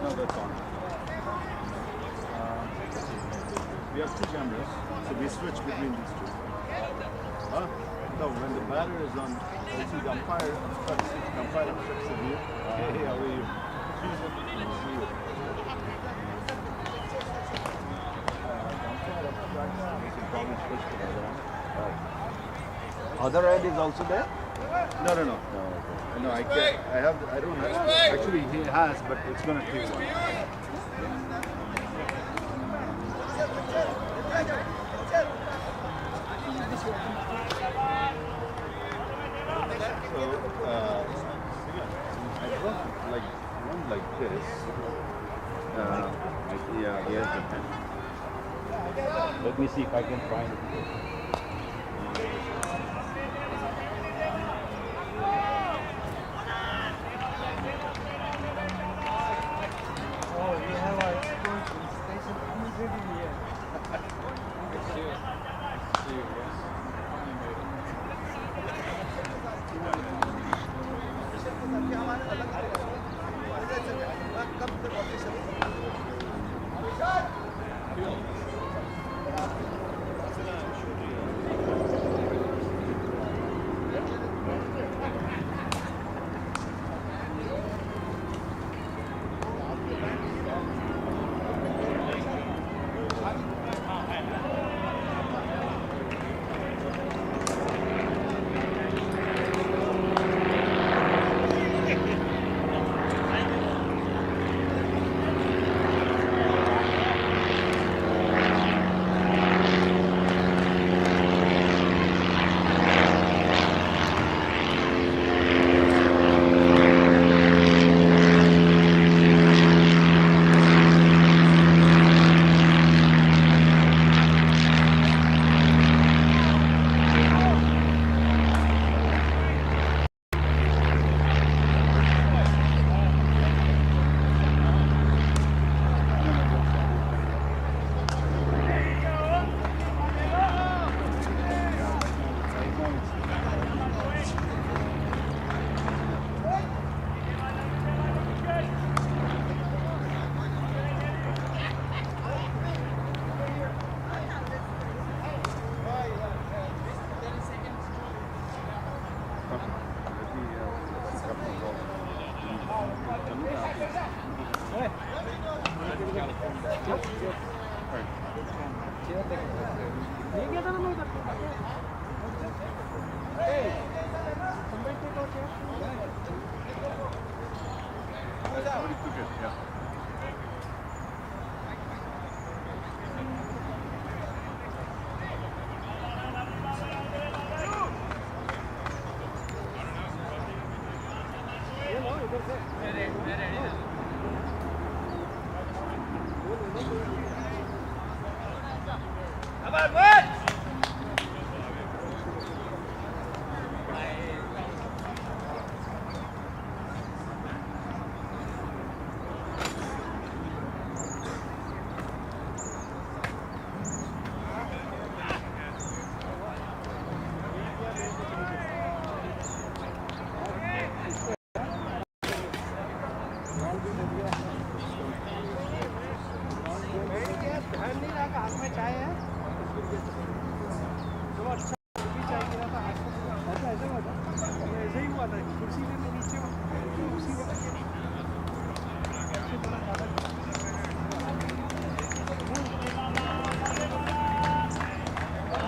No, that's on. We have two cameras, so we switch between these two. No, when the batter is on, also the umpire obstructs the view. Hey, how are you? Other end is also there? No. No, I can't. I don't have. Actually, he has, but it's going to take one. So, I brought like one like this. Yeah, here's the pen. Let me see if I can find it.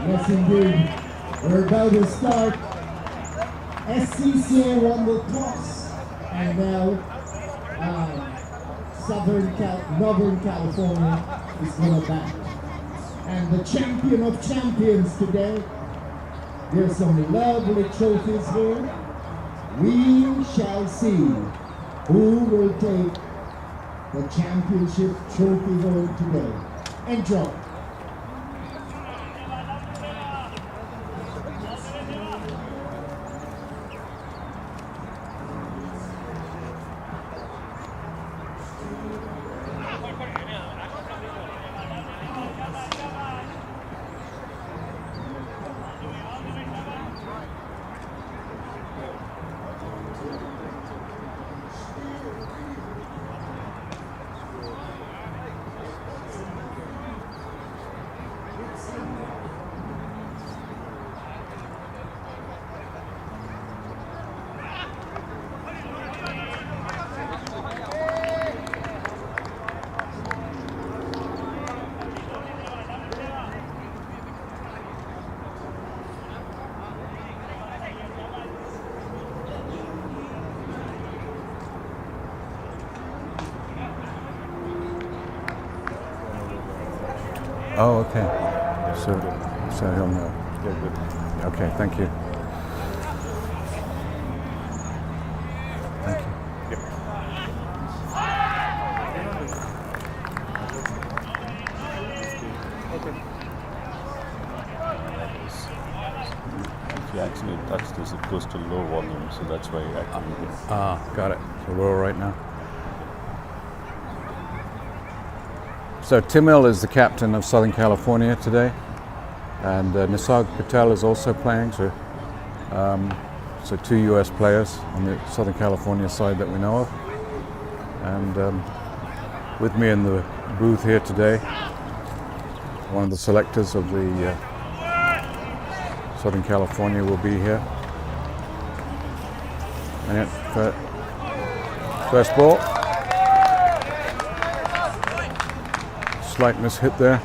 Yes, indeed. We're about to start. SCCA won the toss, and now Northern California is going to bat. And the champion of champions today, there's some lovely trophies here. We shall see who will take the championship trophy home today. Enjoy. Oh, okay. So he'll know. Yeah, good. Okay, thank you. Thank you. If you actually touch this, it goes to low volume, so that's why actually. Ah, got it. So we're all right now. So Timil is the captain of Southern California today, and Nisarg Patel is also playing. So 2 U.S. players on the Southern California side that we know of. And with me in the booth here today, one of the selectors of the Southern California will be here. And first ball. Slight mishit there.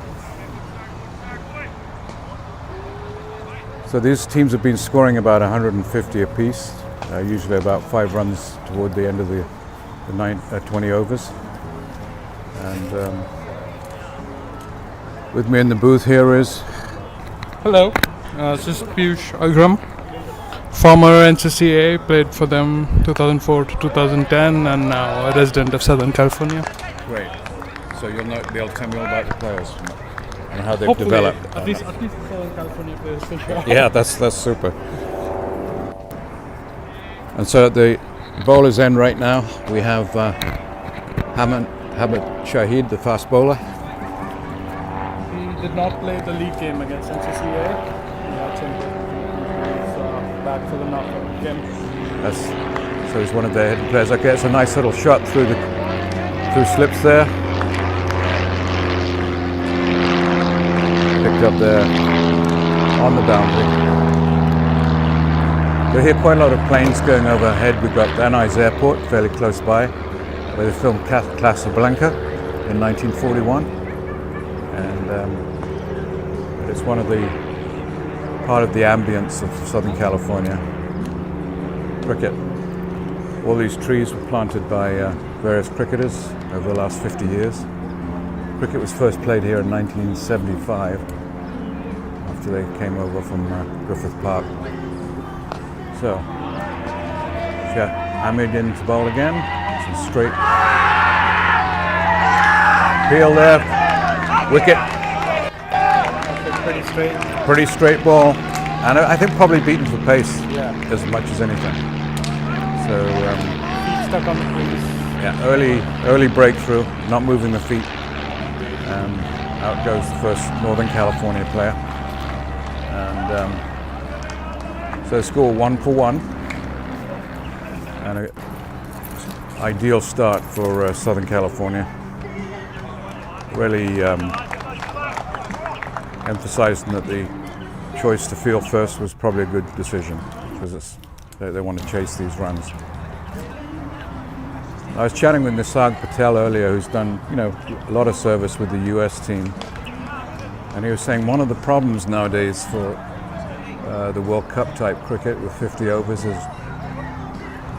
So these teams have been scoring about 150 apiece, usually about 5 runs toward the end of the 20 overs. And with me in the booth here is... Hello, this is Piyush Agram, former NCCA, played for them 2004 to 2010 and now a resident of Southern California. Great. So you'll be able to tell me all about the players and how they've Hopefully, developed. at least Southern California players for sure. Yeah, that's super. And so at the bowler's end right now, we have Hamid Shahid, the fast bowler. He did not play the league game against NCCA. That's him. He's back for the knockout game. So he's one of their hidden players. Okay, it's a nice little shot through slips there. Picked up there on the boundary. We hear quite a lot of planes going overhead. We've got Van Nuys Airport fairly close by, where they filmed Casablanca in 1941, and it's part of the ambience of Southern California. Cricket. All these trees were planted by various cricketers over the last 50 years. Cricket was first played here in 1975, after they came over from Griffith Park. So, Hamid in to bowl again. Some straight peel there, wicket. Pretty straight ball, and I think probably beaten for pace as much as anything. So Feet stuck on the crease. yeah, early breakthrough, not moving the feet, and out goes the first Northern California player. And so score 1 for 1, and an ideal start for Southern California. Really emphasizing that the choice to field first was probably a good decision, because they want to chase these runs. I was chatting with Nisarg Patel earlier, who's done a lot of service with the US team, and he was saying one of the problems nowadays for the World Cup type cricket with 50 overs is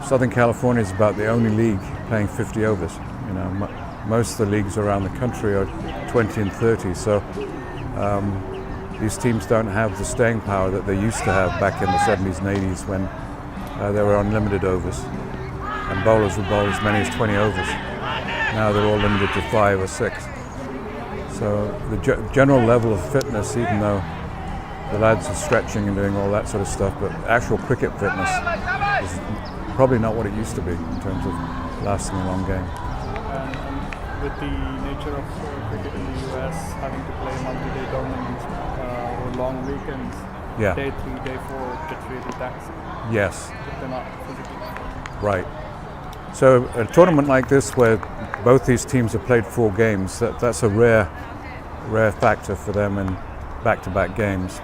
Southern California is about the only league playing 50 overs. Most of the leagues around the country are 20 and 30, so these teams don't have the staying power that they used to have back in the 70s and 80s when there were unlimited overs, and bowlers would bowl as many as 20 overs. Now they're all limited to 5 or 6. So the general level of fitness, even though the lads are stretching and doing all that sort of stuff, but actual cricket fitness is probably not what it used to be in terms of lasting a long game. With the nature of cricket in the US, having to play multi-day tournaments or long weekends, day 3, day 4, it gets really taxing. Yes. If they're not physically. Right. So a tournament like this, where both these teams have played 4 games, that's a rare factor for them in back-to-back games.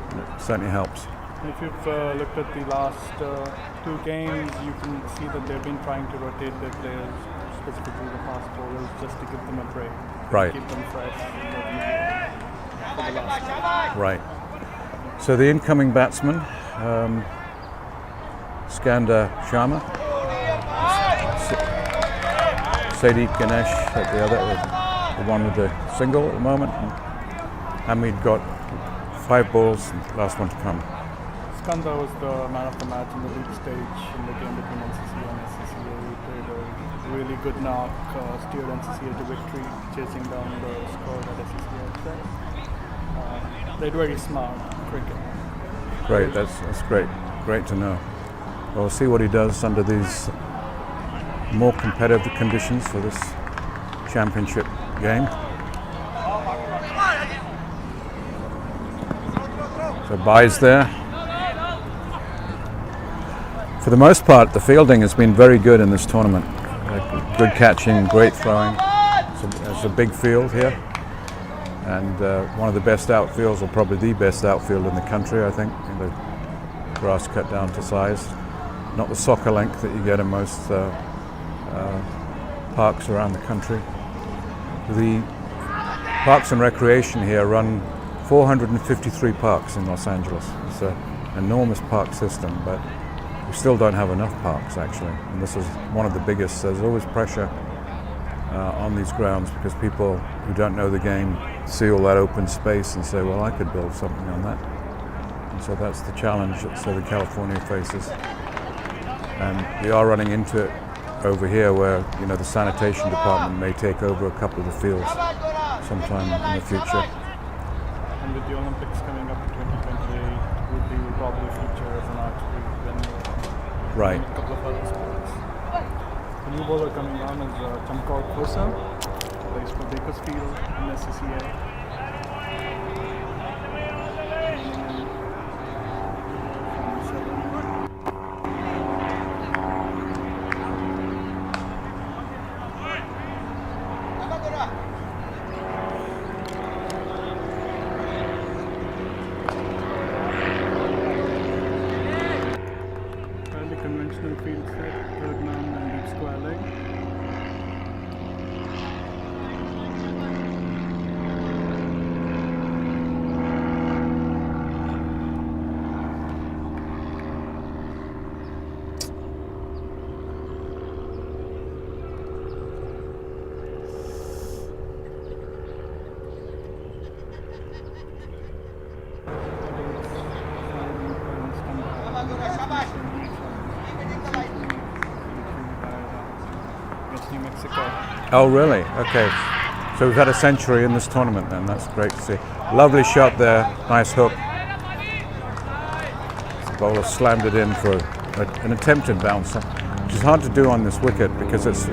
It certainly helps. If you've looked at the last 2 games, you can see that they've been trying to rotate their players, specifically the fast bowlers, just to give them a break. Right. Keep them fresh for the last game. Right. So the incoming batsman, Skandar Sharma, Sadiq Ganesh at the other, the one with the single at the moment, and Hamid got 5 balls, last one to come. Skanda was the man of the match in the league stage in the game between NCCA and SCCA. He played a really good knock, steered NCCA to victory, chasing down the score at SCCA. Played very smart cricket. Great, that's great. Great to know. Well, we'll see what he does under these more competitive conditions for this championship game. So Bai's there. For the most part, the fielding has been very good in this tournament. Good catching, great throwing. It's a big field here, and one of the best outfields, or probably the best outfield in the country, I think. The grass cut down to size. Not the soccer length that you get in most parks around the country. The Parks and Recreation here run 453 parks in Los Angeles. It's an enormous park system, but we still don't have enough parks actually. And this is one of the biggest. There's always pressure on these grounds because people who don't know the game see all that open space and say, well, I could build something on that. And so that's the challenge that Southern California faces. And we are running into it over here where, you know, the sanitation department may take over a couple of the fields sometime in the future. And with the Olympics coming up in 2028, would be probably feature as an archery venue. Right. And a couple of other sports. The new bowler coming on is Chamkar Khosa, plays for Bakersfield in SCCA. Conventional field set, third man and deep square leg. Oh, really? Okay. So we've had a century in this tournament then. That's great to see. Lovely shot there. Nice hook. The bowler slammed it in for an attempted bouncer, which is hard to do on this wicket because it's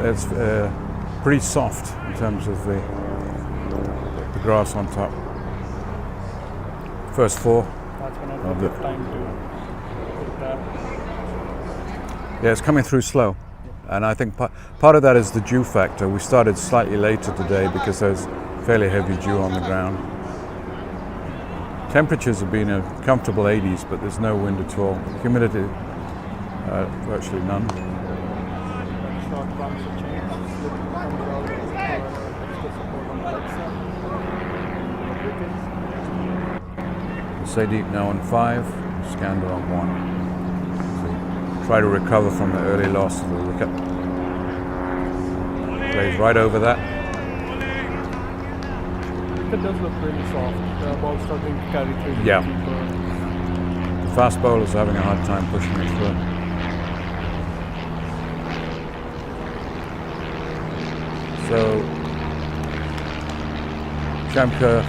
pretty soft in terms of the grass on top. First 4. That's when I have time to put that. Yeah, it's coming through slow. And I think part of that is the dew factor. We started slightly later today because there's fairly heavy dew on the ground. Temperatures have been a comfortable 80s, but there's no wind at all. Humidity, virtually none. Short bouncer change, comes out extra support on the leg side. Saydeep now on 5, Skander on 1. Try to recover from the early loss of the wicket. Plays right over that. It does look really soft. The ball starting to carry through. Yeah. The fast bowlers are having a hard time pushing it through. So, Chamkar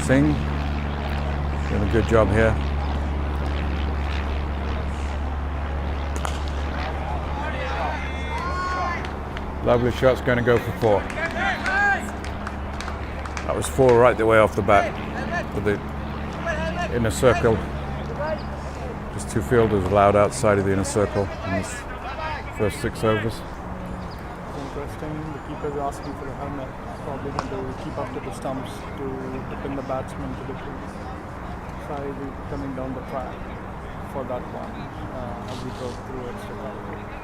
Singh doing a good job here. Lovely shot's going to go for 4. That was 4 right the way off the bat. With the inner circle. Just 2 fielders allowed outside of the inner circle in this first 6 overs. Interesting. The keeper's asking for the helmet. Probably going to keep up to the stumps to pin the batsman to the crease. Side coming down the track for that one as we go through extra cover.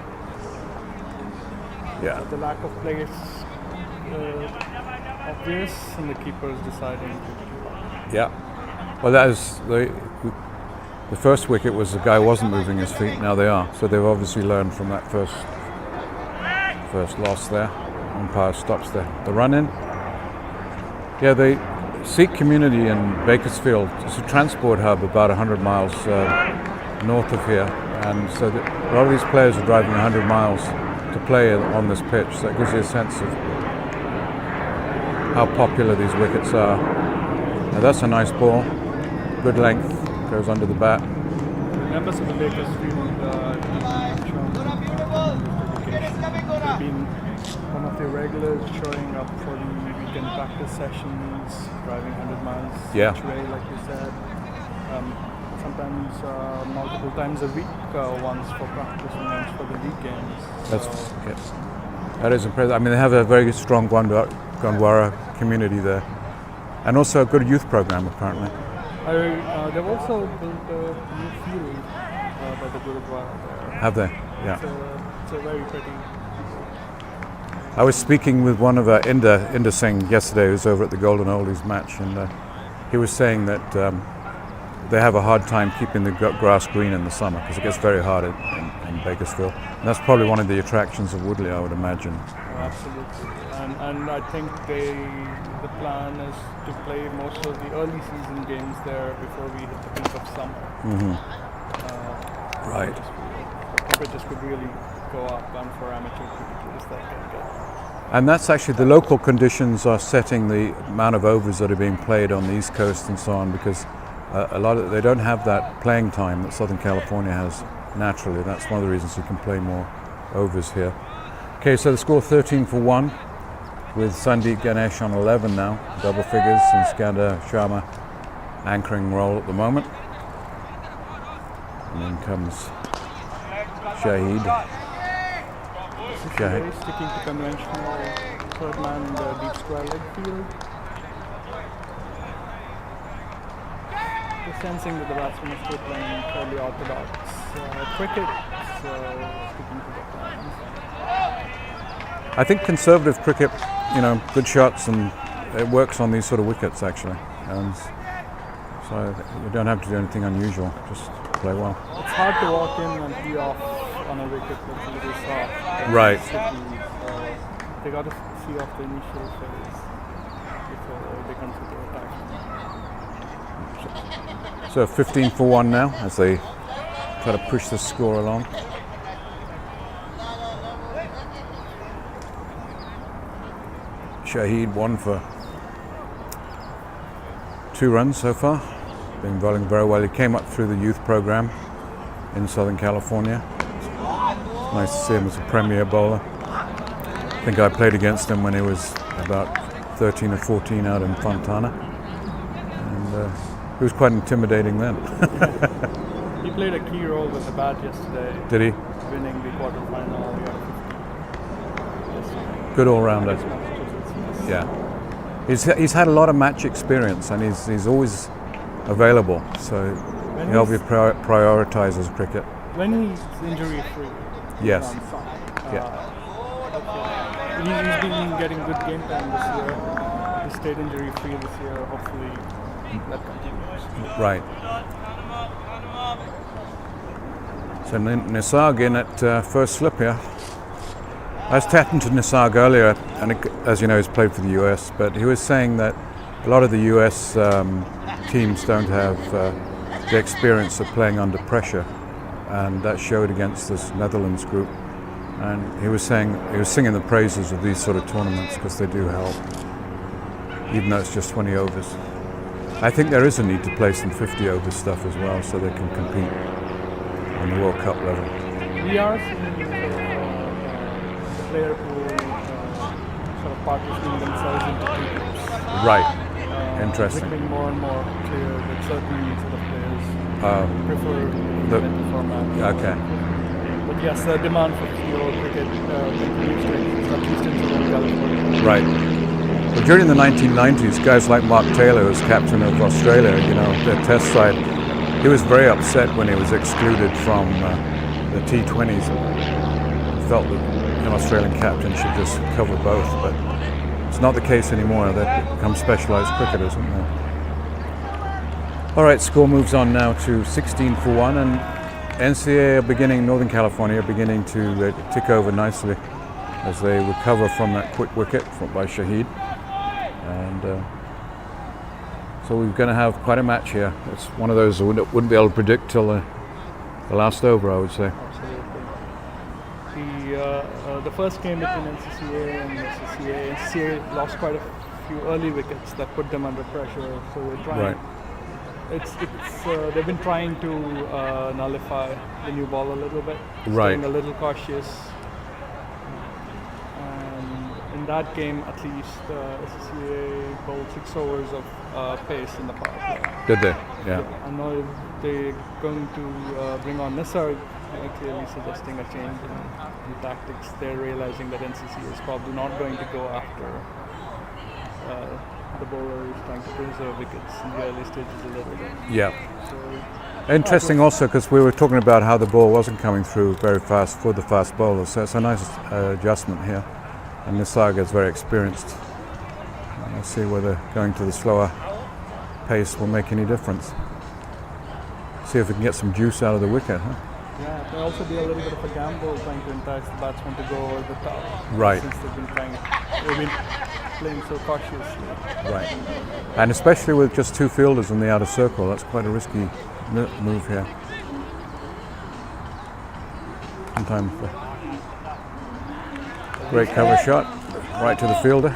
Yeah. The lack of play is obvious, and the keeper is deciding to keep up. Yeah. Well, that is the first wicket was the guy wasn't moving his feet. Now they are. So they've obviously learned from that first loss there. Umpire stops the run in. Yeah, Sikh community in Bakersfield. It's a transport hub about 100 miles north of here, and so a lot of these players are driving 100 miles to play on this pitch. So that gives you a sense of how popular these wickets are. Now that's a nice ball, good length, goes under the bat. Members of the Bakersfield have been one of the regulars showing up for the weekend practice sessions, driving 100 miles each way, like you said. Sometimes multiple times a week, once for practice and once for the weekends. That is impressive. I mean, they have a very strong Gondwara community there, and also a good youth program apparently. They've also built a new field by the Gurudwara there. Have they? Yeah. It's a very pretty. I was speaking with one of Inder Singh yesterday, who was over at the Golden Oldies match, and he was saying that they have a hard time keeping the grass green in the summer because it gets very hot in Bakersfield. And that's probably one of the attractions of Woodley, I would imagine. Absolutely. And I think the plan is to play most of the early season games there before we hit the peak of summer. Mm-hmm. Right. The temperatures could really go up, and for amateur cricketers that can get. And that's actually, the local conditions are setting the amount of overs that are being played on the East Coast and so on, because they don't have that playing time that Southern California has naturally. That's one of the reasons you can play more overs here. Okay, so the score 13 for 1 with Sandeep Ganesh on 11 now, double figures, and Skandar Sharma anchoring role at the moment. And then comes Shahid. Shahid sticking to conventional third man in the deep square leg field. Just sensing that the batsman is still playing fairly orthodox cricket, so sticking to the plans. I think conservative cricket, good shots, and it works on these sort of wickets actually. And so you don't have to do anything unusual, just play well. It's hard to walk in and tee off on a wicket that's a little soft. Right. They got to see off the initial phase before they consider attacking. So 15 for 1 now as they try to push the score along. Shahid 1 for 2 runs so far. Been bowling very well. He came up through the youth program in Southern California. It's nice to see him as a premier bowler. I think I played against him when he was about 13 or 14 out in Fontana. And he was quite intimidating then. He played a key role with the bat yesterday. Did he? Winning the quarterfinal. Good all-rounder. Yeah. He's had a lot of match experience, and he's always available, so he obviously prioritizes cricket. When he's injury free, yes. He's been getting good game time this year. He stayed injury free this year. Hopefully that continues. Right. So Nisarg in at first slip here. I was chatting to Nisarg earlier, and as you know, he's played for the US, but he was saying that a lot of the US teams don't have the experience of playing under pressure, and that showed against this Netherlands group. And he was singing the praises of these sort of tournaments because they do help, even though it's just 20 overs. I think there is a need to play some 50 over stuff as well, so they can compete on the World Cup level. We are seeing the player who sort of partitioning themselves into two groups. Right. Interesting. Becoming more and more clear that certain sort of players prefer the format. Okay. But yes, the demand for 50-over cricket continues to exist, at least in Southern California. Right. Well, during the 1990s, guys like Mark Taylor, who was captain of Australia, their test side, he was very upset when he was excluded from the T20s. He felt that an Australian captain should just cover both, but it's not the case anymore. They've become specialised cricketers, haven't they? All right, score moves on now to 16 for 1, and NCCA Northern California are beginning to tick over nicely as they recover from that quick wicket by Shahid. And So we're going to have quite a match here. It's one of those I wouldn't be able to predict till the last over, I would say. Absolutely. The first game between NCCA and SCCA, NCCA lost quite a few early wickets that put them under pressure. So they're trying. Right. They've been trying to nullify the new ball a little bit, Right. staying a little cautious. And in that game, at least, SCCA bowled 6 overs of pace in the power play. Did they? Yeah. I know they're going to bring on Nisarg, clearly suggesting a change in tactics. They're realizing that NCCA is probably not going to go after the bowler who's trying to preserve wickets in the early stages a little bit. Yeah. So, Interesting also because we were talking about how the ball wasn't coming through very fast for the fast bowlers. So it's a nice adjustment here. And Nisarg is very experienced. We'll see whether going to the slower pace will make any difference. See if we can get some juice out of the wicket, huh? yeah, it may also be a little bit of a gamble trying to entice the batsman to go over the top. Right. Since they've been playing so cautiously. Right. And especially with just 2 fielders in the outer circle, that's quite a risky move here. Sometimes great cover shot, right to the fielder.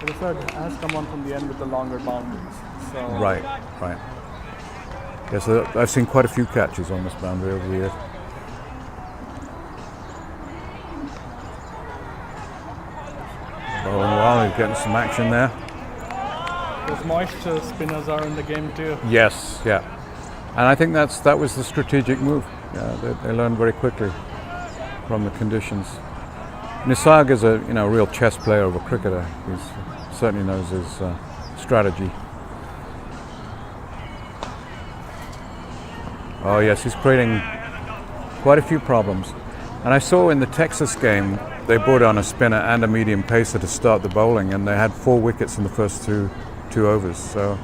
The third has come on from the end with the longer boundaries. So Right. Yeah, so I've seen quite a few catches on this boundary over the years. Bowling well, he's getting some action there. There's moisture, spinners are in the game too. Yes, yeah. And I think that was the strategic move. Yeah, they learned very quickly from the conditions. Nisarg is a real chess player of a cricketer. He certainly knows his strategy. Oh yes, he's creating quite a few problems. And I saw in the Texas game, they brought on a spinner and a medium pacer to start the bowling, and they had 4 wickets in the first two overs. So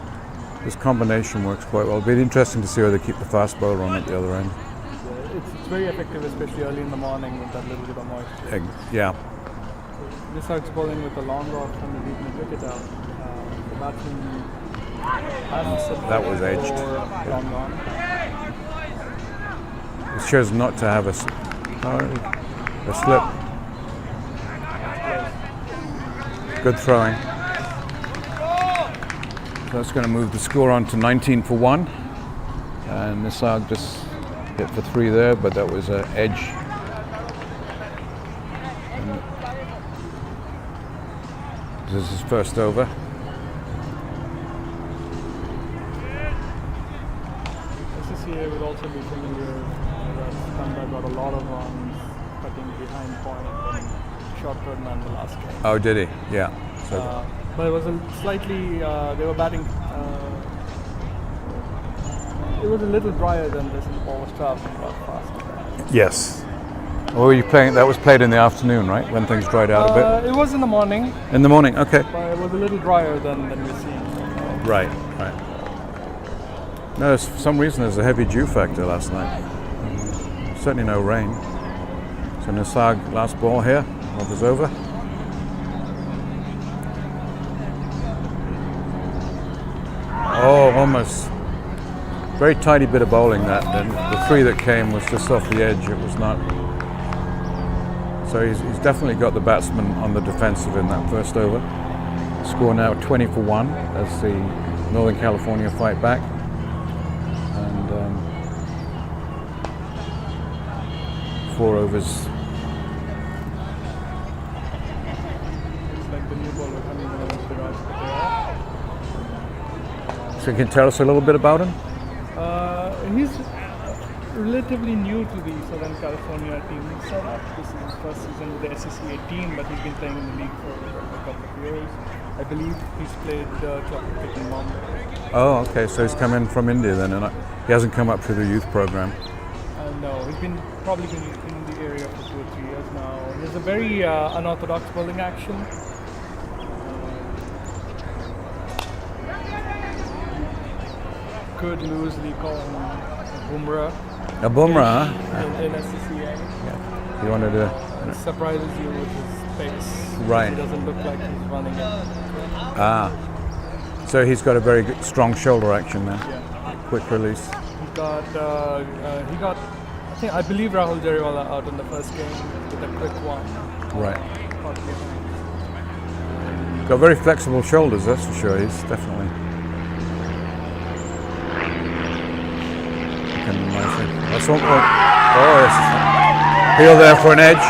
this combination works quite well. It'll be interesting to see whether they keep the fast bowler on at the other end. It's very effective, especially early in the morning with that little bit of moisture. Yeah. Nisarg's bowling with a long off and the deep wicket out. The batsman has That was edged. long on. It shows not to have a slip. Good throwing. So that's going to move the score on to 19 for 1. And Nisarg just hit for 3 there, but that was an edge. And this is his first over. SCCA would also be familiar that Kanda got a lot of runs cutting behind point and short third man the last game. Oh, did he? Yeah. So But it was a slightly, they were batting, it was a little drier than this, and the ball was traveling a lot faster. yes. Well, you playing? That was played in the afternoon, right? When things dried out a bit. It was in the morning, In the morning. Okay. but it was a little drier than we're seeing. Right. No, for some reason there's a heavy dew factor last night. Certainly no rain. So Nisarg, last ball here. Overs over. Oh, almost. Very tidy bit of bowling that. Then the 3 that came was just off the edge. It was not. So he's definitely got the batsman on the defensive in that first over. Score now 20 for 1 as the Northern California fight back. And 4 overs. It's like the new bowler coming on with Wright. So you can tell us a little bit about him? He's relatively new to the Southern California team setup. This is his first season with the SCCA team, but he's been playing in the league for a couple of years. I believe he's played club cricket in Bombay. Oh, okay. So he's come in from India then, and he hasn't come up through the youth program. No, he's probably been in the area for 2 or 3 years now. He has a very unorthodox bowling action. Could loosely call him Bumrah. A Bumrah, huh? In SCCA. Yeah. He wanted to. It surprises you with his pace. Right. He doesn't look like he's running it. Ah. So he's got a very good, strong shoulder action now. Yeah. Quick release. I believe Rahul Jariwala out in the first game with a quick one. Right. Caught behind. Got very flexible shoulders, that's for sure. He's definitely. That's one. Oh, yes. Heel there for an edge.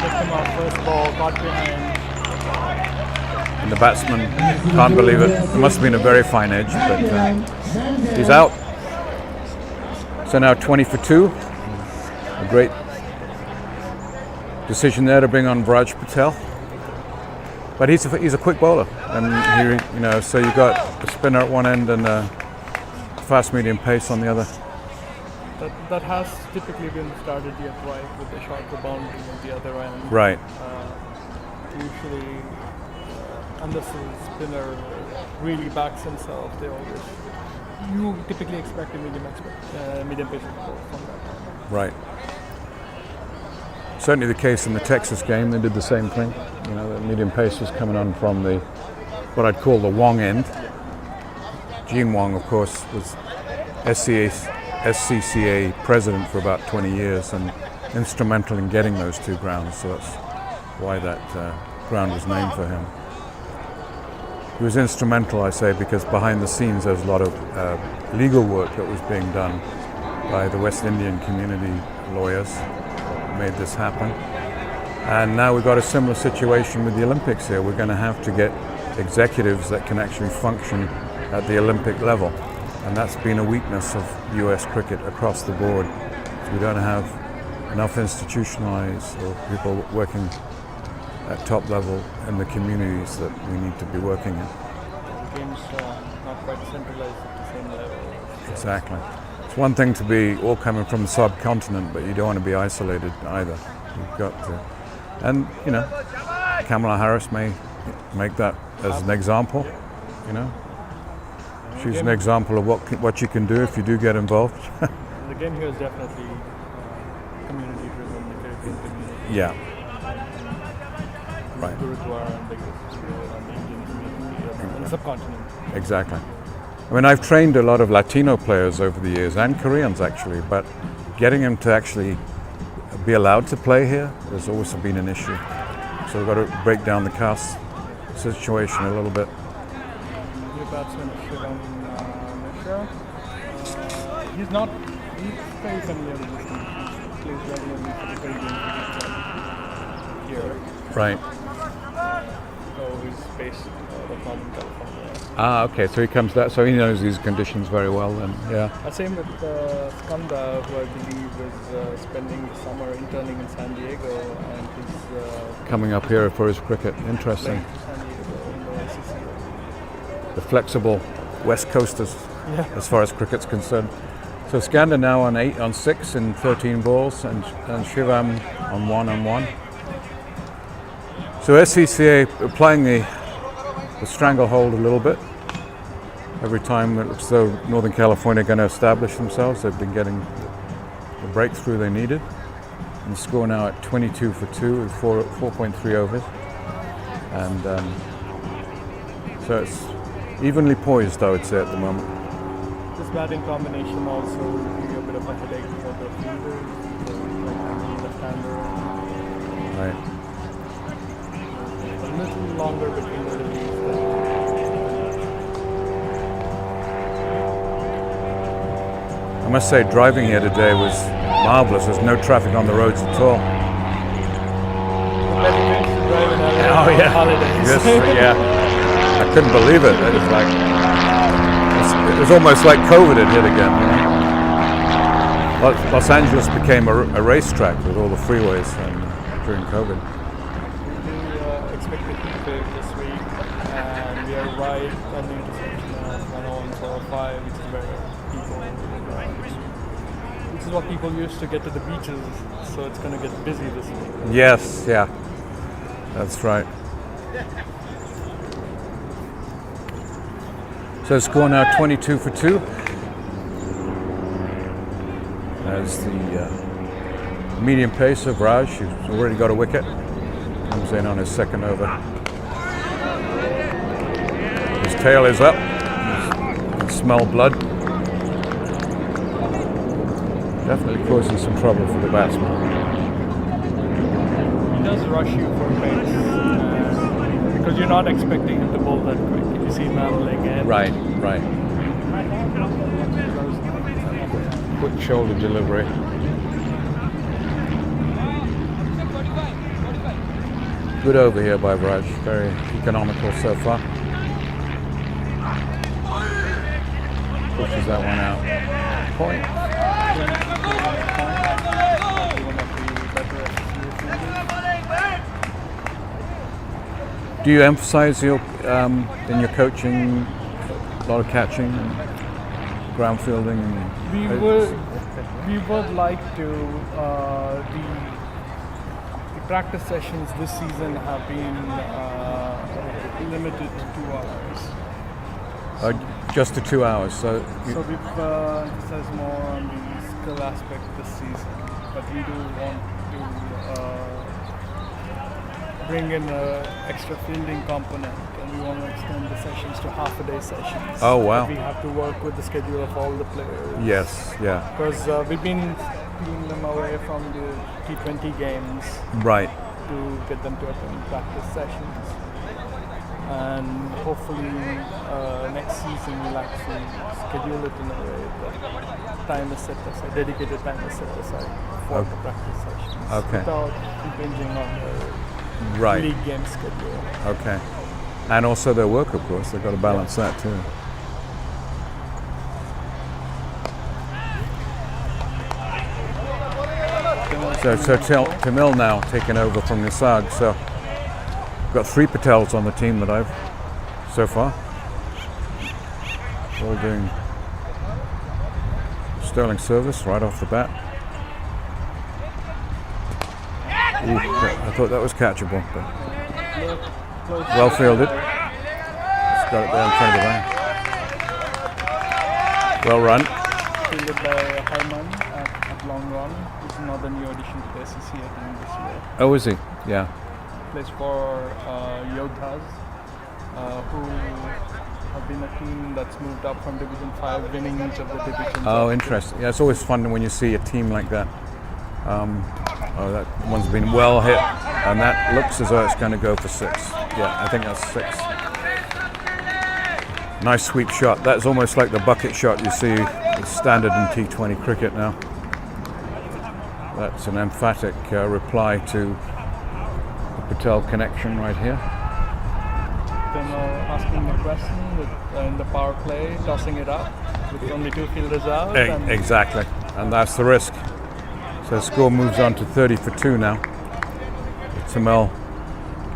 Picked him up first ball, caught behind. And the batsman can't believe it. It must have been a very fine edge, but he's out. So now 20 for 2. A great decision there to bring on Raj Patel. But he's a quick bowler, and so you got a spinner at one end and a fast medium pace on the other. That has typically been the strategy at Wright with the shorter boundary at the other end. Right. Usually, unless the spinner really backs himself, you typically expect a medium pace from that. Right. Certainly the case in the Texas game. They did the same thing. The medium pace was coming on from what I'd call the Wong end. Gene Wong, of course, was SCCA president for about 20 years and instrumental in getting those two grounds. So that's why that ground was named for him. He was instrumental, I say, because behind the scenes there's a lot of legal work that was being done by the West Indian community lawyers who made this happen. And now we've got a similar situation with the Olympics here. We're going to have to get executives that can actually function at the Olympic level. And that's been a weakness of US cricket across the board. So we don't have enough institutionalized or people working at top level in the communities that we need to be working in. The game's not quite centralized at the same level. Exactly. It's one thing to be all coming from the subcontinent, but you don't want to be isolated either. You've got to, and Kamala Harris may make that as an example. She's an example of what you can do if you do get involved. The game here is definitely community-driven, the Caribbean community. Yeah. Right. Gurudwara and the Indian community and the subcontinent. Exactly. I mean, I've trained a lot of Latino players over the years, and Koreans actually, but getting them to actually be allowed to play here has always been an issue. So we've got to break down the caste situation a little bit. Your batsman, Sheikh, he's very familiar with this game. He plays regularly for the Caribbean cricket here. Right. So he's based out of Northern California. Okay, so he comes that, so he knows these conditions very well then, yeah. Same with Skanda, who I believe is spending the summer interning in San Diego, and he's coming up here for his cricket. Interesting. San Diego in the SCCA. The flexible West Coasters, as far as cricket's concerned. So Skanda now on 6 in 13 balls, and Shivam on 1. So SCCA applying the stranglehold a little bit. Every time it looks as though Northern California are going to establish themselves, they've been getting the breakthrough they needed. And the score now at 22 for 2 with 4.3 overs. And so it's evenly poised, I would say, at the moment. This batting combination also will give you a bit of a headache for the fielders, like left-hander. Right. A little longer between the release. I must say, driving here today was marvelous. There's no traffic on the roads at all. Oh yeah, Holidays. yes, yeah. I couldn't believe it. It was almost like COVID had hit again. Los Angeles became a racetrack with all the freeways during COVID. We expect the heat wave this week, and we are right on the intersection of 101-405, which is where this is what people use to get to the beaches, so it's going to get busy this week. Yes, yeah, that's right. So score now 22 for 2. As the medium pace of Raj, who's already got a wicket, comes in on his second over. tail is up. You can smell blood. Definitely causing some trouble for the batsman. He does rush you for pace because you're not expecting him to bowl that quick. If you see him handling it. Right. Quick shoulder delivery. Good over here by Wright. Very economical so far. Pushes that one out. Point. Do you emphasize in your coaching a lot of catching and ground fielding? We would like to. The practice sessions this season have been limited to 2 hours. Just to 2 hours. So we've emphasized more on the skill aspect this season, but we do want to bring in an extra fielding component, and we want to extend the sessions to half-a-day sessions. Oh, wow. We have to work with the schedule of all the players. Yes, yeah. Because we've been keeping them away from the T20 games. Right. To get them to attend practice sessions. And hopefully next season we'll actually schedule it in a way that time is set aside, dedicated time is set aside for the practice sessions. Okay. Without impinging on the league game schedule. Okay. And also their work, of course. They've got to balance that too. So Tamil now taking over from Nisag. So we've got 3 Patels on the team that I've so far. All doing sterling service right off the bat. Ooh, I thought that was catchable, but well fielded. Just got it there in front of the line. Well run. Fielded by Harman at long run. He's another new addition to the SCCA team this year. Oh, is he? Yeah. Plays for Yodhas, who have been a team that's moved up from Division 5, winning each of the divisions. Oh, interesting. Yeah, it's always fun when you see a team like that. That one's been well hit, and that looks as though it's going to go for 6. Yeah, I think that's 6. Nice sweep shot. That's almost like the bucket shot you see standard in T20 cricket now. That's an emphatic reply to the Patel connection right here. Then asking the question in the power play, tossing it up with only 2 fielders out. Exactly, and that's the risk. So the score moves on to 30 for 2 now. Tamil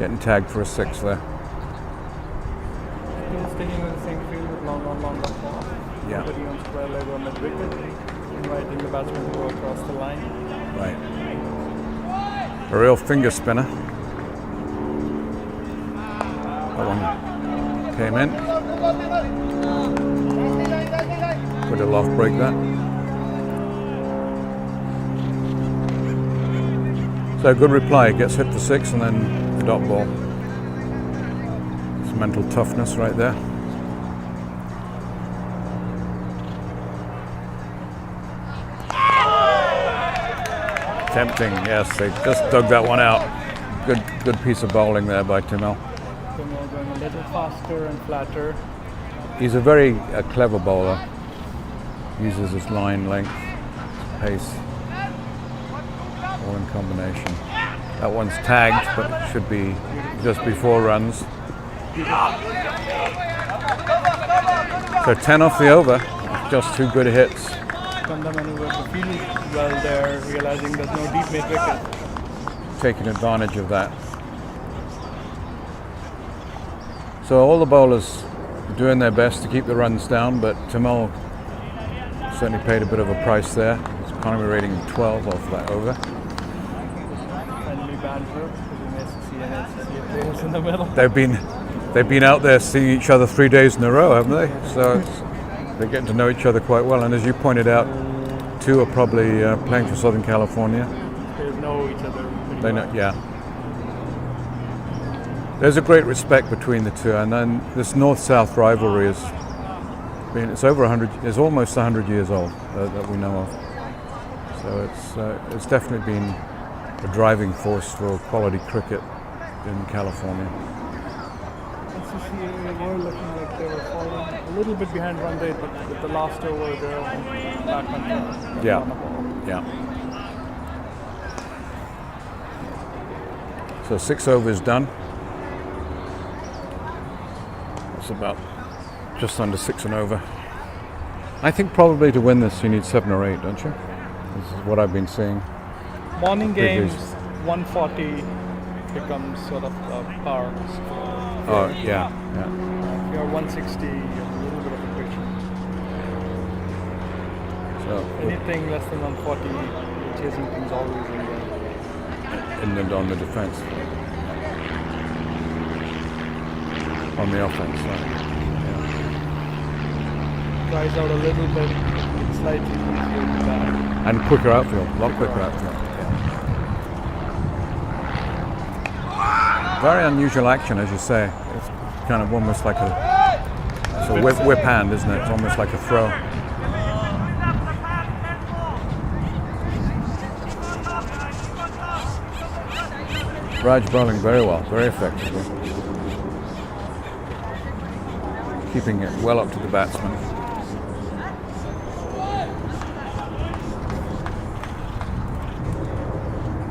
getting tagged for a 6 there. Still sticking with the same field with long ball. Yeah. Somebody on square leg or mid wicket, inviting the batsman to go across the line. Right. A real finger spinner. That one came in. Would a loft break that? So good reply, gets hit for 6 and then the dot ball. It's mental toughness right there. Tempting, yes, they just dug that one out. Good piece of bowling there by Tamil. Kamal going a little faster and flatter. He's a very clever bowler. Uses his line length, pace, all in combination. That one's tagged, but it should be just before runs. So 10 off the over, just 2 good hits. Fundamental work the field well there, realizing there's no deep mid wicket. Taking advantage of that. So all the bowlers are doing their best to keep the runs down, but Tamil certainly paid a bit of a price there. His economy rating 12 off that over. Friendly banter between SCCA and NCCA players in the middle. They've been out there seeing each other 3 days in a row, haven't they? So they're getting to know each other quite well. And as you pointed out, 2 are probably playing for Southern California. They know each other pretty They know, well. yeah. There's a great respect between the two, and then this north-south rivalry is. It's over 100. It's almost 100 years old that we know of. So it's definitely been a driving force for quality cricket in California. NCCA were looking like they were falling a little bit behind run rate, but with the last over, they're back on track. Yeah. On the ball. Yeah. So 6 overs done. It's about just under 6 and over. I think probably to win this you need 7 or 8, don't you? This is what I've been seeing. Morning games, Previous. 140 becomes sort of par score. Oh, yeah. If you're 160, you have a little bit of a picture. So Anything less than 140, you're chasing things always in there. on the defense. On the offense side. Dries out a little bit, it's slightly easier to back. And quicker outfield, a lot quicker outfield. Very unusual action, as you say. It's kind of almost like it's a whip hand, isn't it? It's almost like a throw. Raj bowling very well, very effectively. Keeping it well up to the batsman.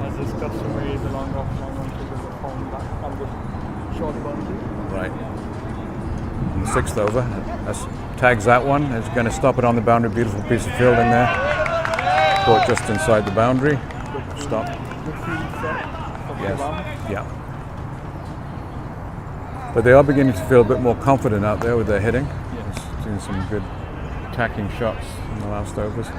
As is customary, the long off long one to the phone back on the short boundary. Right. And the 6th over, that's, tags that one. It's going to stop it on the boundary. Beautiful piece of fielding there. Caught just inside the boundary. Stop. Good field set for Yes. the bum. Yeah. But they are beginning to feel a bit more confident out there with their hitting. Yes. Seeing some good attacking shots in the last overs.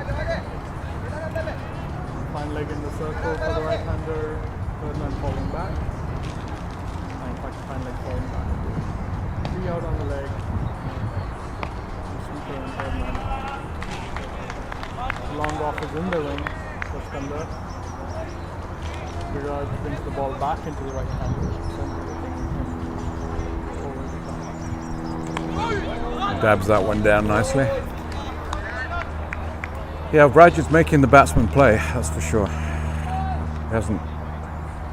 Fine leg in the circle for the right-hander. Third man falling back. In fact, fine leg falling back. 3 out on the leg. Sweeper and third man. Long off is in the ring. First under. Viraj brings the ball back into the right-hander. Dabs that one down nicely. Yeah, Raj is making the batsman play, that's for sure. He hasn't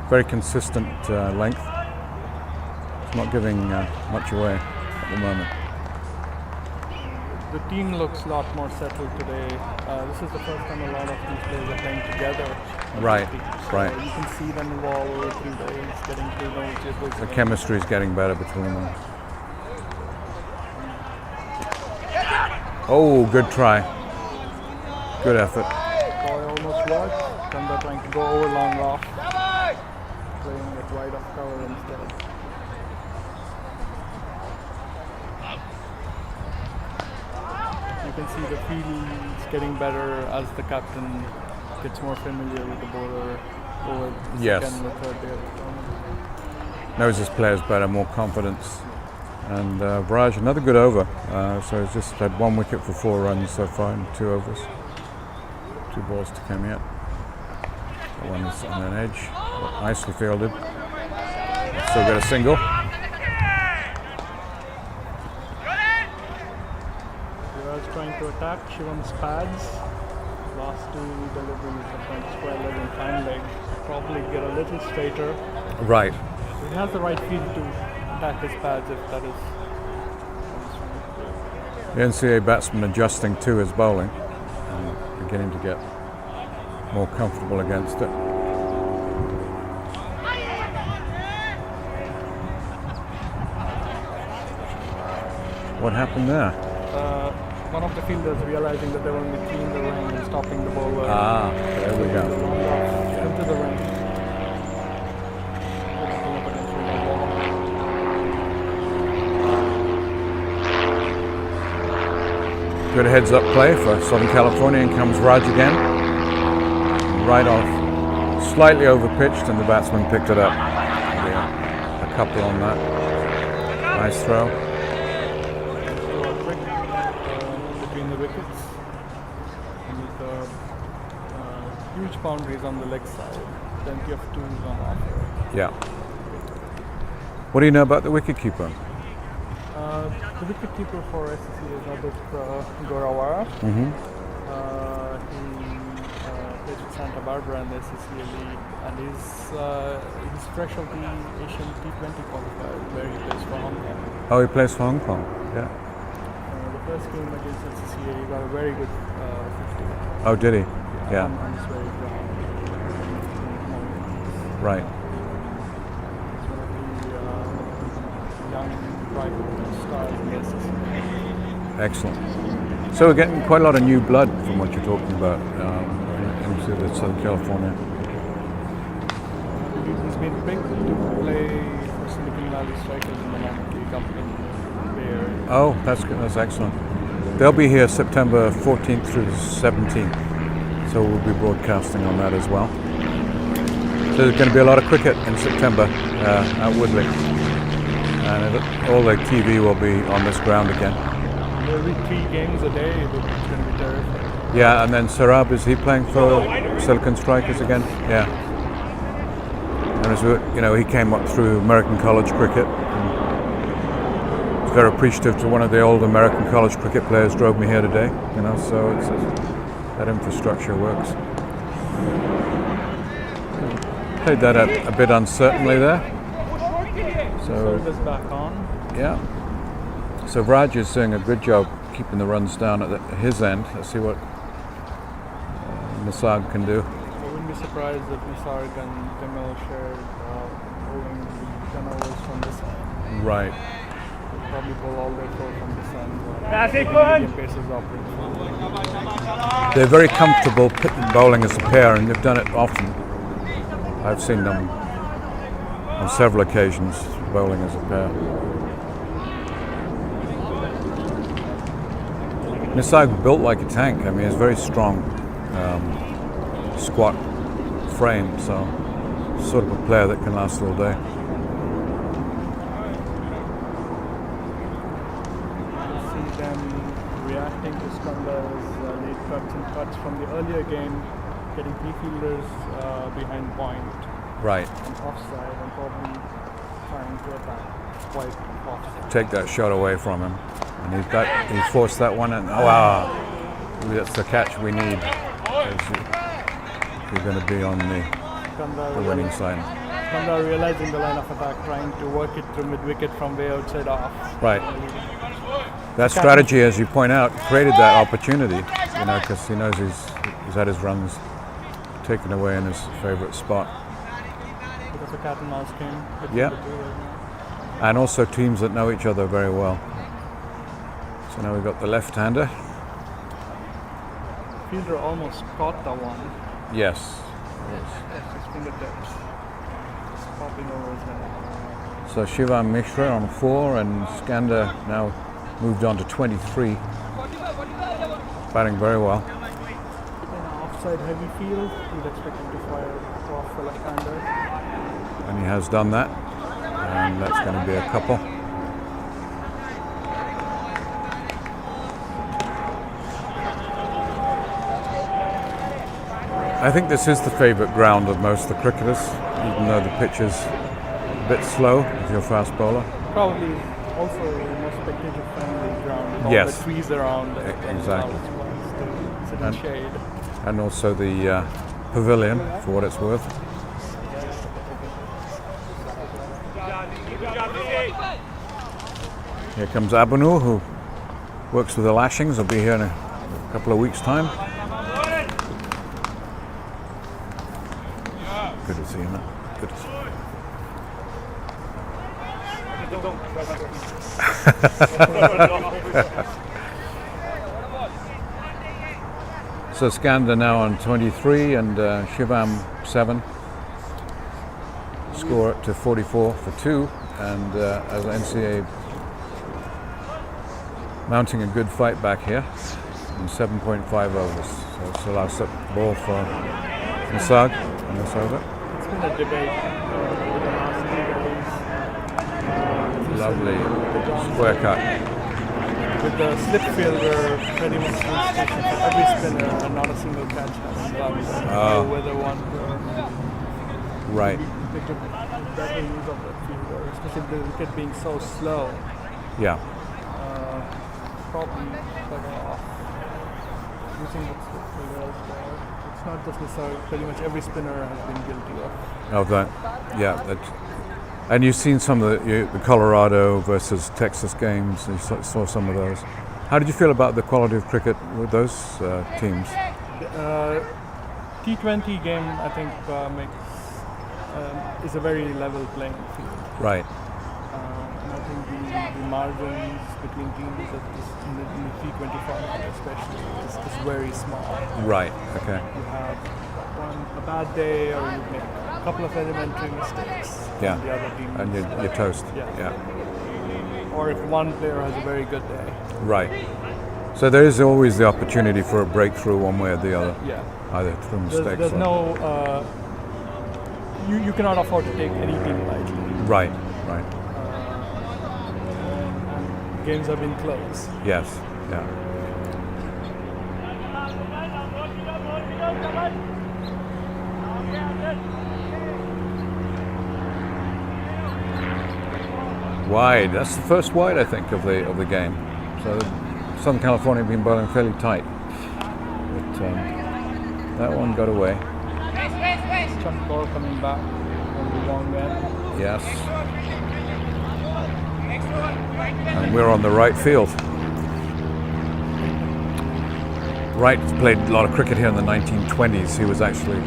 very consistent length. It's not giving much away at the moment. The team looks a lot more settled today. This is the first time a lot of these players are playing together. Right, So right. You can see them evolve over 3 days, getting to know each other. The chemistry is getting better between them. Oh, good try. Good effort. Boy almost worked. Kanda trying to go over long off. Playing it wide off cover instead. You can see the field's getting better as the captain gets more familiar with the bowler over the Yes. second and the third day of the tournament. Knows his players better, more confidence. And Raj, another good over. So he's just had 1 wicket for 4 runs so far in 2 overs. 2 balls to come yet. That one is on an edge. Nicely fielded. Still got a single. Viraj trying to attack. Shivan's pads. Last 2 deliveries are trying to square leg and fine leg. Probably get a little straighter. Right. He has the right field to attack his pads if that is. The NCAA batsman adjusting to his bowling and beginning to get more comfortable against it. What happened there? One of the fielders realizing that they were only clean the ring and stopping the bowler. Ah, there we go. The long off into the ring. Good heads-up play for Southern California. In comes Raj again. Right off, slightly over-pitched, and the batsman picked it up. Yeah, a couple on that. Nice throw. Between the wickets. And with the huge boundaries on the leg side. Plenty of twos on offer. Yeah. What do you know about the wicketkeeper? The wicketkeeper for SCCA is Adit Gorawara. Mm-hmm. He plays with Santa Barbara in the SCCA League, and he's fresh of the Asian T20 qualifier where he plays for Hong Kong. Oh, he plays for Hong Kong. Yeah. The first game against NCCA, he got a very good 50. Oh, did he? Yeah. On his very ground. Right. He's one of the young bright stars in the SCCA. Excellent. So we're getting quite a lot of new blood from what you're talking about into the Southern California. He's been picked to play for Silicon Valley Strikers in the minor league up in the Bay Area. Oh, that's good. That's excellent. They'll be here September 14th through the 17th. So we'll be broadcasting on that as well. So there's going to be a lot of cricket in September at Woodley. And all the TV will be on this ground again. Every 3 games a day, it's going to be terrific. Yeah, and then Sarab, is he playing for Silicon Strikers again? Yeah. And as he came up through American college cricket. Very appreciative to one of the old American college cricket players drove me here today, so that infrastructure works. Played that a bit uncertainly there. So Service back on. yeah. So Raj is doing a good job keeping the runs down at his end. Let's see what Nisarg can do. I wouldn't be surprised if Nisarg and Kamal shared bowling the 10 overs from this side. Right. Probably bowl all their 4 from this end. Medium paces operate. They're very comfortable bowling as a pair, and they've done it often. I've seen them on several occasions bowling as a pair. Nisarg built like a tank. I mean, he's very strong, squat frame, so sort of a player that can last all day. See them reacting to Skandar's late cuts and cuts from the earlier game, getting 3 fielders behind point Right. and offside, and probably trying to attack White offside. Take that shot away from him, and he forced that one, and wow, that's the catch we need. We're going to be on the winning side. Skandar realizing the line of attack, trying to work it through mid-wicket from way outside off. Right. That strategy, as you point out, created that opportunity, because he knows he's had his runs taken away in his favourite spot. Because the cat and mouse game. Yeah. And also teams that know each other very well. So now we've got the left-hander. Fielder almost caught the one. Yes. His fingertips. Just popping over his head. So Shivam Mishra on 4, and Skandar now moved on to 23. Batting very well. In an offside heavy field, you'd expect him to fire off the left-hander. And he has done that. And that's going to be a couple. I think this is the favourite ground of most of the cricketers, even though the pitch is a bit slow if you're a fast bowler. Probably also the most spectator-friendly ground with all Yes. the trees around it. Exactly. Sit in shade. And also the pavilion, for what it's worth. Here comes Abunu, who works with the lashings. He'll be here in a couple of weeks' time. Good to see him. Good to see him. So Skandar now on 23 and Shivam 7. Score up to 44 for 2, and as NCA mounting a good fight back here in 7.5 overs. So it's the last ball for Nisarg on this over. It's been a debate over the last 3 days. Lovely square cut. With the slip fielder pretty much on station for every spinner and not a single catch has been done. Oh. Whether one Right. They took better use of that fielder, especially the wicket being so slow. Yeah. Probably better off using the fielder elsewhere. It's not just necessarily, pretty much every spinner has been guilty of. Of that. Yeah. And you've seen some of the Colorado versus Texas games. You saw some of those. How did you feel about the quality of cricket with those teams? T20 game, I think, is a very level playing field. Right. And I think the margins between teams in the T20 format especially is very small. Right. Okay. You have a bad day, or you make a couple of elementary mistakes. Yeah. And the other team. And you're toast. Yeah. Or if one player has a very good day. Right. So there is always the opportunity for a breakthrough one way or the other. Yeah. Either through mistakes. There's no. You cannot afford to take any team lightly. Right. Right. Games have been close. Yes. Yeah. Wide. That's the first wide, I think, of the game. So Southern California have been bowling fairly tight, but that one got away. Chunk ball coming back on the long end. Yes. And we're on the right field. Wright played a lot of cricket here in the 1920s. He was actually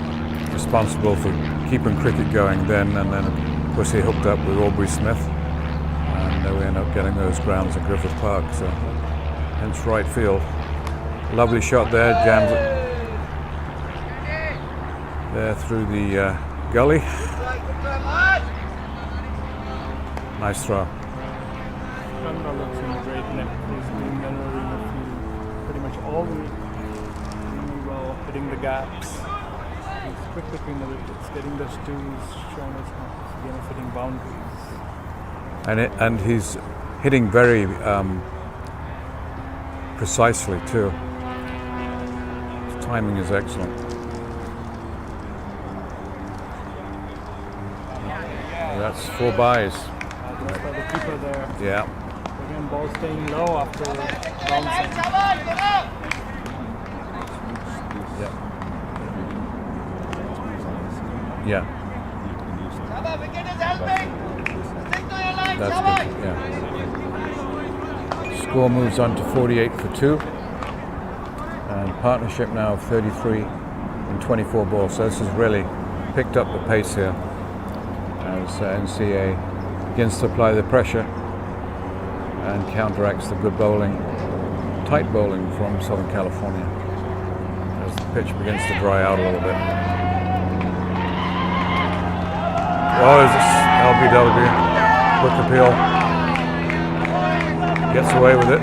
responsible for keeping cricket going then, and then of course he hooked up with Aubrey Smith, and we ended up getting those grounds at Griffith Park. So hence right field. Lovely shot there, jams it there through the gully. Nice throw. Kamal looks in great nick. He's been maneuvering the field pretty much all week. Really well, hitting the gaps. He's quick between the wickets, getting those twos, showing us game of hitting boundaries. And he's hitting very precisely too. His timing is excellent. That's 4 byes. Just by the keeper there. Yeah. Again, ball staying low after bouncing. Yeah. That's good. Yeah. Score moves on to 48 for 2. And partnership now of 33 and 24 balls. So this has really picked up the pace here as NCCA begins to apply the pressure and counteracts the good bowling, tight bowling from Southern California as the pitch begins to dry out a little bit. Oh, there's this LBW, quick appeal, gets away with it.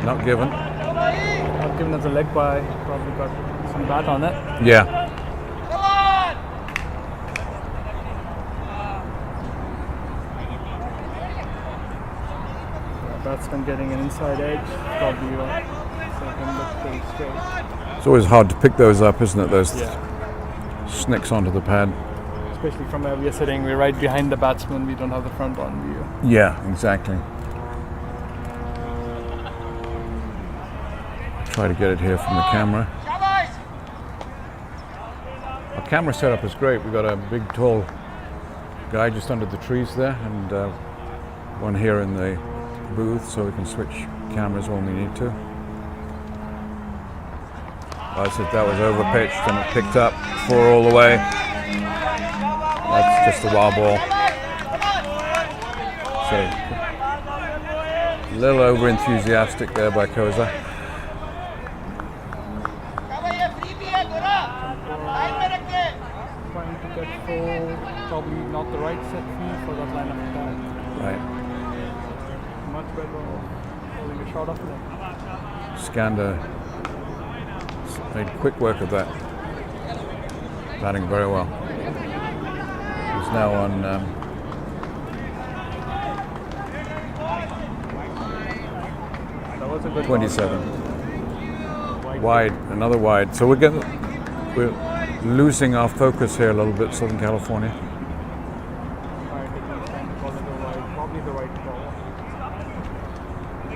Not given. Not given as a leg by, probably got some bat on it. Yeah. Batsman getting an inside edge, probably second look pretty straight. It's always hard to pick those up, isn't it? Those Yeah. snicks onto the pad. Especially from where we are sitting, we're right behind the batsman, we don't have the front on view. Yeah, exactly. Try to get it here from the camera. Our camera setup is great. We've got a big, tall guy just under the trees there, and one here in the booth, so we can switch cameras when we need to. I said that was over pitched and it picked up 4 all the way. That's just a wild ball. So a little over enthusiastic there by Koza. Trying to get full, probably not the right set fee for that line of attack. Right. Much better holding a shot of it. Skander made quick work of that. Batting very well. He's now on That was a good 27. Wide, another wide. So we're getting we're losing our focus here a little bit, Southern California. Right, he's trying to call it a wide, probably the right ball.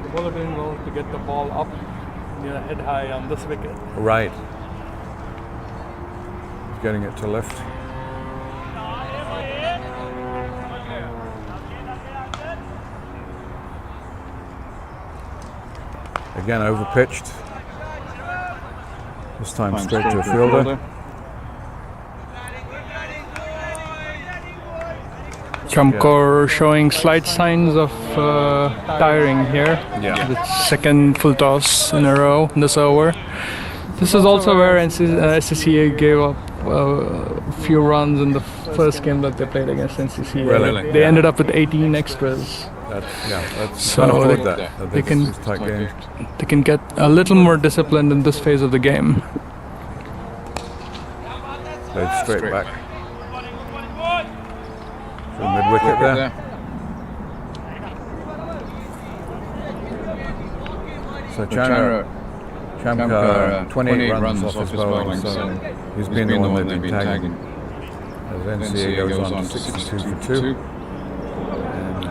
The bowler doing well to get the ball up near head high on this wicket. Right. Getting it to left. Again, overpitched. This time straight to a fielder. Chamkor showing slight signs of tiring here. Yeah. The second full toss in a row in this over. This is also where SCCA gave up a few runs in the first game that they played against NCCA. Really? They ended up with 18 extras. That's So can't afford they- that. they can- It's a tight game. They can get a little more disciplined in this phase of the game. Played straight back. So mid wicket there. So Chamkar, 28 runs off his bowling, so he's been the one they've been tagging. As NCA goes on to 62 for 2. And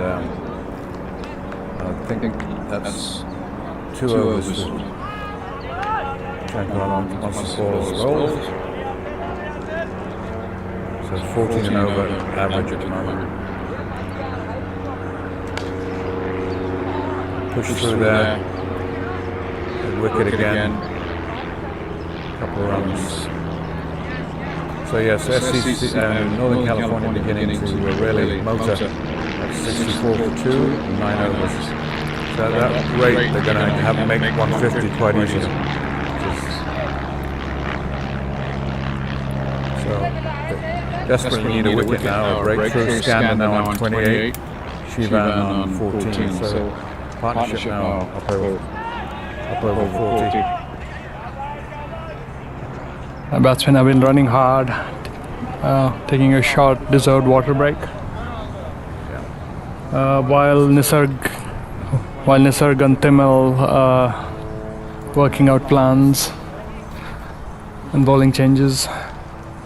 I think that's 2 overs for Chamkar on the ball as well. So 14 and over average at the moment. Push through there. Wicket again. Couple of runs. So yes, SCCA Northern California beginning to really motor at 64 for 2, 9 overs. So at that rate, they're going to have to make 150 quite easily. So they desperately need a wicket now. A breakthrough. Scanner now on 28, Shivan on 14. So partnership now up over 40. The batsmen have been running hard, taking a short deserved water break. While Nisarg and Timil working out plans and bowling changes.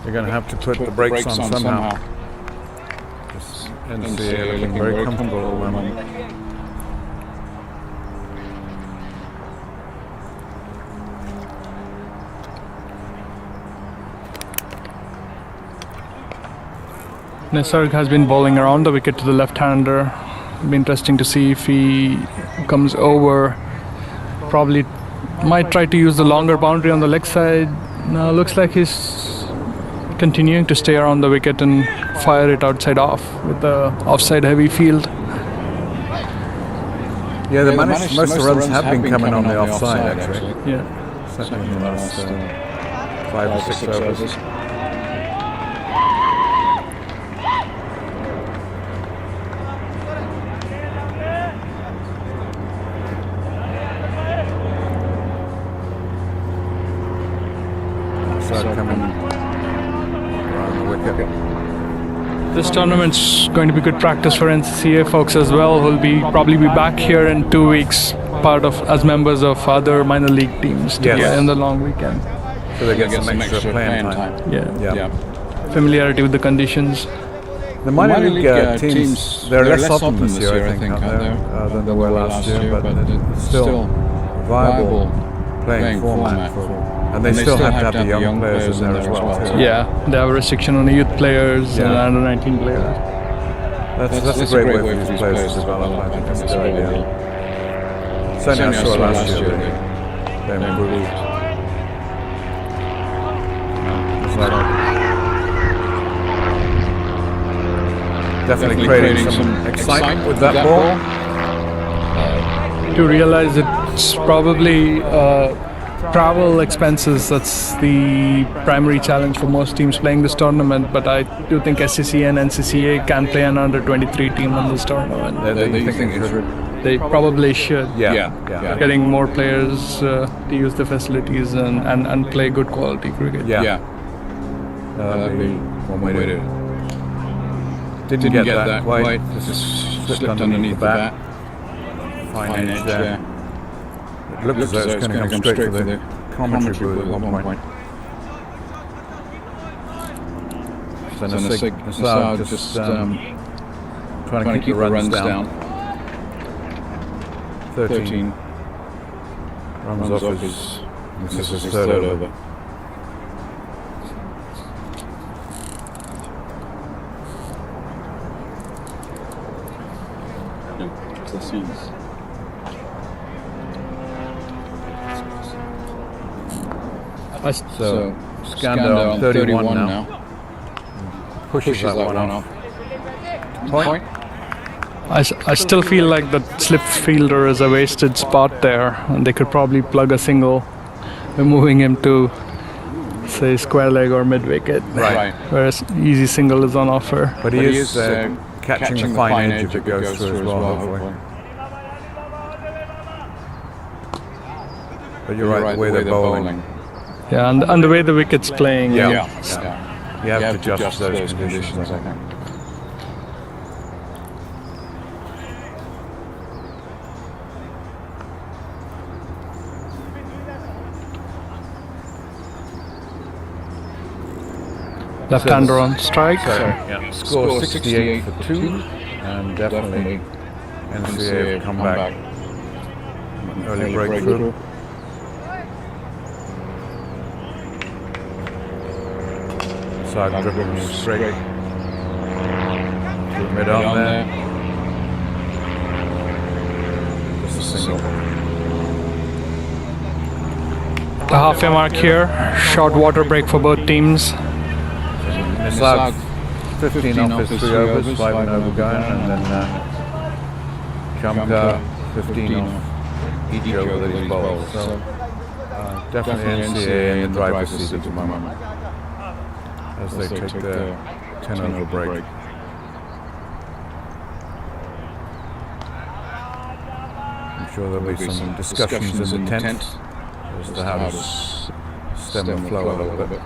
They're going to have to put the brakes on somehow. NCA looking very comfortable at the moment. Nisarg has been bowling around the wicket to the left-hander. It'll be interesting to see if he comes over. Probably might try to use the longer boundary on the leg side. No, looks like he's continuing to stay around the wicket and fire it outside off with the offside heavy field. Yeah, most of the runs have been coming on the offside actually. Yeah. Certainly in the last 5 or 6 overs. Coming around the wicket. This tournament's going to be good practice for NCCA folks as well, who'll probably be back here in 2 weeks, as members of other minor league teams together in the long weekend. So they get some extra playing time. Yeah. Familiarity with the conditions. The minor league teams, they're less often this year, I think, than they were last year, but it's still a viable playing format and they still have to have the young players in there as well too. Yeah, they have a restriction on the youth players and under 19 players. That's a great way for these players to develop. I think that's a good idea. Certainly I saw last year they improved. It's like definitely creating some excitement with that ball. To realize it's probably travel expenses, that's the primary challenge for most teams playing this tournament, but I do think SCCA and NCCA can play an under-23 team in this tournament. They probably should. Yeah. Getting more players to use the facilities and play good quality cricket. That'd be one way to do it. Didn't get that quite. Just slipped underneath the bat. Fine edge there. It looked as though it was going to come straight for the commentary booth at one point. So Nasag just trying to keep the runs down. 13 runs off his third over. So Skander on 31 now. Pushes that one off. Point. I still feel like the slip fielder is a wasted spot there, and they could probably plug a single, moving him to, say, square leg or mid wicket. Right. Whereas easy single is on offer. But he is catching the fine edge if it goes through as well, hopefully. But you're right, the way they're bowling. Yeah, and the way the wicket's playing. You have to adjust those conditions, I think. Left-hander on strike. Score 68 for 2, and definitely NCCA have come back. Early breakthrough. Side dribbling straight. Mid-on there. Just a single. The halfway mark here. Short water break for both teams. Nasag 15 off his 3 overs, 5 and over going, and then Chamka 15 off each over that he's bowled. So definitely NCCA in the driver's seat at the moment as they take their 10 over break. I'm sure there'll be some discussions in the tent as to how to stem the flow a little bit.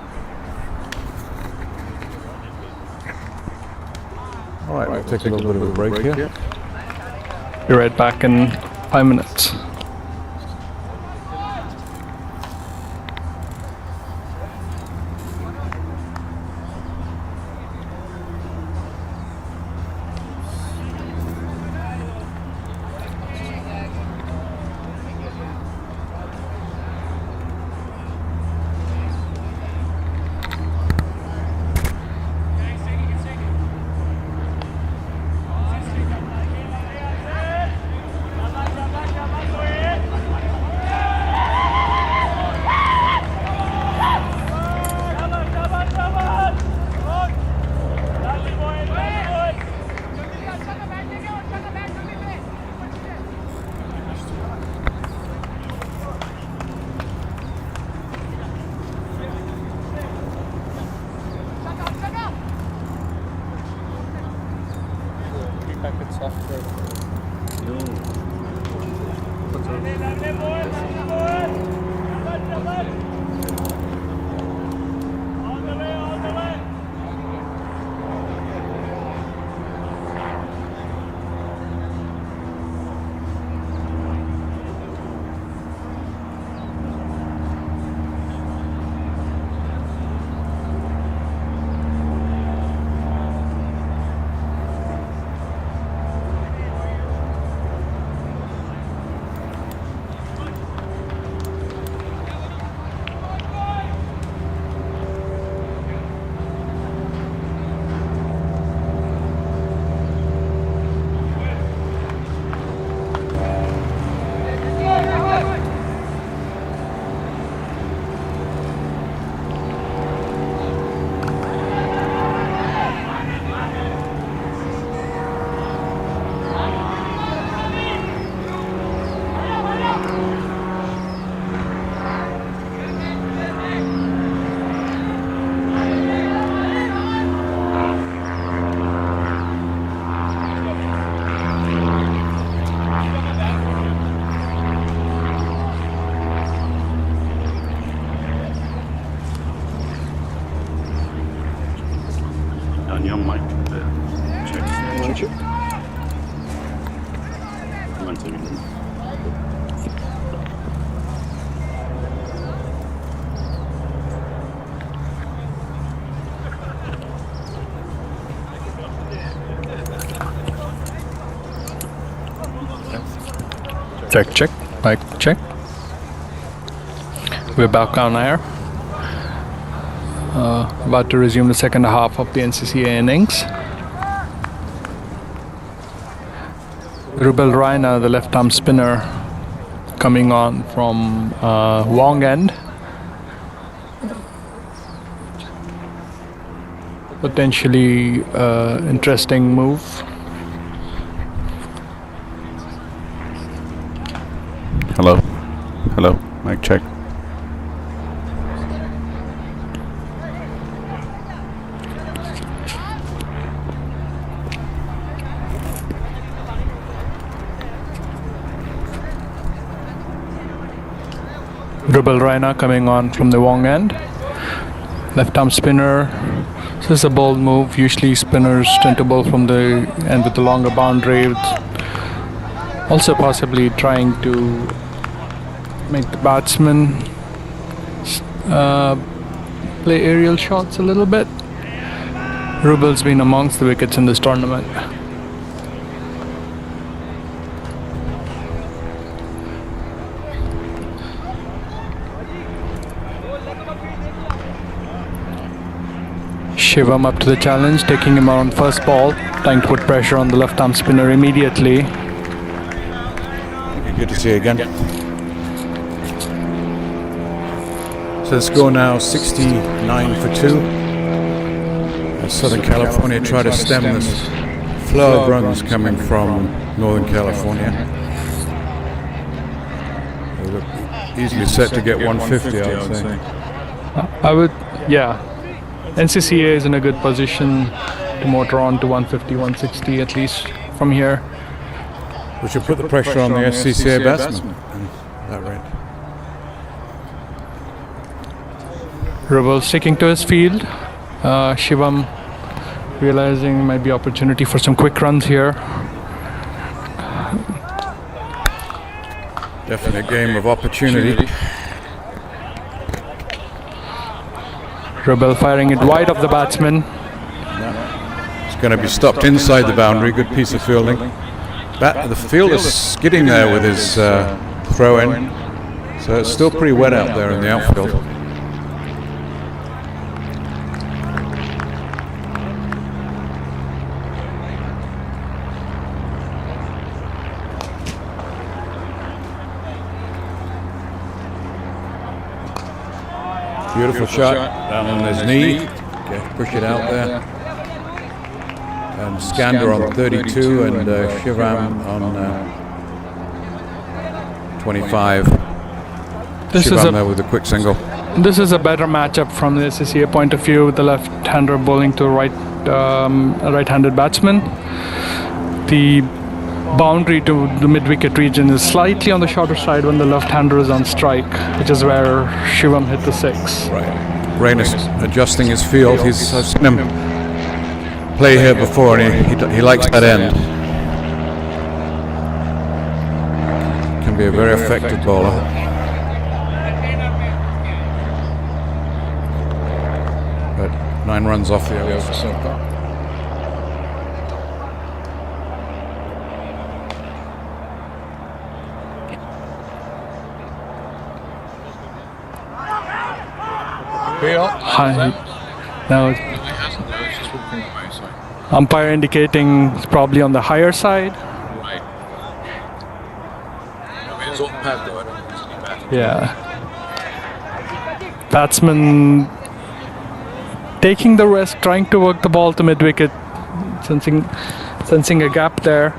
All right, we'll take a little bit of a break here. Be right back in 5 minutes. Check, check, mic check. We're back on air. About to resume the second half of the NCCA innings. Rubel Raina, the left-arm spinner, coming on from Wong end. Potentially interesting move. Hello? Hello? Mic check. Rubel Raina coming on from the Wong end. Left arm spinner. This is a bold move. Usually spinners tend to bowl from the end with the longer boundary. Also possibly trying to make the batsman play aerial shots a little bit. Rubel's been amongst the wickets in this tournament. Shivam up to the challenge, taking him out on first ball, trying to put pressure on the left arm spinner immediately. Good to see you again. So the score now 69 for 2. As Southern California try to stem this flow of runs coming from Northern California. They look easily set to get 150, I would say. I would, yeah. NCCA is in a good position to motor on to 150, 160 at least from here. We should put the pressure on the SCCA batsman. That rate. Rubel sticking to his field. Shivam realizing might be opportunity for some quick runs here. Definitely a game of opportunity. Rubel firing it wide of the batsman. It's going to be stopped inside the boundary. Good piece of fielding. The field is skidding there with his throw in. So it's still pretty wet out there in the outfield. Beautiful shot down on his knee. Okay, push it out there. And Skander on 32 and Shivam on 25. Shivam there with a quick single. This is a better matchup from the SCCA point of view, with the left-hander bowling to a right-handed batsman. The boundary to the mid-wicket region is slightly on the shorter side when the left-hander is on strike, which is where Shivam hit the 6. Right. Rain is adjusting his field. I've seen him play here before, and he likes that end. Can be a very effective bowler. But 9 runs off the over so far. Hi. Now, umpire indicating it's probably on the higher side. Right. I mean, it's on pad though, I don't think it's any bad. Yeah. Batsman taking the risk, trying to work the ball to mid-wicket, sensing a gap there.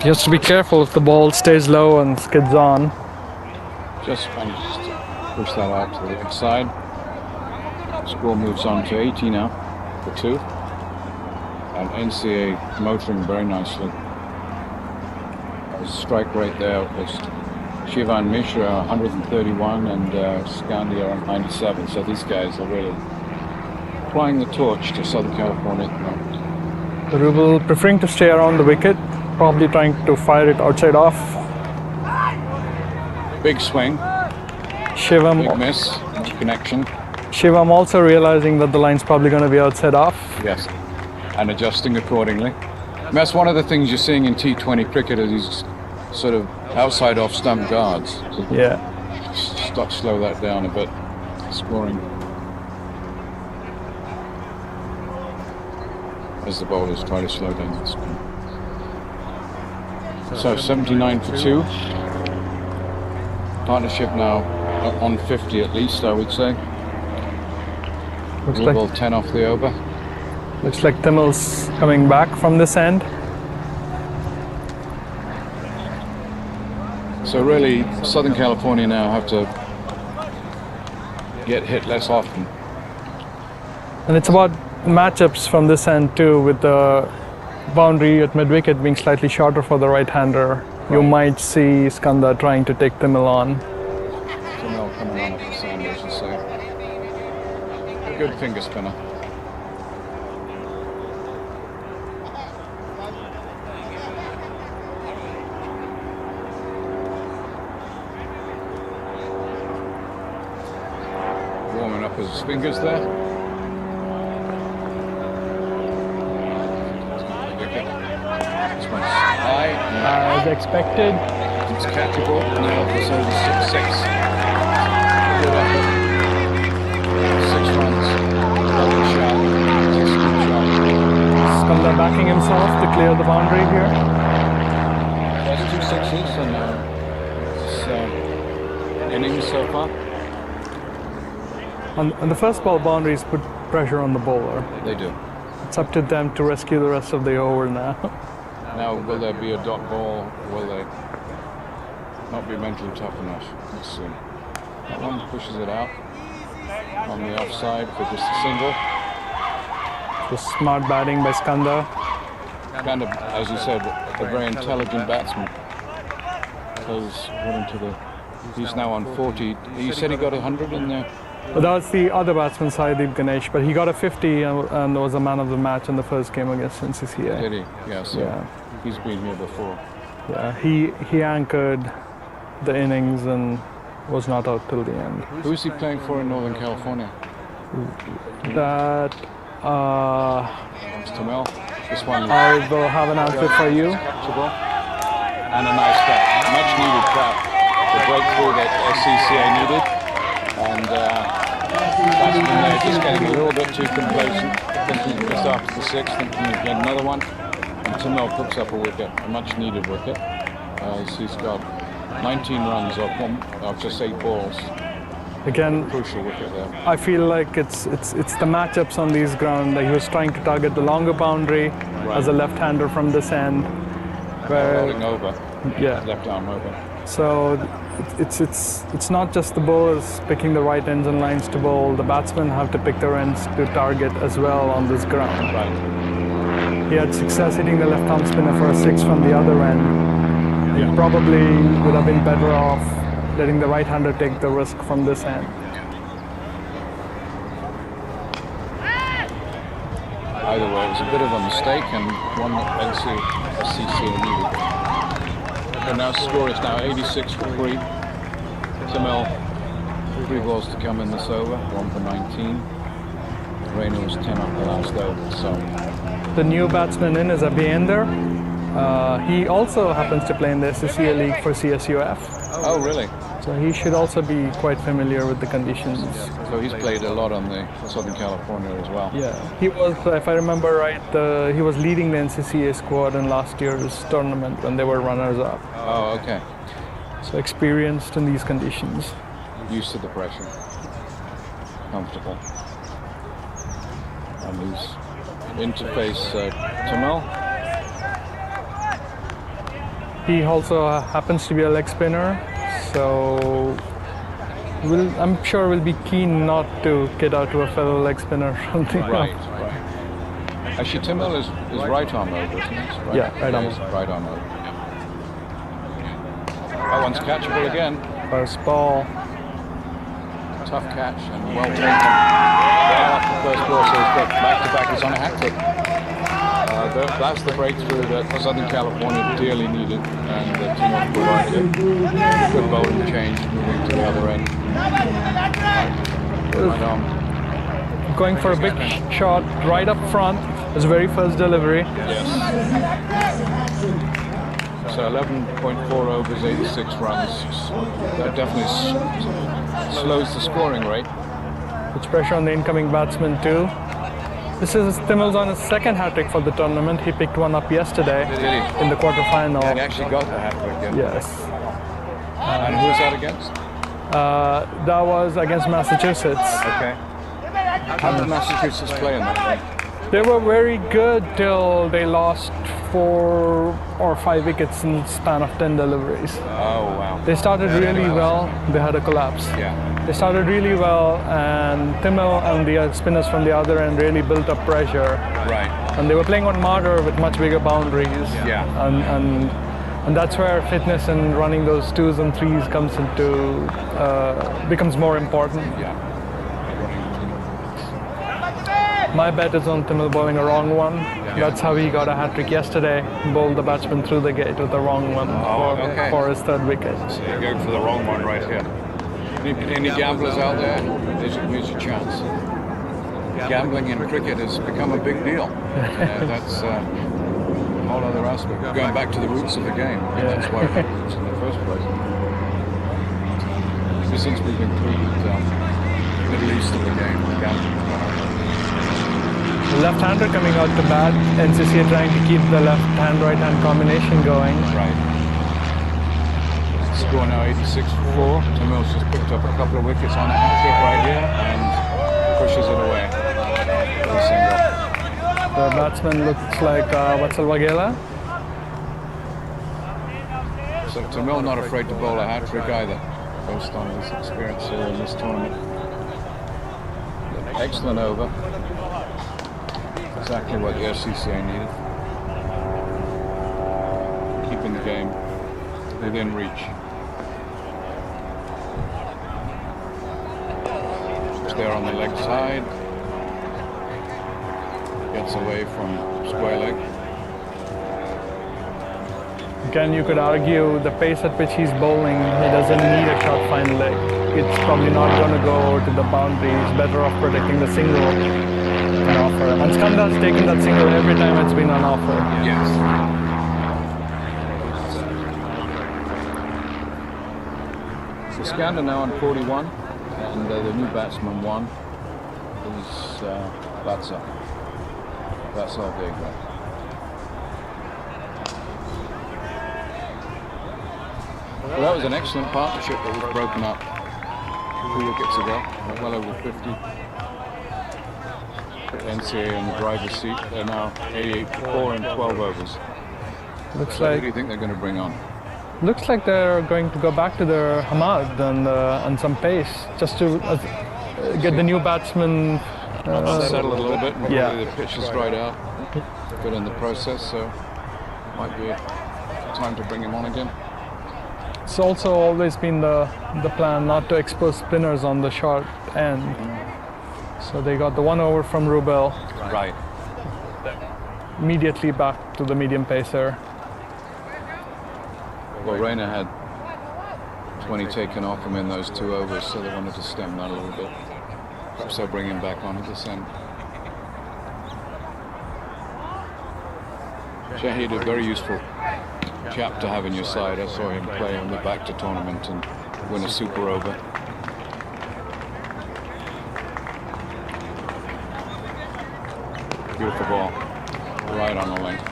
He has to be careful if the ball stays low and skids on. Just managed to push that out to the inside. Score moves on to 80 now for 2. And NCA motoring very nicely. Strike rate there was Shivan Mishra 131 and Skandia on 97. So these guys are really applying the torch to Southern California at the moment. Rubel preferring to stay around the wicket, probably trying to fire it outside off. Big swing, Shivam, big miss, no connection. Shivam also realizing that the line's probably going to be outside off. Yes, and adjusting accordingly. And that's one of the things you're seeing in T20 cricket, are these sort of outside off stump guards. So Yeah. slow that down a bit. Scoring. As the bowlers try to slow down the score. So 79 for 2. Partnership now on 50 at least, I would say. Looks Blue ball like 10 off the over. Timil's coming back from this end. So really, Southern California now have to get hit less often. And it's about matchups from this end too, with the boundary at mid-wicket being slightly shorter for the right-hander. You might see Skanda trying to take Timil on. Kamal coming on at the sand, I should say. A good finger spinner. Warming up his fingers there. This one's high. As expected. It's catchable. Now it's over 6-6. Good effort. 6 runs. Double shot. Scoop shot. Skanda backing himself to clear the boundary here. That's 2 6s and it's innings so far. On the first ball, boundaries put pressure on the bowler. They do. It's up to them to rescue the rest of the over now. Now, will there be a dot ball? Will they not be mentally tough enough? Let's see. That one pushes it out on the offside for just a single. So smart batting by Skanda. Kind of, as you said, a very intelligent batsman. Because went into the. He's now on 40. You said he got 100 in there. But that was the other batsman, Saeed Ganesh, but he got a 50 and was a man of the match in the first game against NCCA. Did he? Yeah, so Yeah. he's been here before. Yeah, he anchored the innings and was not out till the end. Who is he playing for in Northern California? That It's Tamil. This one I will have an answer for you. catchable. And a nice cap. Much needed cap. The breakthrough that SCCA needed. And batsman there just getting a little bit too complacent. Thinking just after the 6th, thinking he'd get another one. And Tamil picks up a wicket, a much needed wicket. He's got 19 runs off just 8 balls. Again, Crucial wicket there. I feel like it's the matchups on these ground. Like he was trying to target the longer boundary as a left-hander from this end. Rolling over, Yeah. left arm over. So it's not just the bowlers picking the right ends and lines to bowl. The batsmen have to pick their ends to target as well on this ground. Right. He had success hitting the left arm spinner for a 6 from the other end. He probably would have been better off letting the right-hander take the risk from this end. Either way, it was a bit of a mistake and one that SCCA needed. And now score is now 86 for 3. Tamil, 3 balls to come in this over, 1 for 19. Rayner was 10 off the last over, so The new batsman in is Abhiender. He also happens to play in the SCCA League for CSUF. oh really? So he should also be quite familiar with the conditions. So he's played a lot on the Southern California as well. Yeah, he was, if I remember right, he was leading the NCCA squad in last year's tournament when they were runners-up. Oh, okay. So experienced in these conditions. Used to the pressure. Comfortable. And he's interface Tamil. He also happens to be a leg spinner, so I'm sure we'll be keen not to get out to a fellow leg spinner from the Right, right. Actually, Tamil is right arm over, isn't it? Right, Yeah, right arm. he's right arm over. That one's catchable again. First ball. Tough catch and well taken. Right off the first ball, so he's got back-to-back. He's on a hat-trick. That's the breakthrough that Southern California dearly needed, and Tamil provided it. Good bowling change, moving to the other end. Right on. Going for a big shot right up front. His very first delivery. Yes. So 11.4 overs, 86 runs. That definitely slows the scoring rate. Puts pressure on the incoming batsman too. This is Timmel's on his second hat-trick for the tournament. He picked one up yesterday Did he? in the quarterfinal. He actually got the hat-trick. Yes. And who was that against? That was against Massachusetts. Okay. How did Massachusetts play in that game? They were very good till they lost 4 or 5 wickets in the span of 10 deliveries. Oh, wow. They started really well. They had a collapse. Yeah. They started really well, and Timmel and the spinners from the other end really built up pressure. Right. And they were playing on Martyr with much bigger boundaries. Yeah. And that's where fitness and running those 2s and 3s comes into becomes more important. Yeah. My bet is on Timmel bowling a wrong one. That's how he got a hat-trick yesterday. Bowled the batsman through the gate with the wrong one for his 3rd wicket. So you're going for the wrong one right here. Any gamblers out there? Here's your chance. Gambling in cricket has become a big deal. That's a whole other aspect. Going back to the roots of the game. That's why it happens in the first place. Ever since we've included the Middle East of the game, gambling. Left-hander coming out to bat. NCCA trying to keep the left-hand, right-hand combination going. Right. Score now 86-4. Tamil's just picked up a couple of wickets on a hat-trick right here and pushes it away. For a single. The batsman looks like Vatsal Waghela. So Tamil not afraid to bowl a hat-trick either, based on his experience here in this tournament. Excellent over. Exactly what the SCCA needed. Keeping the game within reach. It's there on the leg side. Gets away from square leg. Again, you could argue the pace at which he's bowling, he doesn't need a short fine leg. It's probably not going to go to the boundary. He's better off protecting the single on offer. And Skanda's taken that single every time it's been on offer. Yes. So Skanda now on 41, and the new batsman won is Vatsal Waghela. Well, that was an excellent partnership that was broken up 2 wickets ago, well over 50. NCAA in the driver's seat. They're now 88-4 in 12 overs. Looks So who like do you think they're going to bring on? looks like they're going to go back to their Hamad and some pace just to get the new batsman Settle a little bit, and Yeah. probably the pitch is dried out. Good in the process, so might be time to bring him on again. It's also always been the plan not to expose spinners on the short end. So they got the 1 over from Rubel, Right. immediately back to the medium pacer. Well, Rayner had 20 taken off him in those 2 overs, so they wanted to stem that a little bit. Perhaps they'll bring him back on at this end. Shahid, a very useful chap to have in your side. I saw him play on the back to tournament and win a super over. Beautiful ball, right on the length.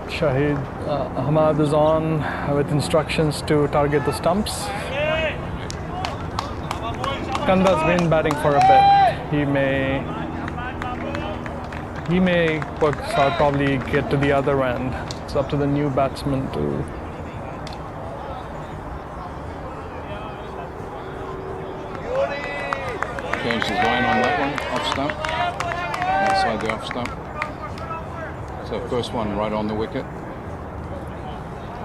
Shahid Ahmad is on with instructions to target the stumps. Kanda's been batting for a bit. He may work out, probably get to the other end. It's up to the new batsman to. Changed his line on that one, off stump. Outside the off stump. So first one right on the wicket.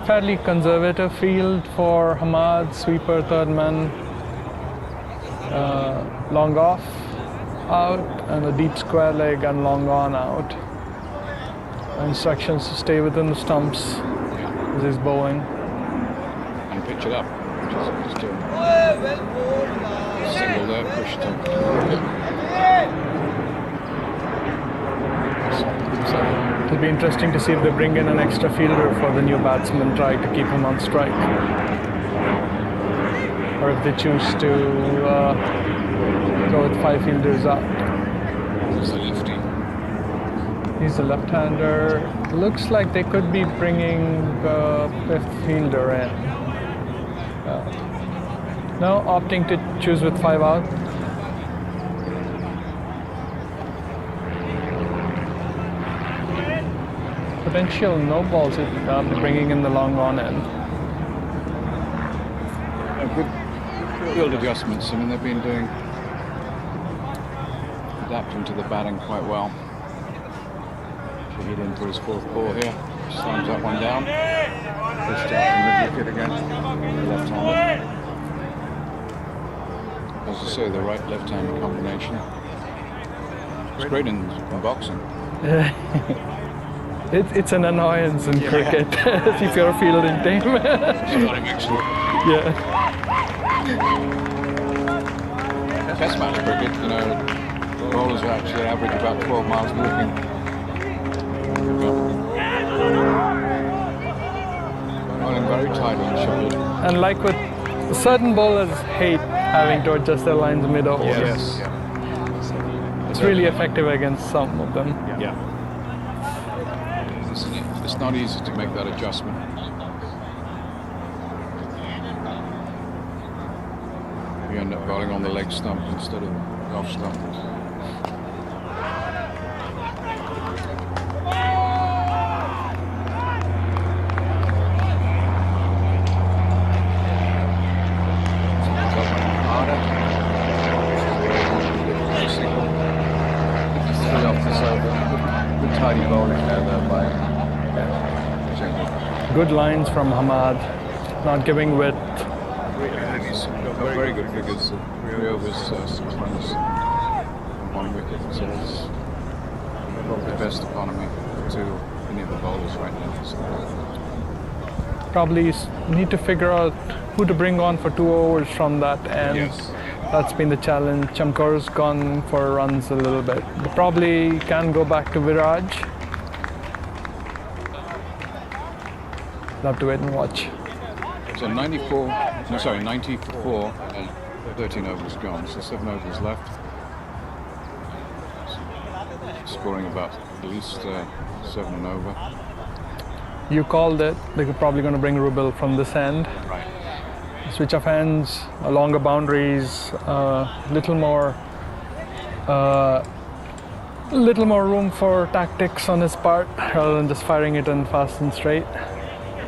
Fairly conservative field for Hamad, sweeper, third man, long off, out, and a deep square leg and long on out. Instructions to stay within the stumps as he's bowling. And pitch it up. Just a single there, pushed him. be interesting to see if they bring in an extra fielder for the new batsman, try to keep him on strike. Or if they choose to go with 5 fielders out. He's a lefty. He's a left-hander. Looks like they could be bringing a 5th fielder in. No, opting to choose with 5 out. Potential no balls if bringing in the long on end. Good field adjustments. I mean, they've been adapting to the batting quite well. Sheikh in for his 4th ball here. Slams that one down. Pushed out the mid-wicket again. Left-hander. As I say, the right-left-hand combination. It's great in boxing. It's an annoyance in cricket if you're a fielding team. Yeah. Test match cricket, you know, bowlers actually average about 12 miles walking. Bowling very tight on the shoulder. And like with certain bowlers hate having to adjust their lines mid-over. Yes. It's really effective against some of them. Yeah. It's not easy to make that adjustment. You end up bowling on the leg stump instead of the off stump. Good lines from Hamad, not giving width. He's got very good figures. 3 overs, 6 runs, and 1 wicket. So it's probably the best economy to any of the bowlers right now. So. Probably need to figure out who to bring on for 2 overs from that end. Yes. That's been the challenge. Chamkar's gone for runs a little bit. They probably can go back to Viraj. Have to wait and watch. So 94 and 13 overs gone, so 7 overs left. Scoring about at least 7 and over. You called it. They're probably going to bring Rubil from this end. Right. Switch of hands, longer boundaries, little more room for tactics on his part rather than just firing it in fast and straight.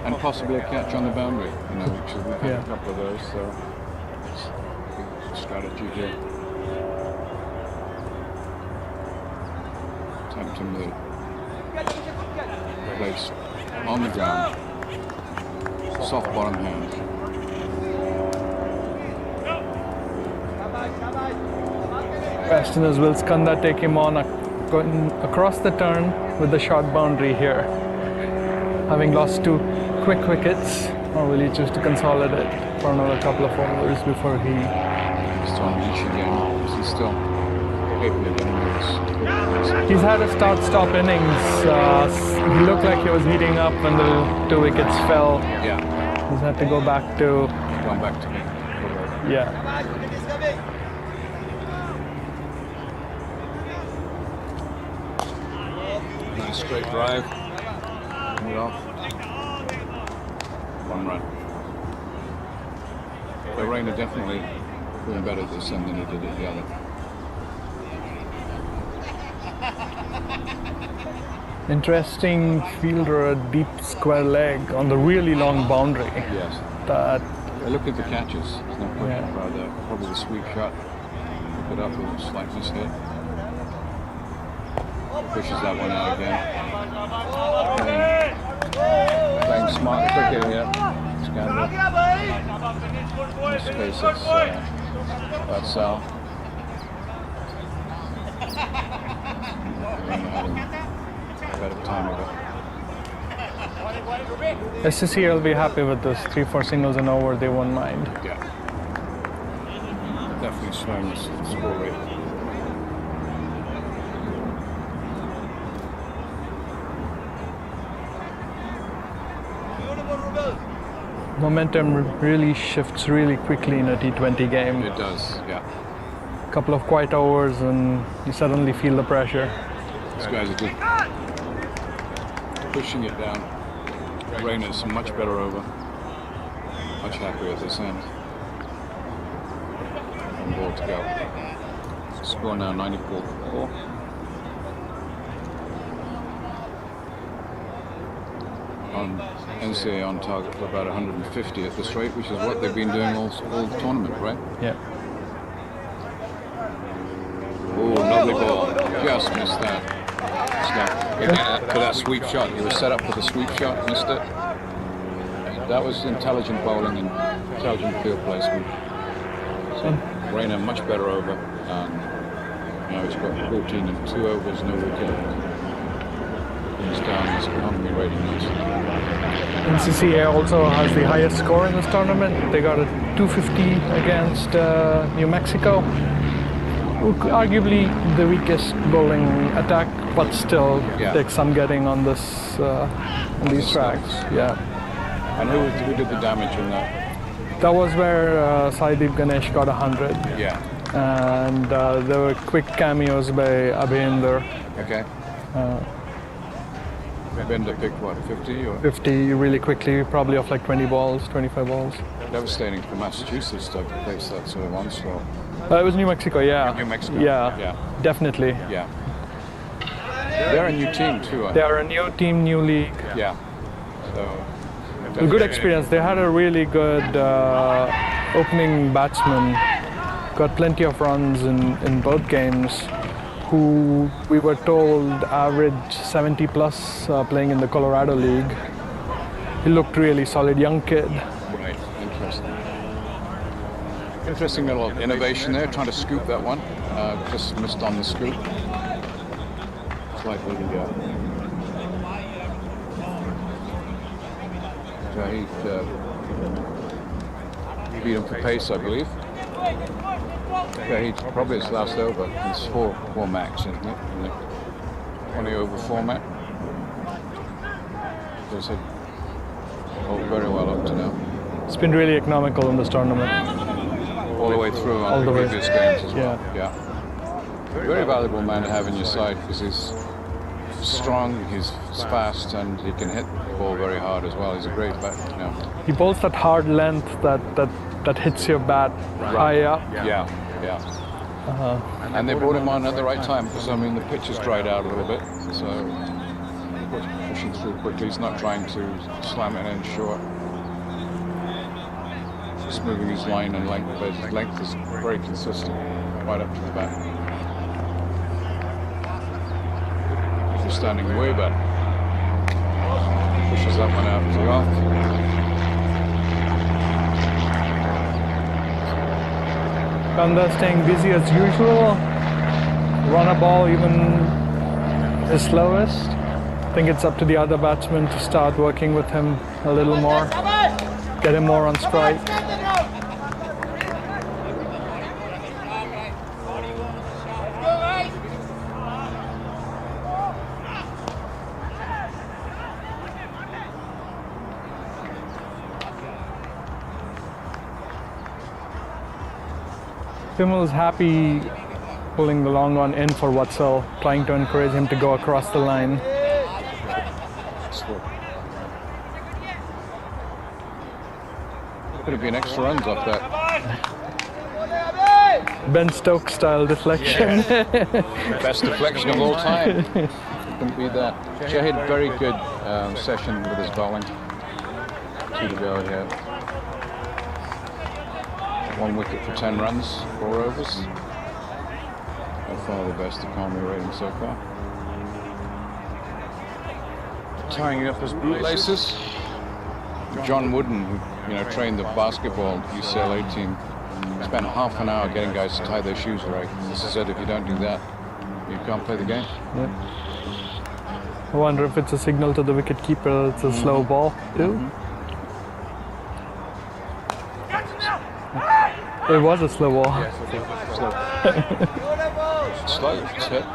And possibly a catch on the boundary, you know, which we've had a couple of those, so it's a good strategy here. Tempting the place on the ground, soft bottom hand. Westerners will Skanda take him on going across the turn with the short boundary here. Having lost 2 quick wickets, or will he choose to consolidate for another couple of overs before he... Just on each again, he's still capable of innings. He's had a start-stop innings. He looked like he was heating up when the 2 wickets fell. Yeah. He's had to go back to... Going back to me. Yeah. Nice straight drive. Mid off. 1 run. The rain are definitely doing better this end than he did at the other. Interesting fielder, a deep square leg on the really long boundary. Yes. That Look at the catches. There's no question about that. Probably the sweep shot. Pick it up with a slight mishit. Pushes that one out again. Playing smart cricket here. Scandal. In this case, it's that's Sal. Better time of it. SCCA will be happy with this 3-4 singles and over. They won't mind. Yeah. Definitely slowing the score rate. momentum really shifts really quickly in a T20 game. It does, yeah. A couple of quiet overs and you suddenly feel the pressure. These guys are good. Pushing it down. Rayner's much better over. Much happier at this end. One ball to go. Score now 94-4. On NCAA on target for about 150 at this rate, which is what they've been doing all the tournament, right? Yeah. Oh, lovely ball. Just missed that. For that sweep shot. He was set up for the sweep shot, missed it. That was intelligent bowling and intelligent field placement. So Rayner much better over. Now he's got 14 and 2 overs, no wicket. He's down his economy rating nicely. NCCA also has the highest score in this tournament. They got a 250 against New Mexico. Arguably the weakest bowling attack, but still takes some getting on this on these tracks. Yeah. And who did the damage in that? That was where Saideep Ganesh got 100. Yeah. And there were quick cameos by Abhinder. Okay. Bender picked what, 50 or? 50 really quickly, probably off like 20 balls, 25 balls. Devastating for Massachusetts to face that sort of onslaught. It was New Mexico, yeah. New Mexico? Yeah, definitely. Yeah. They're a new team too, They are a new team, new league. Yeah. So. A good experience. They had a really good opening batsman. Got plenty of runs in both games. Who we were told averaged 70 plus playing in the Colorado League. He looked really solid, young kid. Right, interesting. Interesting little innovation there, trying to scoop that one. Just missed on the scoop. Slightly. He beat him for pace, I believe. Yeah, he's probably his last over. It's four max, isn't it? In the 20 over format. Does it hold very well up to now. It's been really economical in this tournament. All the way through on All the the way. previous games as well. Yeah. Very valuable man to have in your side because he's strong, he's fast, and he can hit the ball very hard as well. He's a great batsman. He bowls that hard length that hits your bat high up. Yeah. And they brought him on at the right time because, I mean, the pitch has dried out a little bit. So pushing through quickly. He's not trying to slam it in short. Just moving his line and length, but his length is very consistent right up to the bat. He's standing way back. Pushes that one out to the off. And they're staying busy as usual. Run a ball even his slowest. I think it's up to the other batsmen to start working with him a little more. Get him more on strike. Kamal is happy pulling the long one in for Watsal, trying to encourage him to go across the line. Could have been extra runs off that. Ben Stokes style deflection. Best deflection of all time. Couldn't beat that. Shahid, very good session with his bowling. 2 to go here. 1 wicket for 10 runs, 4 overs. By far the best economy rating so far. Tying up his bootlaces. John Wooden, who trained the basketball UCLA team, spent half an hour getting guys to tie their shoes right. He said, if you don't do that, you can't play the game. Yeah. I wonder if it's a signal to the wicket keeper it's a slow ball too. It was a slow ball. Yes, slow. Slow, it's hit.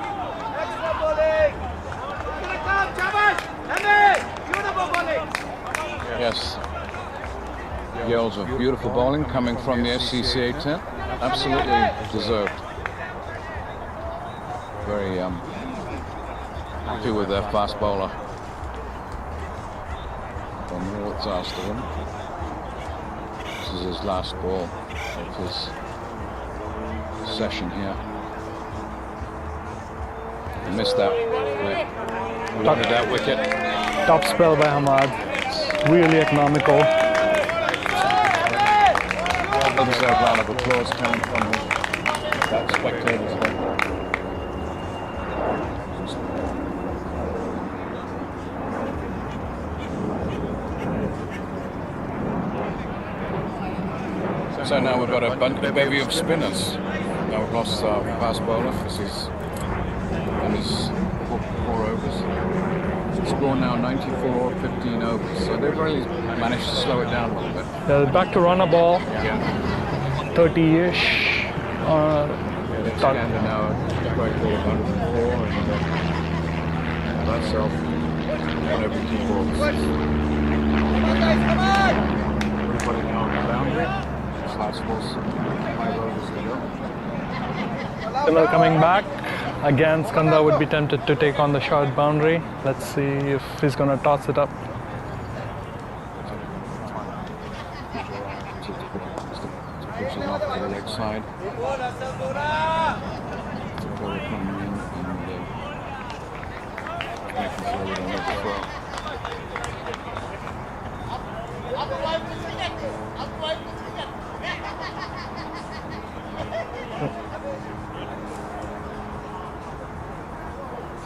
Yes. yells of beautiful bowling coming from the SCCA tent. Absolutely deserved. Very happy with their fast bowler. One more that's asked of him. This is his last ball of his session here. He missed that. Wanted that wicket. Top spell by Hamad. Really economical. Well-deserved round of applause coming from that spectators. So now we've got a bevy of spinners. Now we've lost our fast bowler. This is on his four overs. Score now 94, 15 overs. So they've really managed to slow it down a little bit. Back to run a ball. Yeah. 30-ish. They've scanned now quite clear of 104 and that's off on every 2 balls. Everybody now on the boundary. This last ball's 5 overs to go. Kamal coming back. Again, Skanda would be tempted to take on the short boundary. Let's see if he's going to toss it up. Push it off to the leg side. Ball coming in and making sure we don't overthrow.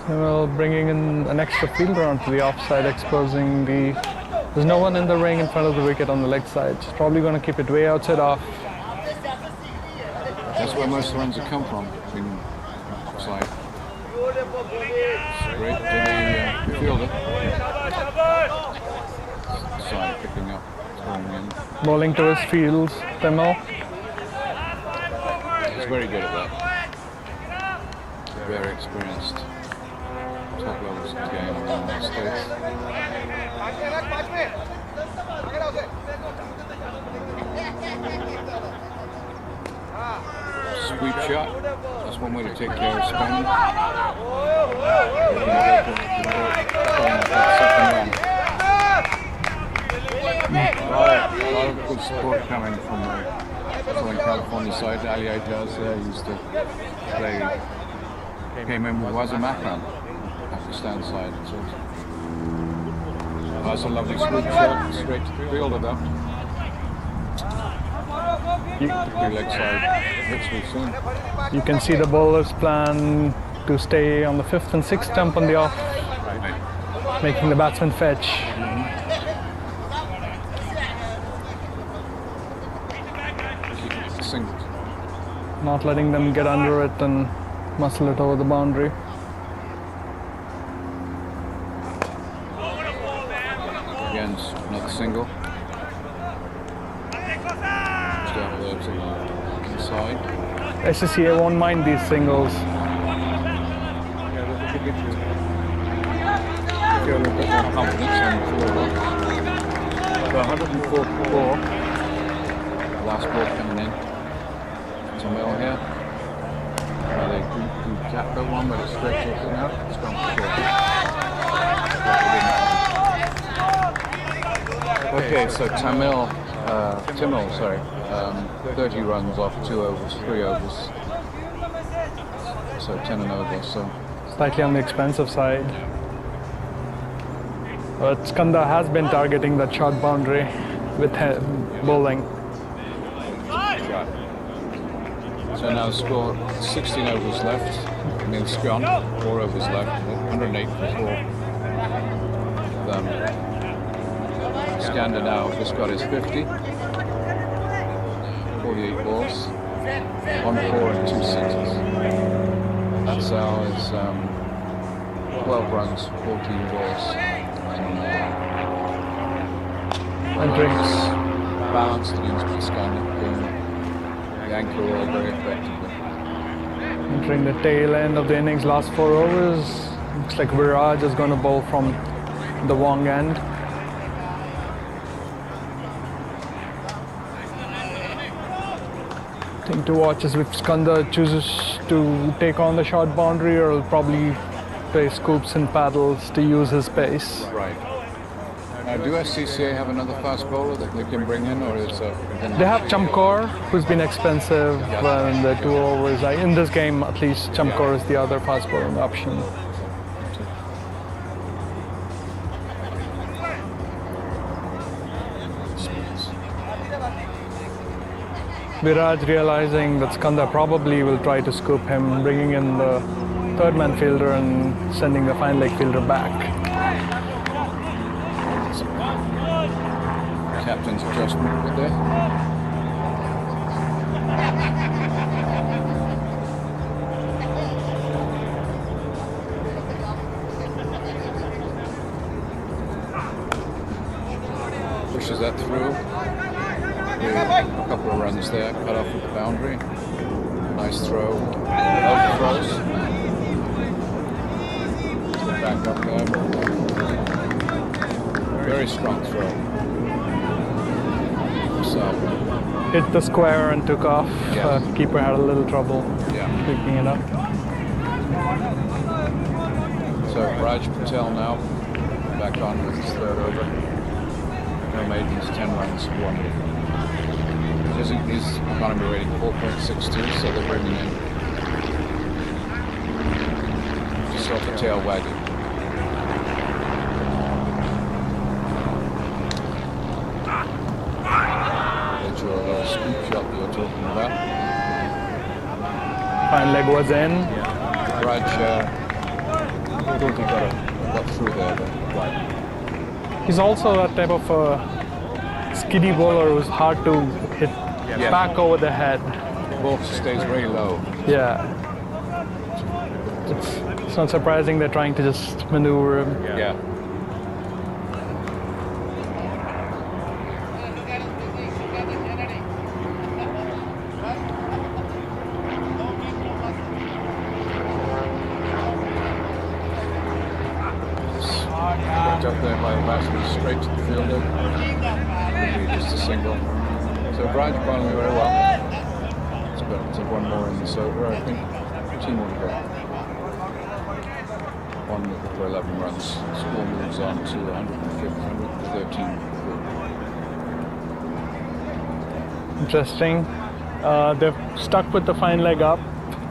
Well, bringing in an extra fielder onto the offside, exposing the... There's no one in the ring in front of the wicket on the leg side. It's probably going to keep it way outside off. That's where most runs have come from, in offside. Straight to the fielder. Side picking up, throwing in. Bowling to his fields, Kamal. He's very good at that. Very experienced. Top levels of the game in the United States. Sweep shot. That's one way to take care of spin. A lot of good support coming from the Southern California side. Ali Ajaz used to play, came in with Wazam Akram. Pakistan side. So that's a lovely sweep shot, straight to the fielder though. The leg side hits we've seen. You can see the bowler's plan to stay on the 5th and 6th stump on the off, making the batsman fetch. Synced. Not letting them get under it and muscle it over the boundary. Again, another single. Just out there to the inside. SCCA won't mind these singles. Feel a little bit more confidence on the fielder. So 104. Last ball coming in. Kamal here. They do tap that one, but it's straight to it now. It's gone for short. Okay, so Timil, 30 runs off 2 overs, 3 overs. So 10 and over, so. Slightly on the expensive side. But Skanda has been targeting that short boundary with bowling. So now score 16 overs left. I mean, scrum, 4 overs left, 108 for 4. Skander now just got his 50. 48 balls, 1 4 and 2 sixes. That's ours, 12 runs, 14 balls. And drinks. Balanced against Skander, the anchor all very effectively. Entering the tail end of the innings, last 4 overs. Looks like Viraj is going to bowl from the Wong end. thing to watch is if Skanda chooses to take on the short boundary, or he'll probably play scoops and paddles to use his pace. Right. Do SCCA have another fast bowler that they can bring in, or is They have Chamkor, who's been expensive in the 2 overs. In this game, at least, Chamkor is the other fast bowling option. Viraj realizing that Skanda probably will try to scoop him, bringing in the third man fielder and sending the fine leg fielder back. captain's adjustment with there? Pushes that through. A couple of runs there, cut off at the boundary. Nice throw. Overthrows. Back up there. Very strong throw. So hit the square and took off. Yes. Keeper had a little trouble picking it up. So Raj Patel now back on with his third over. No maidens, 10 runs, 1. His economy rating 4.62, so they're bringing in just off the tail wagging. That's your little scoop shot that you're talking about. Fine leg was in. Raj, I don't think got through there, but right. He's also that type of skiddy bowler who's hard to hit back over the head. The ball stays very low. Yeah. It's not surprising they're trying to just maneuver him. Yeah. Picked up there by the batsman, straight to the fielder. Maybe just a single. So Raj bowling very well. It's got one more in this over, I think. 2 more to go. 1 for 11 runs. Score moves on to 113. Interesting. They've stuck with the fine leg up,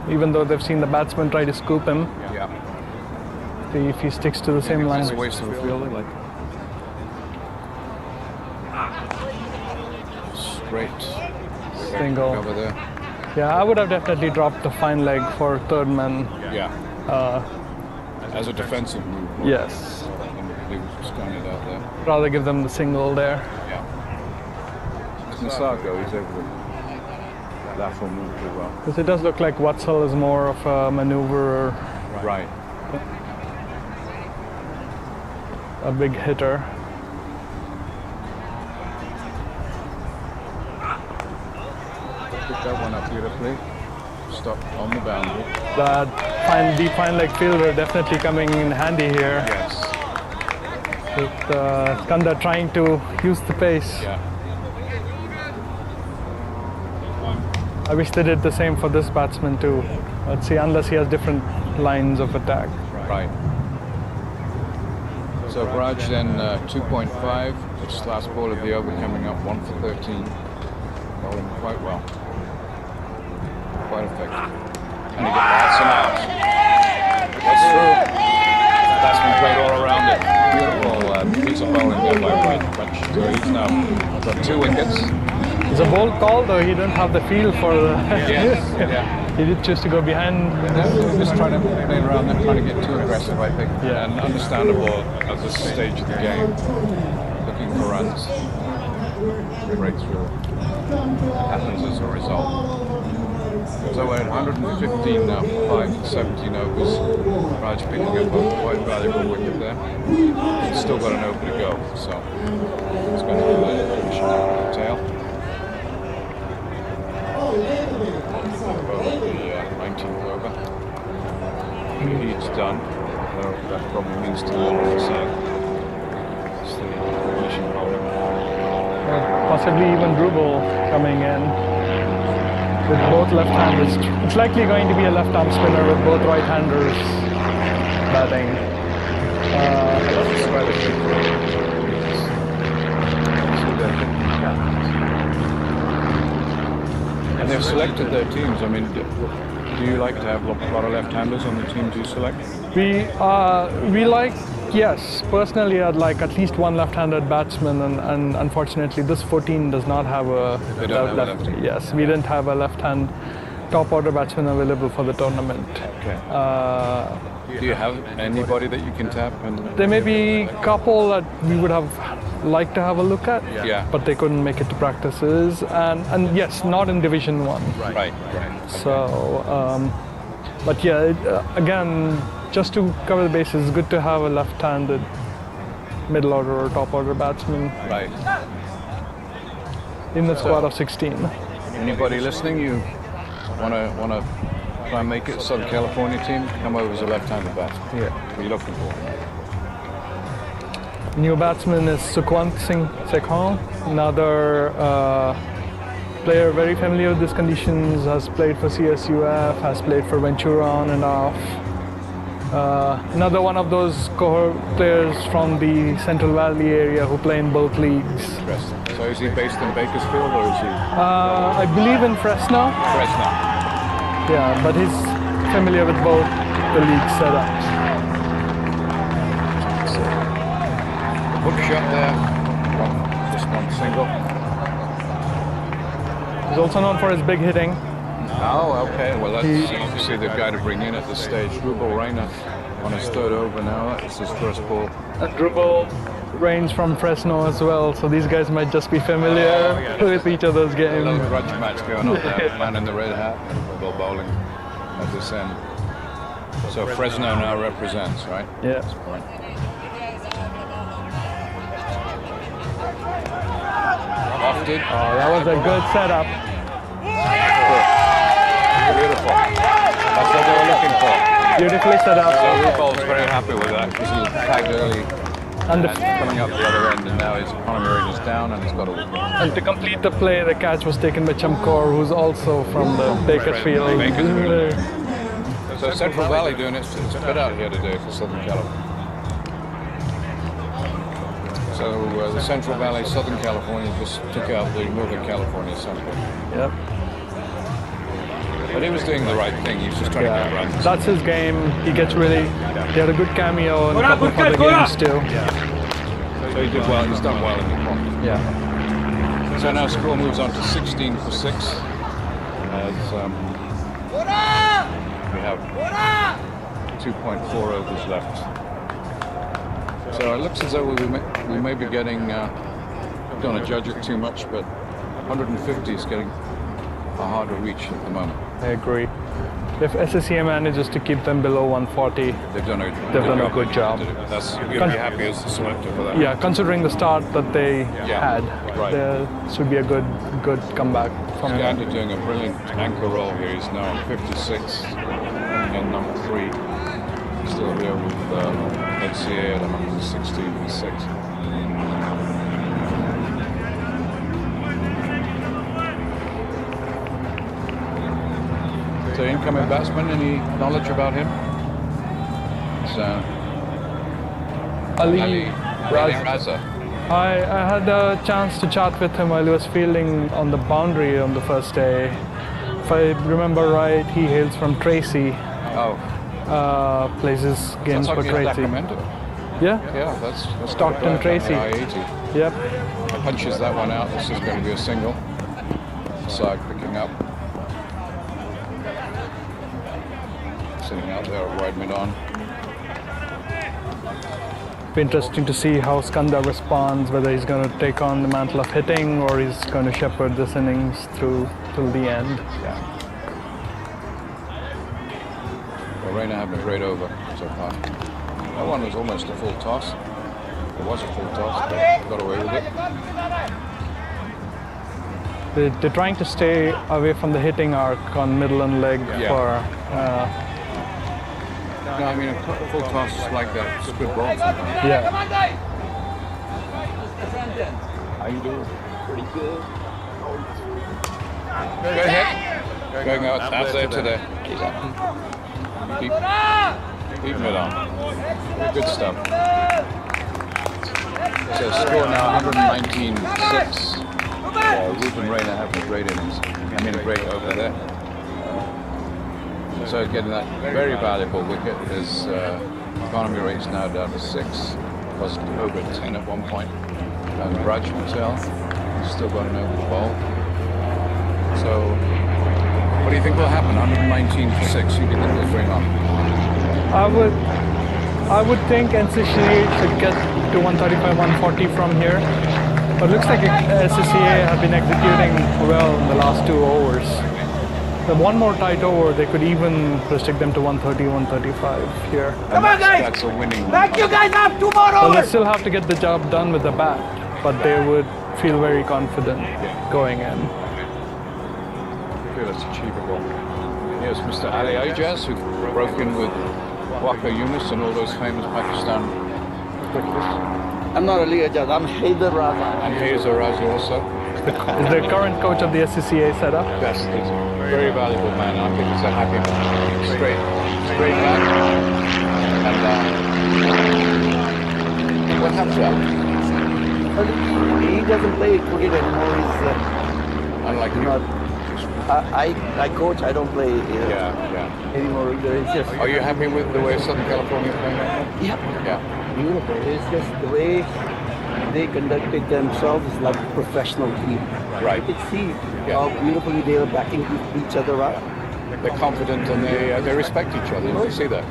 even though they've seen the batsman try to scoop him. Yeah. See if he sticks to the same line. It's a waste of a fielding. Straight. Single. Over there. Yeah, I would have definitely dropped the fine leg for third man. Yeah. As a defensive move. Yes. He was scanning it out there. Rather give them the single there. Yeah. Nasago, he's able to lateral move pretty well. Because it does look like Watsal is more of a maneuverer, Right. a big hitter. Picked that one up beautifully. Stopped on the boundary. That deep fine leg fielder definitely coming in handy here. Yes. With Skanda trying to use the pace. Yeah. I wish they did the same for this batsman too. Let's see, unless he has different lines of attack. Right. So Raj then 2.5, which is last ball of the over, coming up 1 for 13. Bowling quite well. Quite effective. And he gets some out. That's through. Batsman played all around it. Beautiful piece of bowling there by Wright. So he's now got 2 wickets. It's a bold call though, he didn't have the feel for the... Yes. Yeah. He did choose to go behind. Just trying to play around them, trying to get too aggressive, I think. Yeah. And understandable at this stage of the game. Looking for runs. Breakthrough happens as a result. So we're at 115 now, 5 to 17 overs. Raj picking up a quite valuable wicket there. He's still got an over to go, so he's going to do that finish on the tail. The 19th over. He's done. That probably means to the other side. It's the finishing bowling. Possibly even Drubal coming in. with both left-handers. It's likely going to be a left-arm spinner with both right-handers batting. And they've selected their teams. I mean, do you like to have a lot of left-handers on the teams you select? We like, yes, personally I'd like at least one left-handed batsman, and unfortunately this 14 does not have a They don't have a lefty. Yes, we didn't have a left-hand top order batsman available for the tournament. Okay. Do you have anybody that you can tap? There may be a couple that we would have liked to have a look at, Yeah. but they couldn't make it to practices, and yes, not in Division 1. Right. So, but yeah, again, just to cover the bases, it's good to have a left-handed middle order or top order batsman Right. in the squad of 16. Anybody listening? You wanna try and make it Southern California team? Come over as a left-handed batsman. Yeah. What are you looking for? New batsman is Sukhwant Singh Sekhon, another player very familiar with these conditions, has played for CSUF, has played for Ventura on and off. Another one of those cohort players from the Central Valley area who play in both leagues. Interesting. So is he based in Bakersfield or is he I believe in Fresno. Fresno? Yeah, but he's familiar with both the league setups. Hook shot there. Just one single. He's also known for his big hitting. Oh, okay. Well, that's obviously the guy to bring in at this stage. Rubel Reina on his third over now. That's his first ball. And Drupal range from Fresno as well, so these guys might just be familiar with each other's A little game. grudge match going on there. Man in the red hat, Bill bowling at this end. So Fresno now represents, right? Yeah. Lofted. Oh, that was a good setup. Beautiful. That's what they were looking for. Beautifully set So up. Rubal's very happy with that because he was tagged early And, and coming up the other end, and now his economy rate is down and he's got a wicket. and to complete the play, the catch was taken by Chamkor, who's also from the Bakersfield. Bakersfield. So Central Valley doing it, it's a bit out here today for Southern California. So the Central Valley, Southern California just took out the Northern California sample. Yep. But he was doing the right thing, he was just trying to get Yeah. runs. That's his game. He gets really. He had a good cameo in a couple of other games too. So he did well, he's done well in the comp. Yeah. So now score moves on to 16 for 6. As we have 2.4 overs left. So it looks as though we may be getting, don't want to judge it too much, but 150 is getting a harder reach at the moment. I agree. If SCCA manages to keep them below 140, They've done a good job. That's, you're going to be happy as a selector for that. yeah, considering the start that they Yeah, had, right. there should be a good comeback from them. Gander doing a brilliant anchor roll here. He's now on 56 and number 3. Still here with NCCA at 116 for 6. So incoming batsman, any knowledge about him? It's Ali Raza. I had a chance to chat with him while he was fielding on the boundary on the first day. If I remember right, he hails from Tracy. Oh, Plays his games that's for like Tracy. Sacramento. Yeah? Yeah, that's Stockton Tracy. I-80. Yep. Punches that one out. This is going to be a single. Side picking up. Sitting out there wide mid on. Be interesting to see how Skanda responds, whether he's going to take on the mantle of hitting or he's going to shepherd this innings through till the end. Yeah. Well, Reina having a great over so far. That one was almost a full toss. It was a full toss, but got away with it. They're trying to stay away from the hitting arc on middle and leg for. No, I mean a full toss like that. It's a good ball. Yeah. How you doing? Pretty good. Good hit. Going out there today. Keeping it on. Good stuff. So score now 119-6. Ruben Rayner having a great innings. I mean a great over there. So getting that very valuable wicket. His economy rate's now down to 6. Was over 10 at one point. And Raj Patel still got an over the ball. So what do you think will happen? 119-6. Who do you think will bring on? I would think NCCA should get to 135, 140 from here. But it looks like SCCA have been executing well in the last 2 overs. The one more tight over, they could even restrict them to 130, 135 here. Come on, guys! That's a winning. Back you guys up, 2 more overs! Well, they still have to get the job done with the bat, but they would feel very confident going in. I feel it's achievable. Here's Mr. Ali Ajaz, who broke in with Waqar Yunus and all those famous Pakistan cricketers. I'm not Ali Ajaz, I'm Haider Raza. And Haider Raza also. Is the current coach of the SCCA setup? Yes, he's a very valuable man. I think he's a happy man. Straight back. And what happened to him? He doesn't play cricket anymore. He's Unlike you. not. I coach. I don't play Yeah. anymore either. It's just. Are you happy with the way Southern California is playing right now? Yeah. Beautiful. It's just the way they conducted themselves is like a professional team. Right. You could see how beautifully they were backing each other up. They're confident and they respect each other. You see that?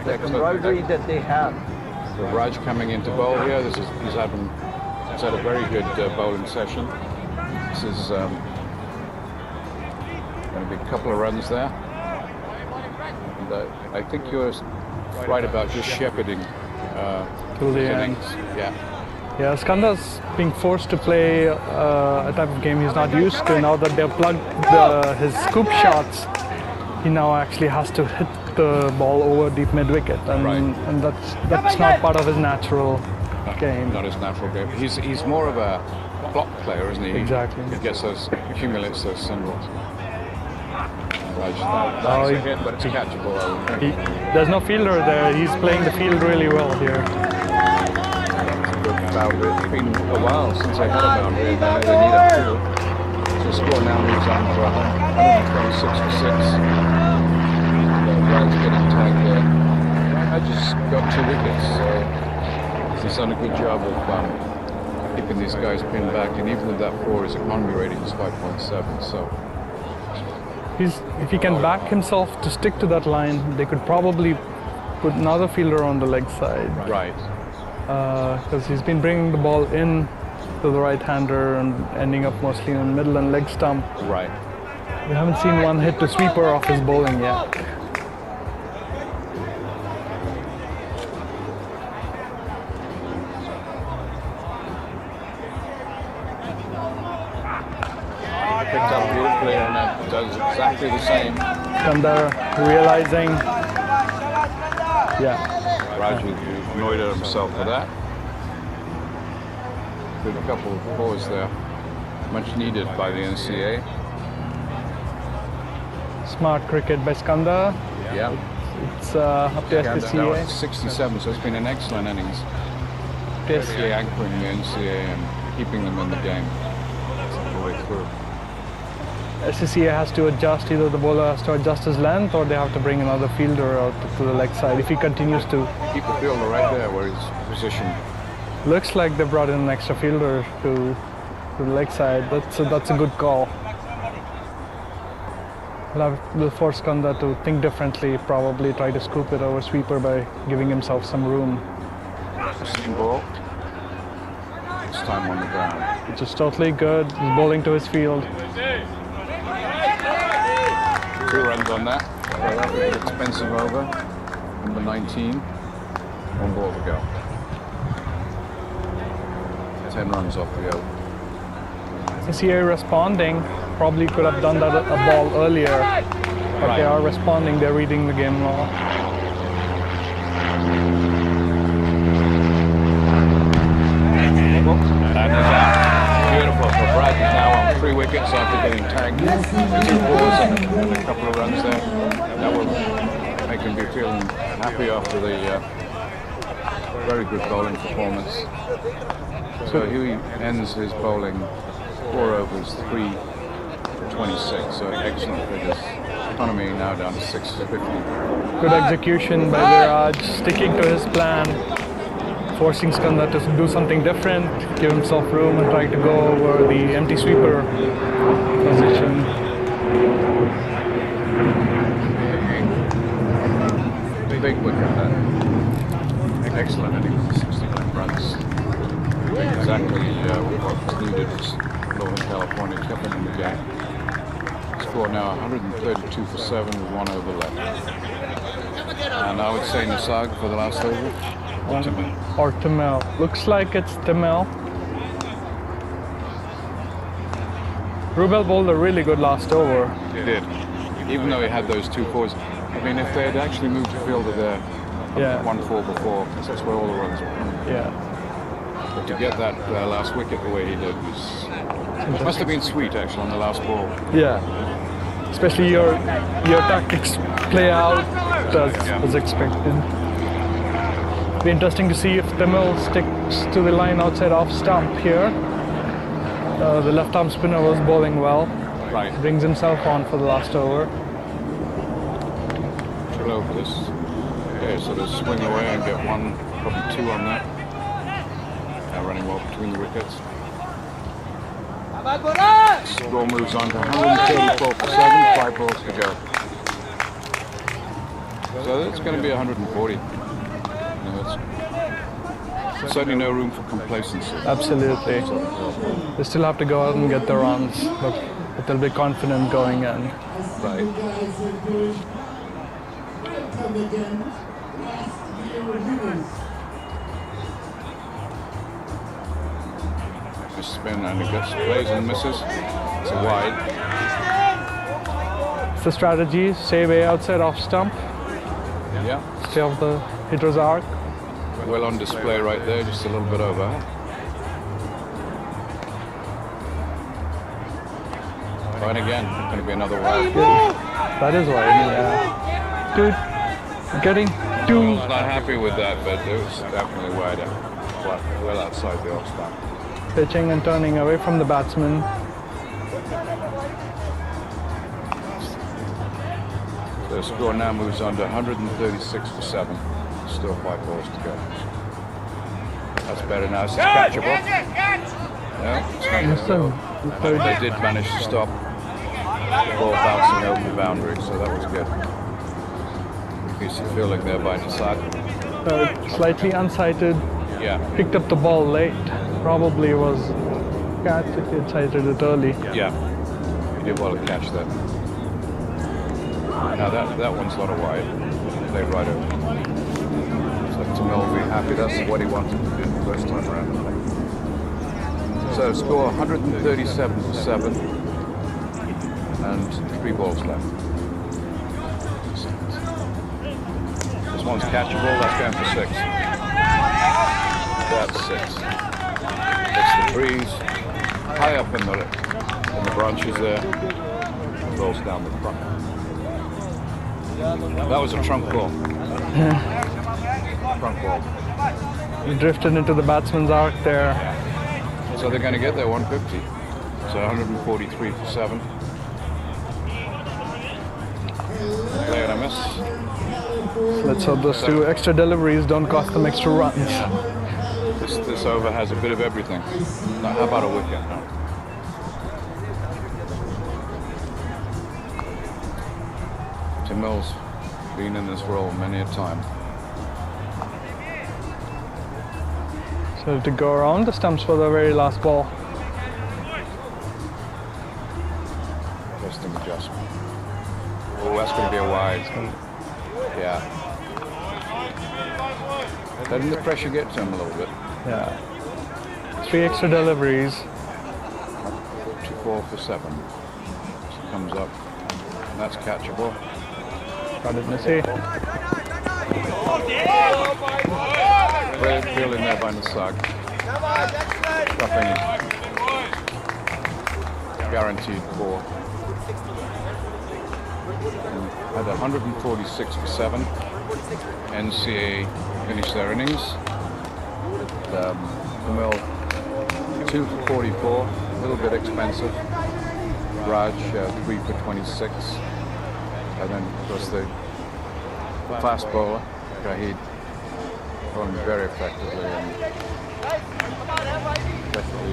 The camaraderie that they have. So Raj coming into bowl here. He's had a very good bowling session. This is going to be a couple of runs there. And I think you're right about just shepherding Till the innings. end. Yeah, Skandar's being forced to play a type of game he's not used to. Now that they've plugged his scoop shots, he now actually has to hit the ball over deep mid-wicket, and that's not part of his natural game. Not his natural game. He's more of a block player, isn't he? Exactly. He accumulates those singles. Raj, Oh, that's a hit, but it's catchable. I would think. There's no fielder there. He's playing the field really well here. Boundary. It's been a while since I had a boundary, and they need a field. So the score now moves on for 126-6. Raj getting tagged there. I just got 2 wickets, so he's done a good job of keeping these guys pinned back, and even with that 4, his economy rating is 5.7. So If he can back himself to stick to that line, they could probably put another fielder on the leg side. Right. Because he's been bringing the ball in to the right-hander and ending up mostly in the middle and leg stump. Right. We haven't seen one hit to sweeper off his bowling yet. Picked up beautifully, and that does exactly the same. Skandar realizing, Raj annoyed at himself for that. Good couple of balls there. Much needed by the NCA. smart cricket by Skandar. Yeah. It's up to Now SCCA. it's 67, so it's been an excellent innings. Yes. SCA anchoring the NCA and keeping them in the game all the way through. SCCA has to adjust, either the bowler has to adjust his length or they have to bring another fielder out to the leg side if he continues to. Keep the fielder right there where he's positioned. Looks like they brought in an extra fielder to the leg side. That's a good call. We'll force Skandar to think differently, probably try to scoop it over sweeper by giving himself some room. Same ball. This time on the ground. Which is totally good. He's bowling to his field. 2 runs on that. Well, that was an expensive over. Number 19. 1 ball to go. 10 runs off the over. SCCA responding. Probably could have done that a ball earlier. But they are responding. They're reading the game law. That is out. Beautiful. So Brad is now on 3 wickets. wickets after getting tagged. 2 balls and a couple of runs there. That will make him be feeling happy after the very good bowling performance. So he ends his bowling 4 overs, 3 for 26. So excellent figures. Economy now down to 650. Good execution by Viraj, sticking to his plan, forcing Skanda to do something different, give himself room and try to go over the empty sweeper position. Big wicket there. Excellent inning, 69 runs. Exactly what was needed was Northern California kept in the game. Score now 132 for 7 with 1 over left. And I would say Nisag for the last over. Or Tamil. Looks like it's Tamil. Rubel bowled a really good last over. He did. Even though he had those 2 fours. I mean, if they had actually moved the fielder there, 1-4 before, because that's where all the runs were coming. Yeah. But to get that last wicket the way he did must have been sweet actually on the last ball. Yeah. Especially your tactics play out as expected. Be interesting to see if Tamil sticks to the line outside off stump here. The left arm spinner was bowling well. Right. Brings himself on for the last over. Should over this. Yeah, so they swing away and get 1, probably 2 on that. Now running well between the wickets. Score moves on to 134 for 7, 5 balls to go. So it's going to be 140. It's certainly no room for complacency. Absolutely. They still have to go out and get the runs, but they'll be confident going in. Right. Spin and it gets plays and misses. It's a wide. It's the strategy, stay way outside off stump. Yeah. Stay off the hitter's arc. Well on display right there, just a little bit over. Right again, going to be another wide. That is wide, yeah. Dude, getting 2. I was not happy with that, but it was definitely wide, well outside the off stump. Pitching and turning away from the batsman. So the score now moves on to 136 for 7. Still 5 balls to go. That's better now. It's catchable. No, it's not going to go. They did manage to stop the ball bouncing over the boundary, so that was good. Decent fielding there by Nisag. Slightly unsighted. Yeah. Picked up the ball late. Probably was catch if he had sighted it early. Yeah. He did well to catch that. Now that one's not a wide. Played right over. So Tamil will be happy. That's what he wanted to do the first time around. So score 137 for 7. And 3 balls left. This one's catchable. That's going for 6. That's 6. It's the breeze. High up in the branches there. Rolls down the front. That was a trunk ball. Trunk ball. He drifted into the batsman's arc there. So they're going to get their 150. So 143 for 7. Play and a miss. So let's hope those 2 extra deliveries don't cost them extra runs. This over has a bit of everything. Now, how about a wicket? No. Tamil's been in this role many a time. So to go around the stumps for the very last ball. Interesting adjustment. Oh, that's going to be a wide. Yeah. Letting the pressure get to him a little bit. Yeah. 3 extra deliveries. 4 for 7. She comes up. And that's catchable. Got it, Missy. Great fielding there by Nisag. Stuffing guaranteed 4. And had 146 for 7. NCCA finished their innings. Kamal 2 for 44, a little bit expensive. Raj 3 for 26. And then of course the fast bowler, Shahid, throwing very effectively and definitely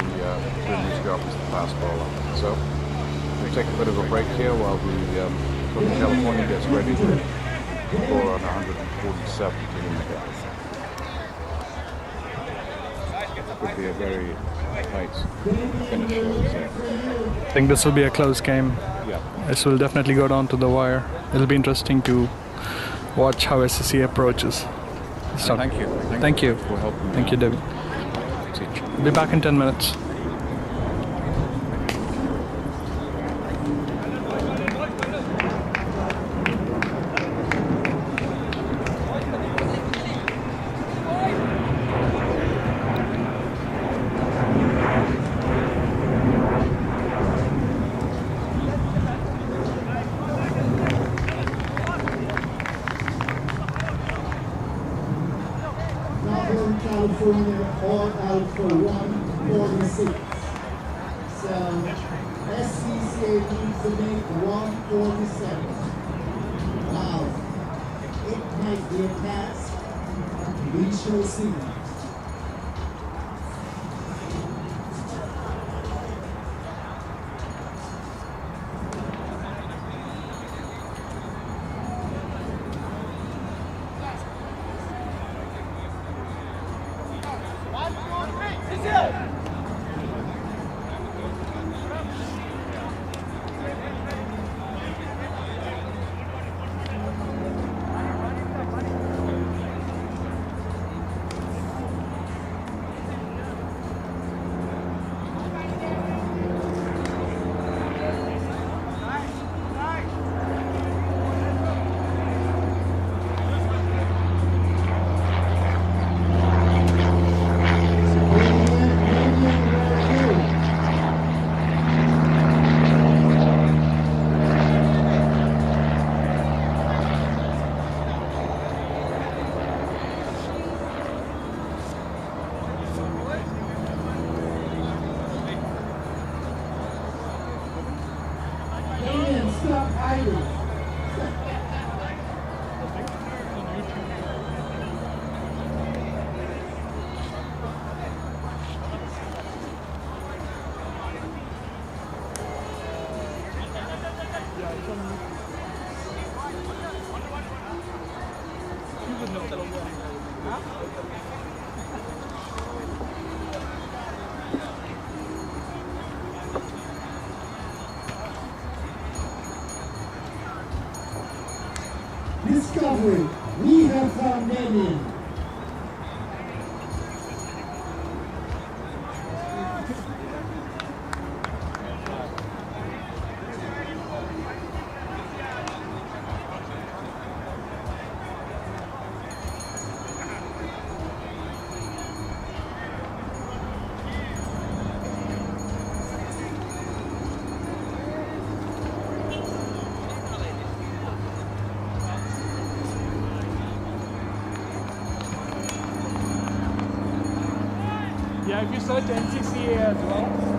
doing his job as the fast bowler. So we take a bit of a break here while the Southern California gets ready to score on 147 to win the game. Could be a very nice finish, I would say. I think this will be a close game. Yeah. This will definitely go down to the wire. It'll be interesting to watch how SCCA approaches. So, Thank you. Thank you. For helping Thank you, David. teach. I'll be back in 10 minutes. Northern California all out for 146. So SCCA needs to make 147. Wow. It might be a task. We shall see. Stop hiding. Discovery, we have found Damien. Yeah, if you search NCCA as well.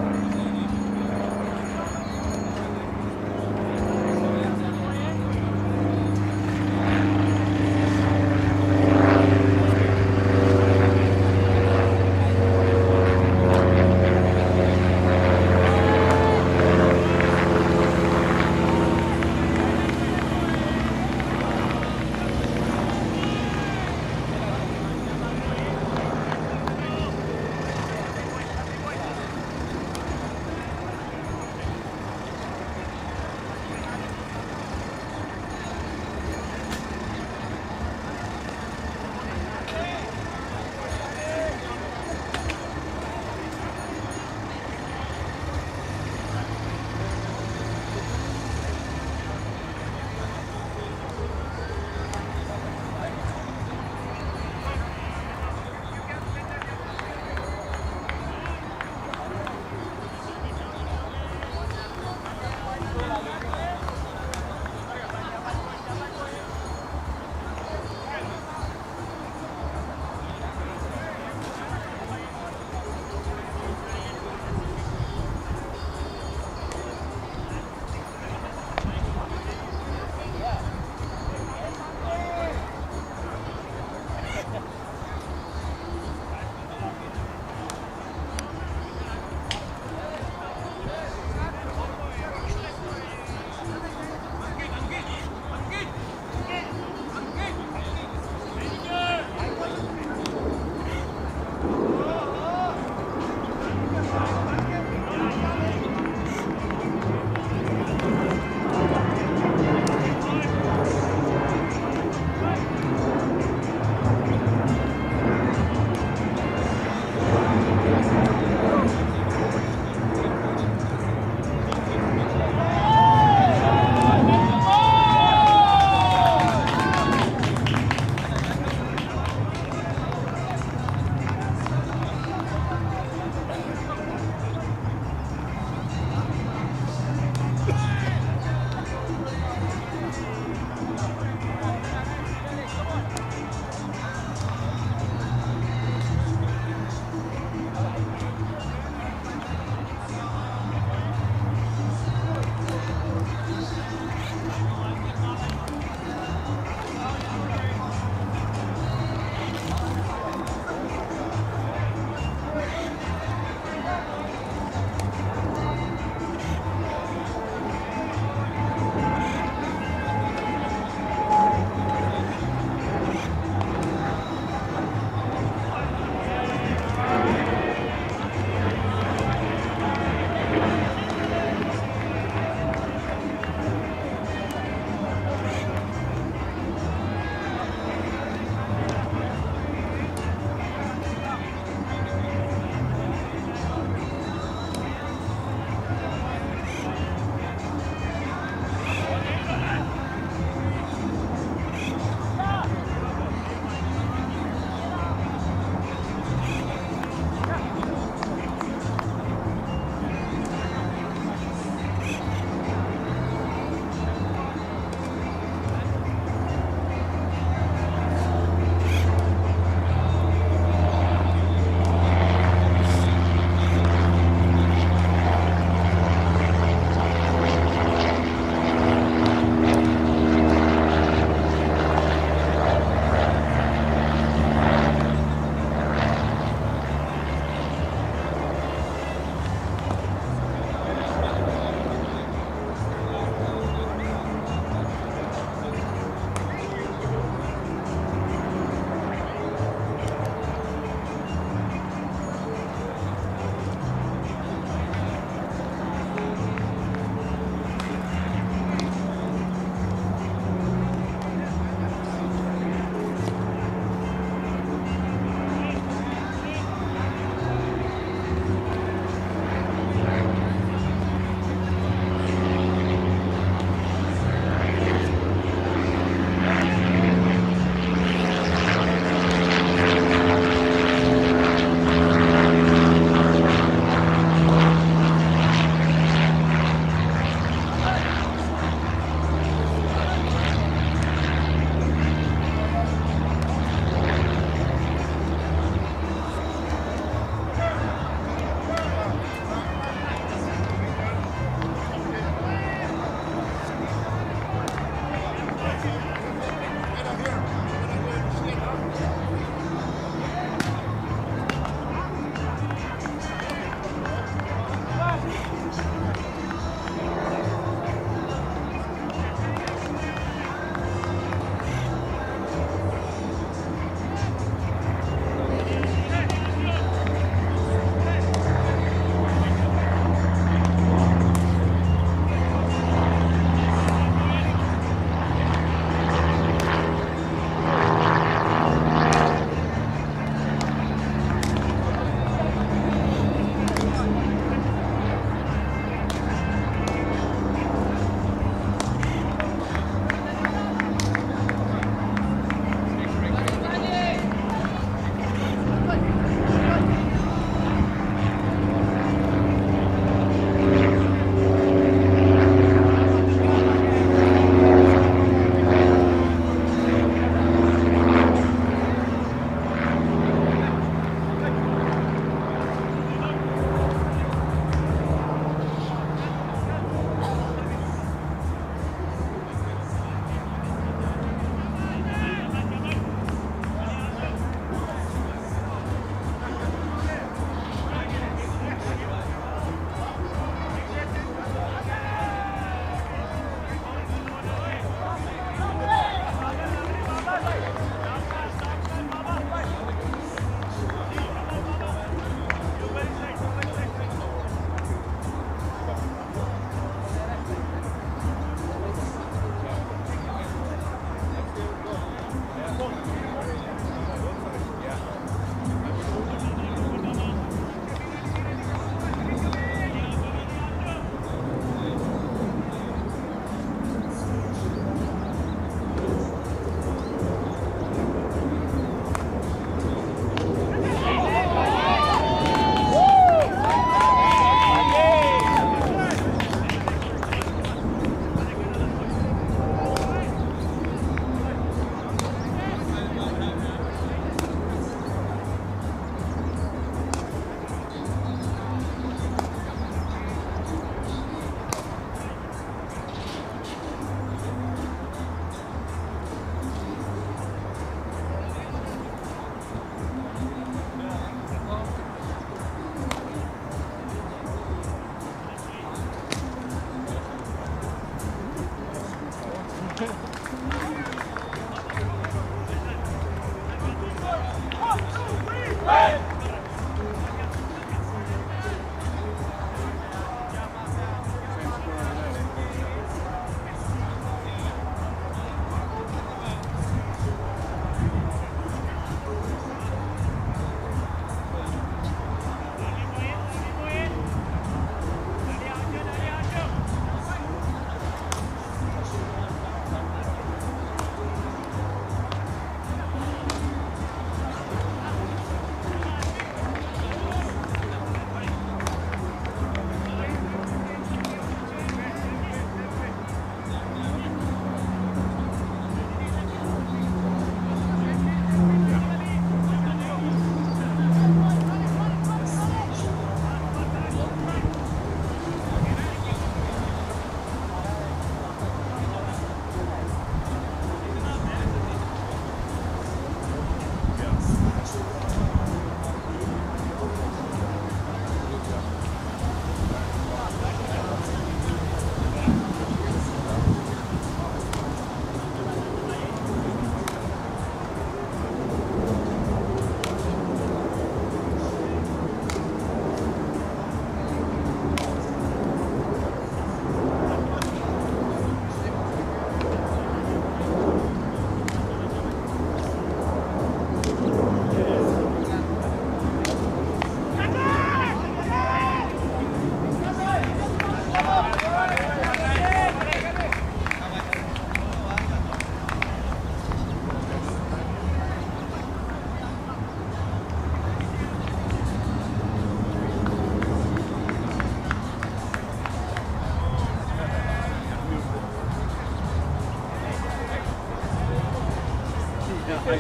Good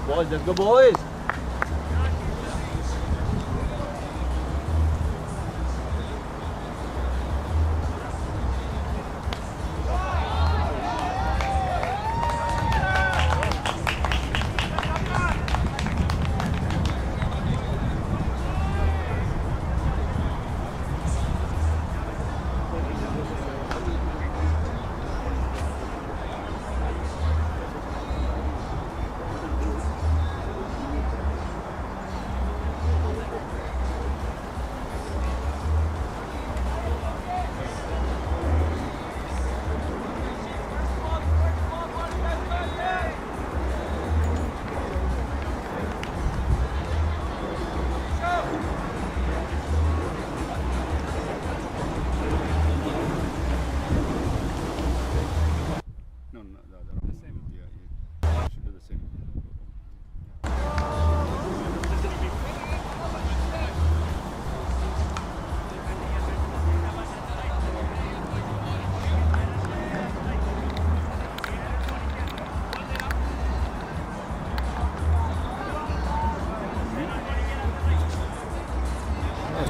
boys, let's go boys.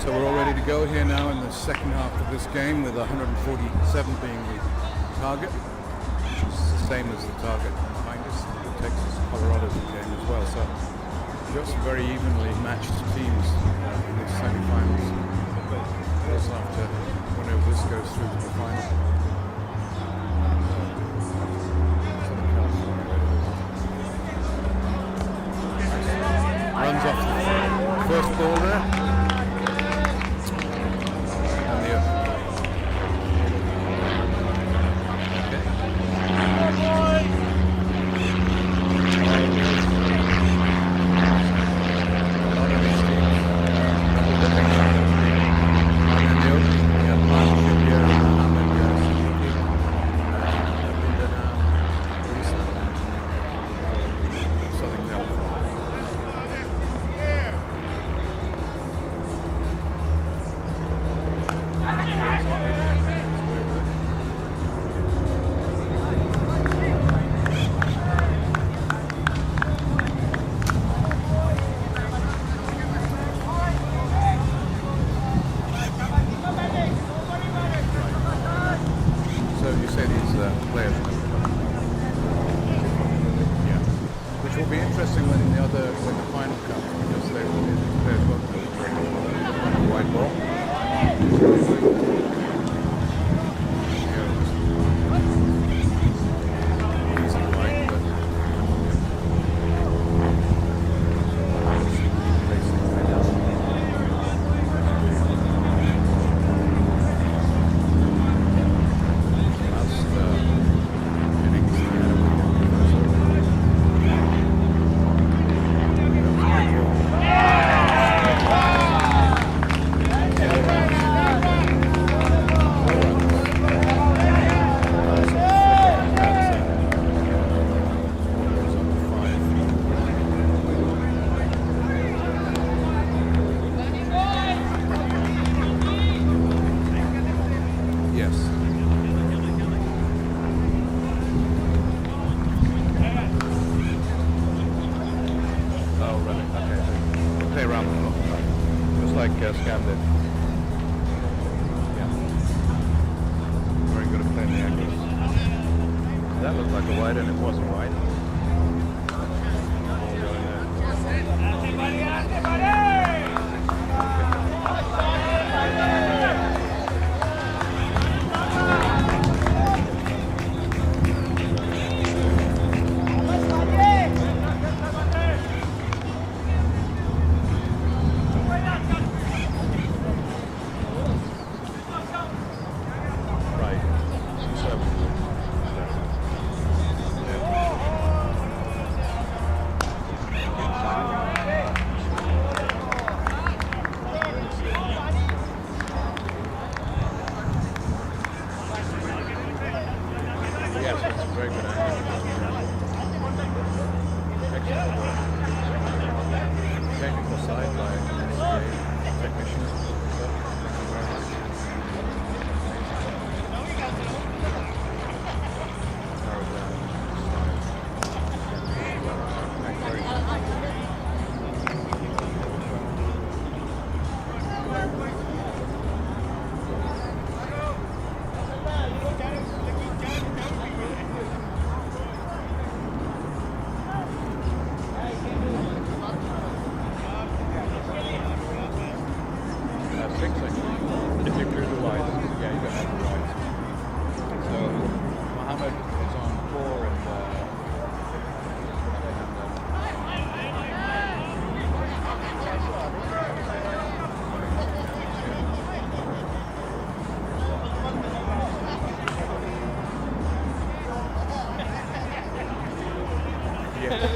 So we're all ready to go here now in the second half of this game, with 147 being the target, which is the same as the target behind us, the Texas Colorado game as well. So we've got some very evenly matched teams in these semi-finals. Also after whenever this goes through to the final. Southern California runs off the first ball there.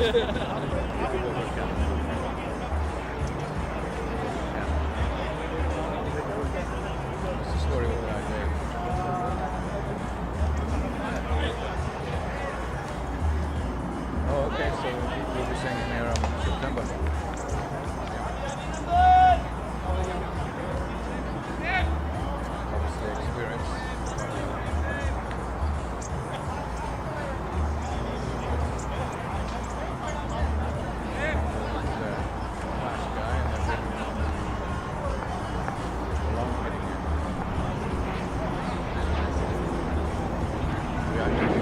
What's the story with that, Dave? Oh, okay, so we'll be singing there in September. Obviously, experience. Last guy, and then maybe the long hitting end. Yeah, I think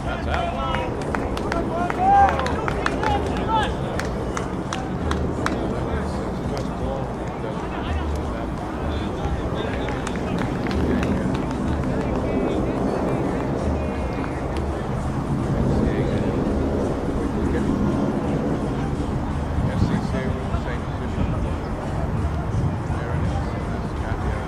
that's out. First ball, SCCA with the same position. There it is. That's Katia.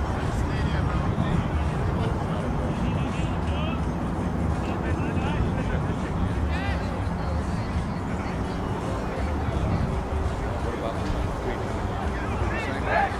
What about the Wright? The same guy?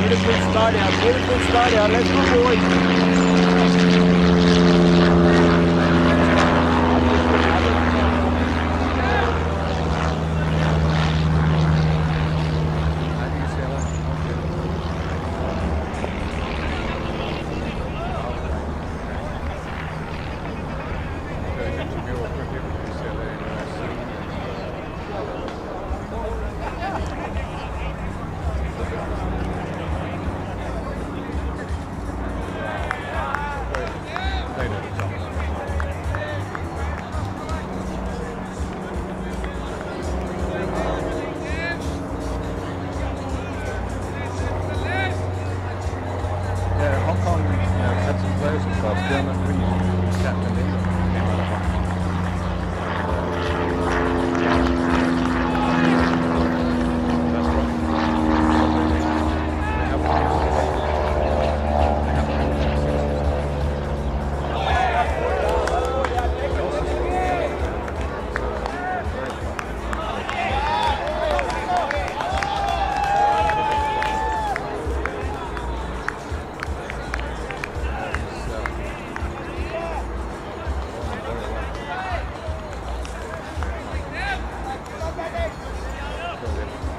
Beautiful start here, beautiful start here. Let's go, boys. How do you say that? Okay. Very good to mirror cricket with UCLA and played at the top. Yeah, Hong Kong had some players across. Dermot Reed, captain England, came out of Hong Kong. That's right. They have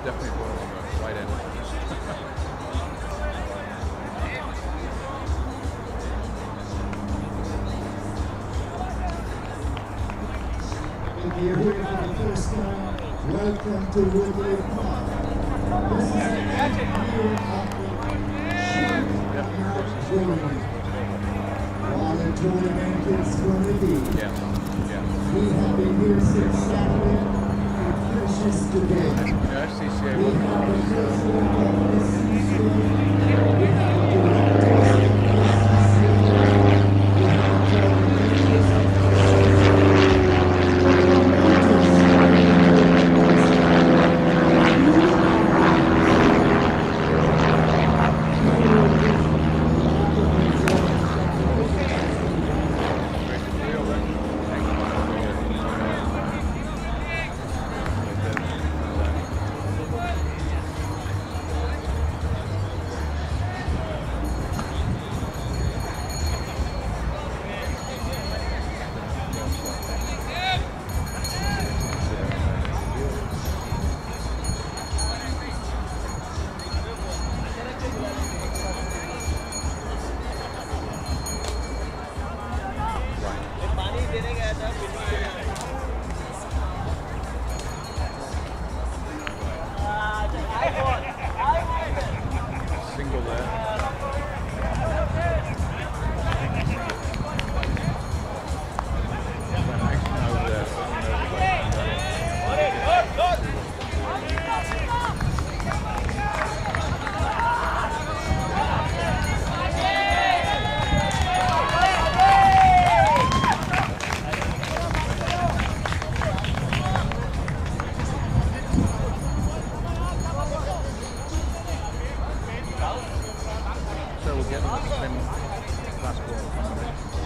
definitely going on the right end. If you're here for the first time, welcome to Woodley Park. This is the 8th year of the Sheikh tournament. What a tournament it's going to be. Yeah, yeah. We have been here since Saturday. It finishes today. SCCA We was have the president of SCCA. We have the director of SCCA. We have the still getting the spin fastball combination.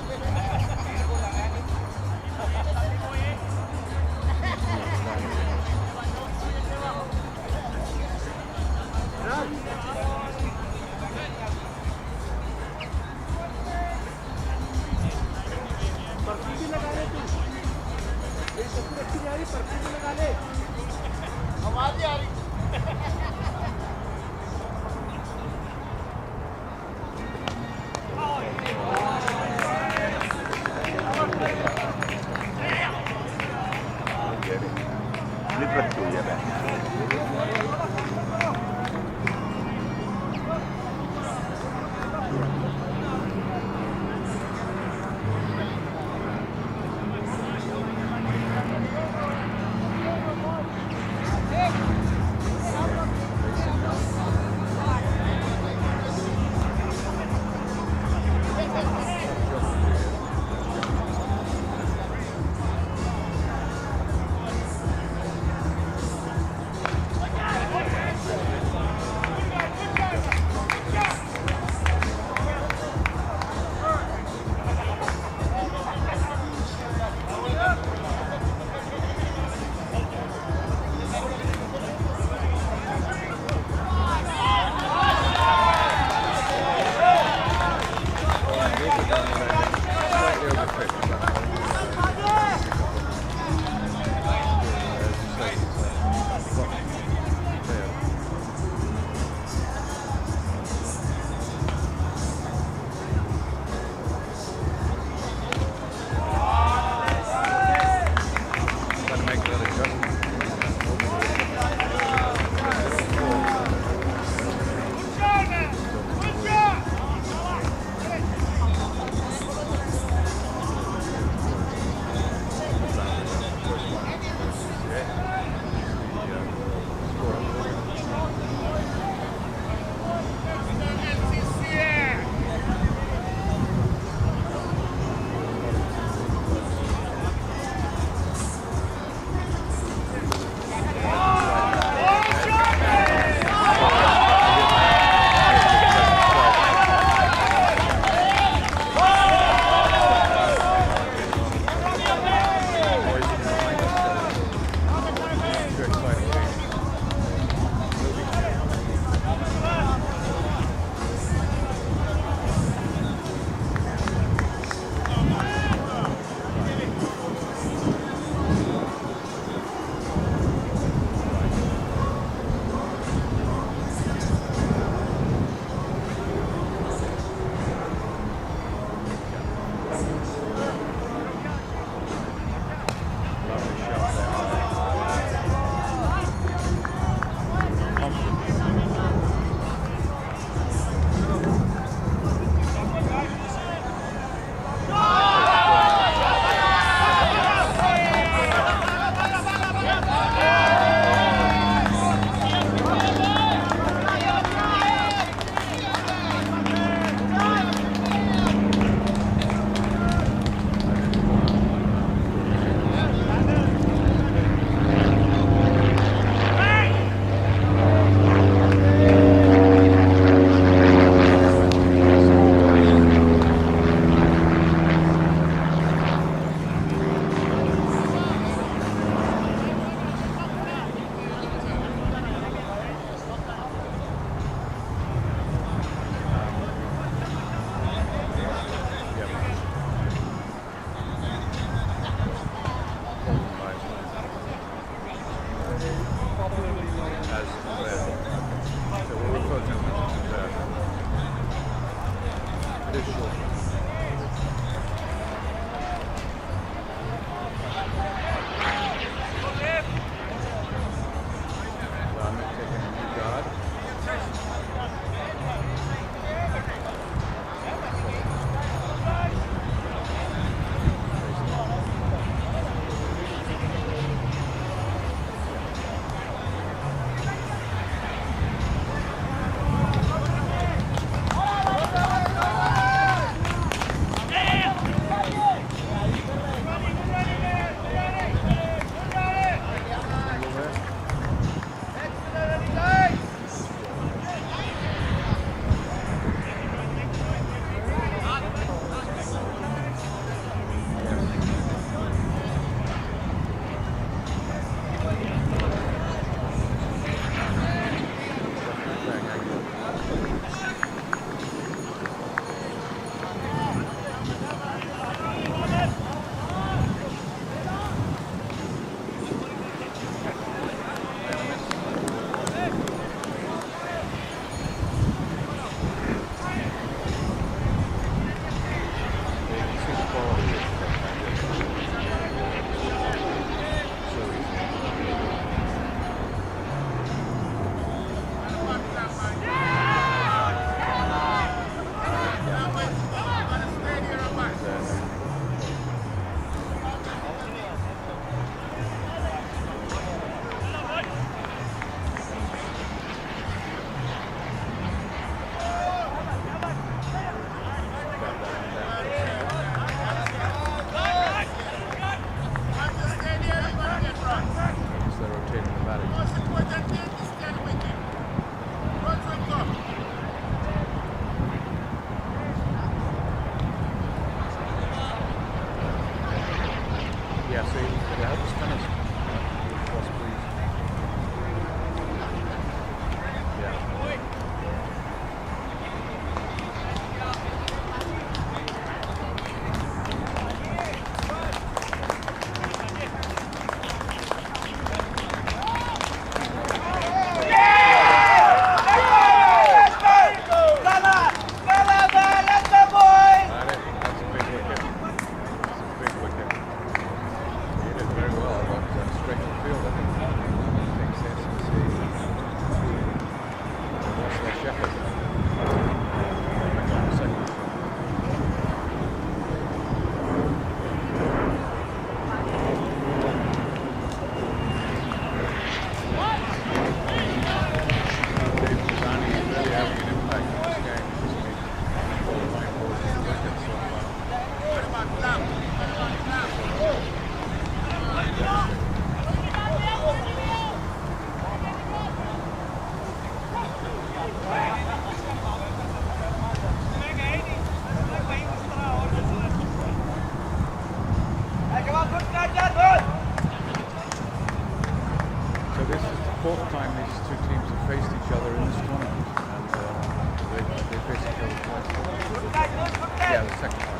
Yeah, the second one.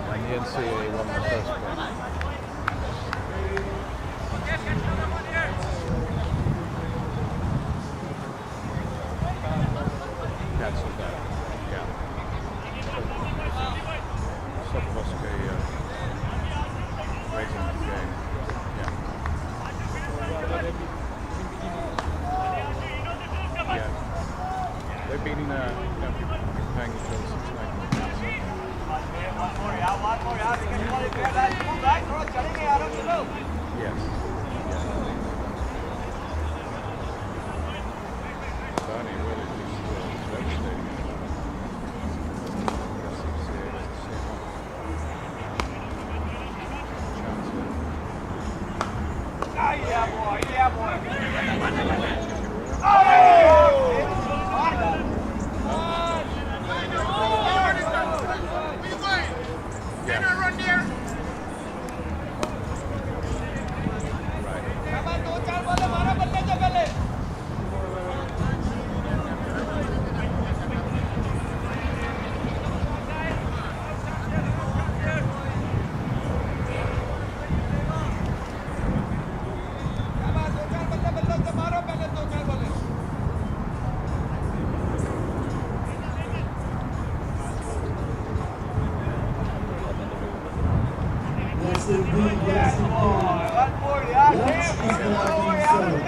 And the NCAA won the first one. Cancelled that. Yeah. Sub-Bosque raising the game. Yeah. Yeah. They've been, playing each other since 1990. Yes. Barney really is devastating. Yes, indeed, yes, indeed. Watch is now being served.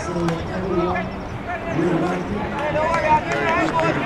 So everyone, we're writing.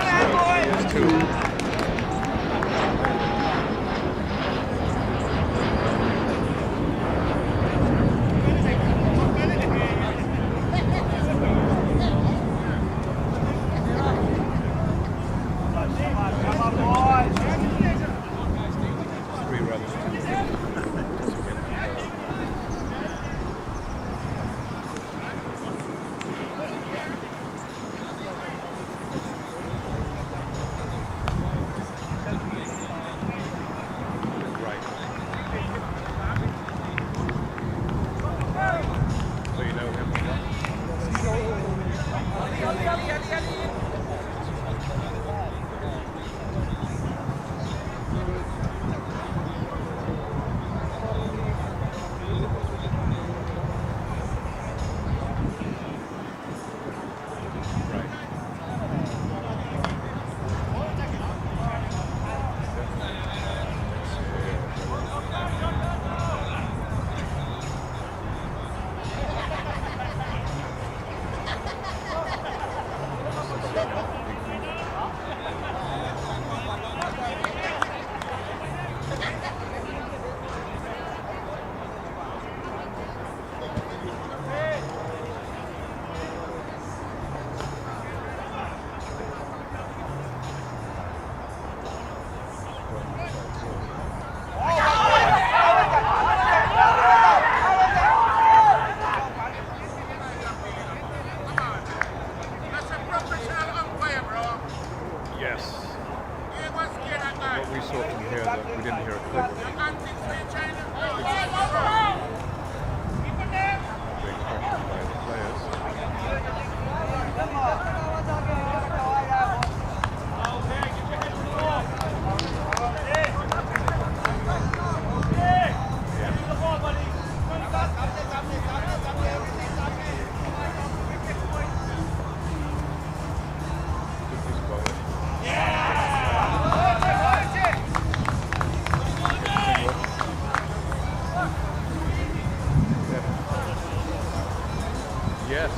Yes.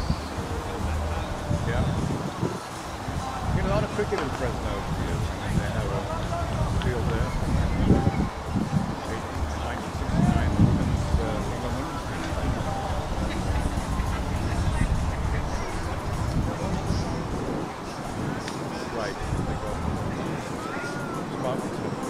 Yeah. Been a lot of cricket in Fresno over the years. They have a field there. 1969. That's England Wright. They got Spartans up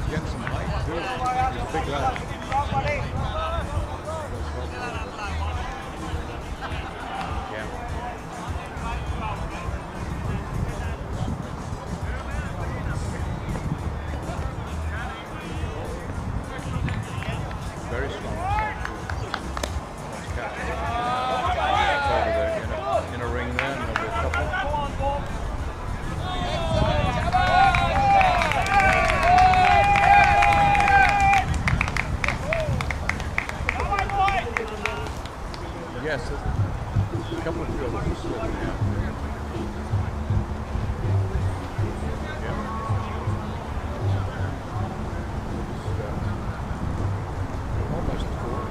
getting some height too. He's a big lad. Yeah. Very strong. Over there in a ring there, and there'll be a couple. Yes, a couple of fielders are slipping out. Yeah. Almost full.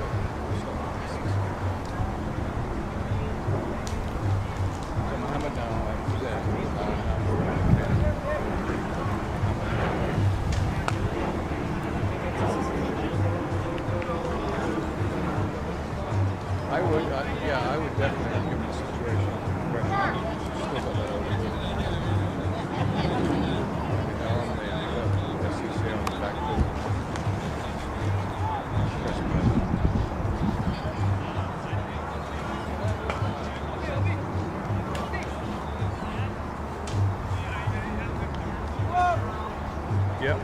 So Muhammad now, who's that? I would definitely give him a situation. Still got that over here. The SCCA on the back foot. Yep.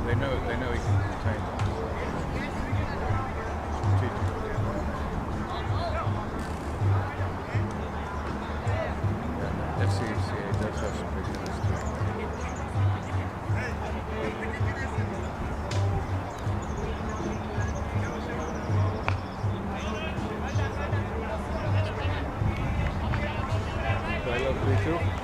They know he can contain them. Yeah, SCCA does have some big guys too. Do I love 3-2?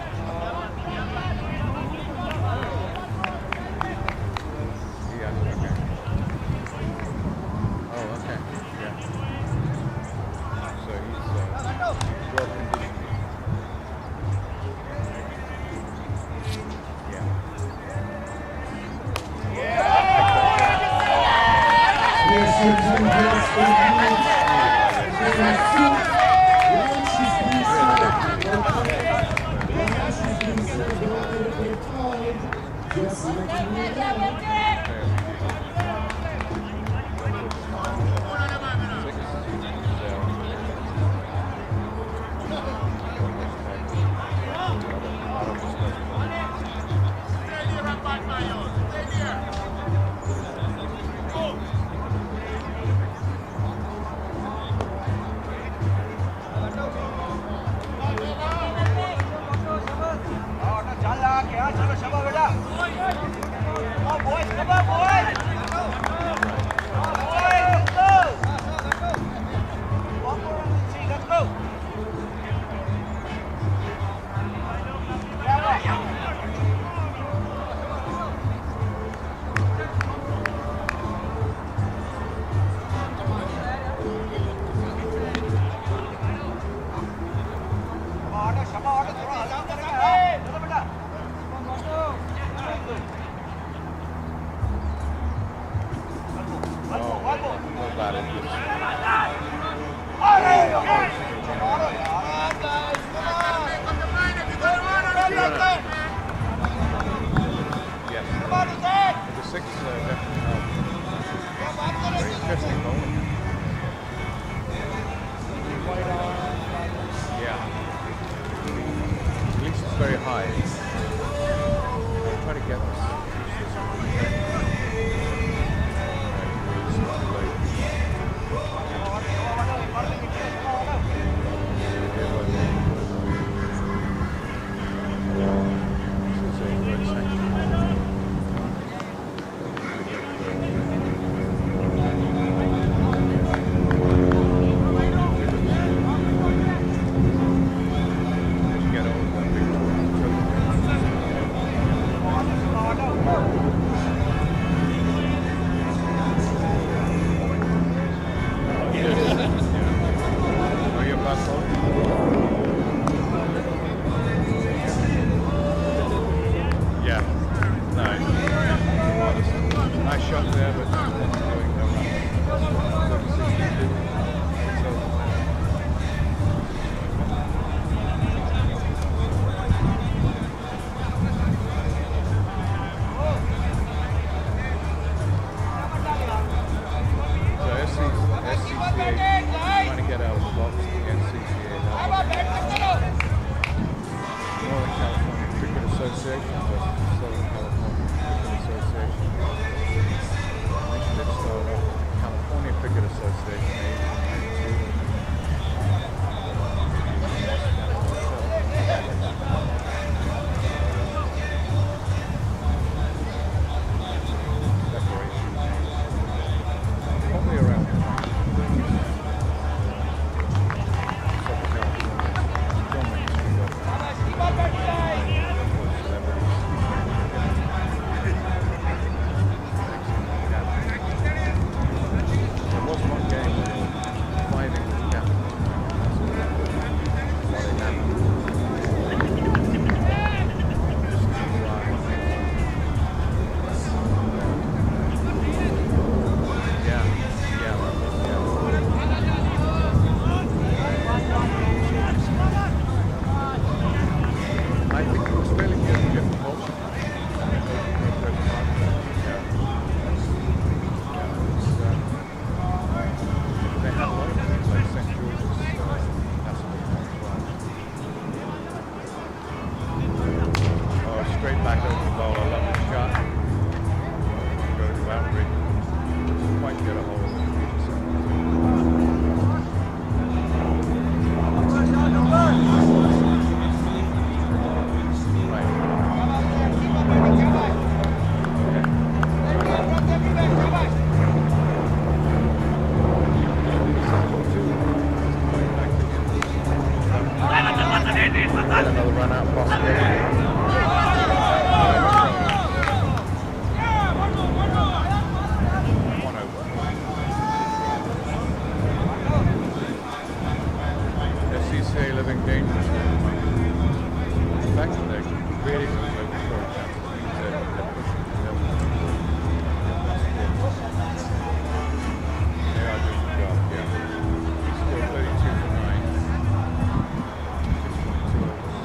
Nice shot there, but doing no run. 32. So, SCCA trying to get out of the box. The NCCA Northern California Cricket Association versus Southern California Cricket Association. Initiative started California Cricket Association in 1892. Probably around another run out possibility. SCCA living dangerously at the moment. In fact, they're creating some regulatory chances. They're pushing the level. They are doing the job, yeah. Still 32 for 9. 6.2 overs.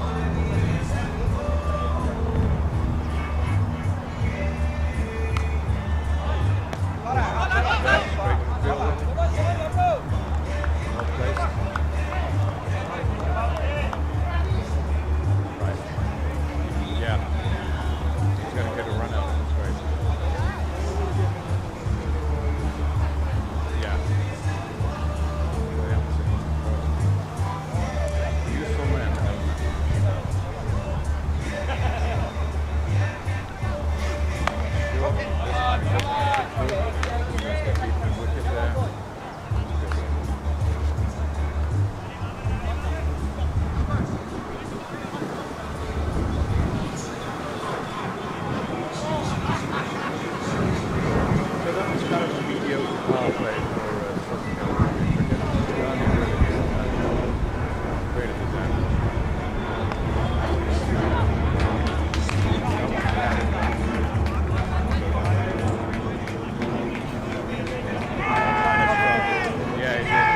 Straight to field. Well placed. Right. Yeah. He's going to get a run out of this race. Yeah. Way up to useful man. Wicket there. So that was kind of a mediocre power play for Southern California cricket. Only really greater than that. Yeah, he did.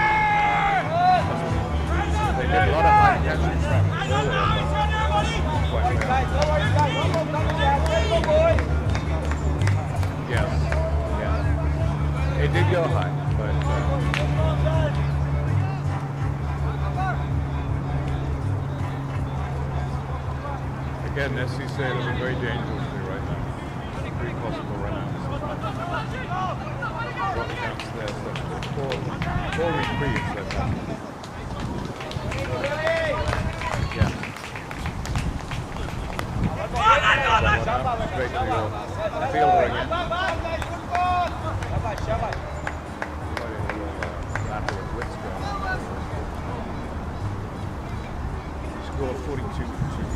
They did a lot of high catching practice earlier, but quite well. Yes, yes. It did go high, but again, SCCA looking very dangerously right now. 3 possible run-outs. Drop counts there, so 4 reprieves so far. Yeah. Straight to your fielder again. Lateral blitz going. Score 42 for 2.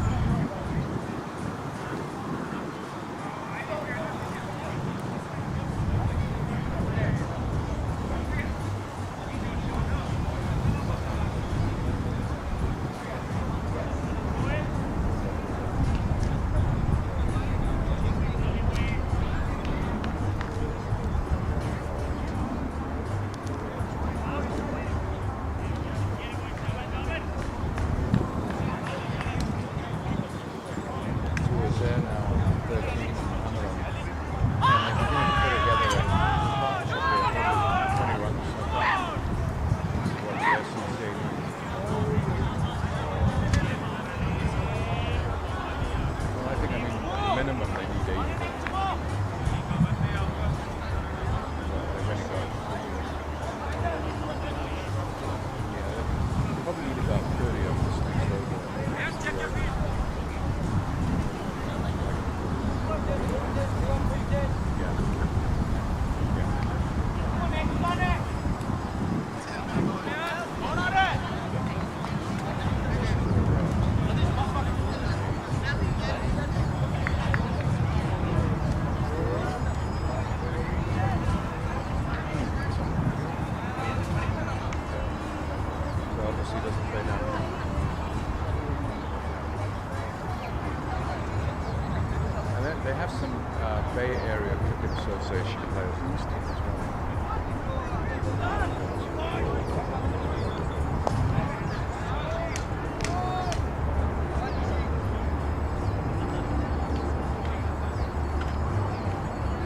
Bay Area Cricket Association players in this team as well.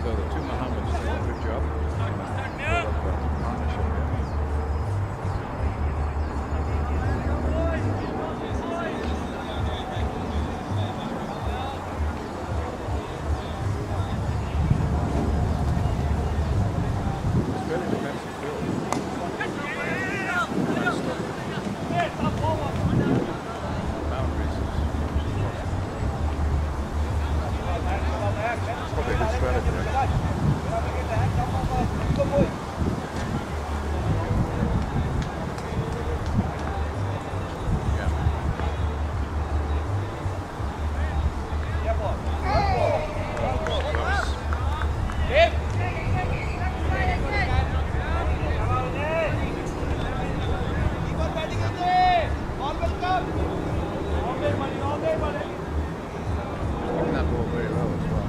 So the two Mohammeds did a good job. Build up a partnership there. It's very defensive field. Nice stuff. Boundaries. It's probably a good strategy, right? Hitting that ball very well as well.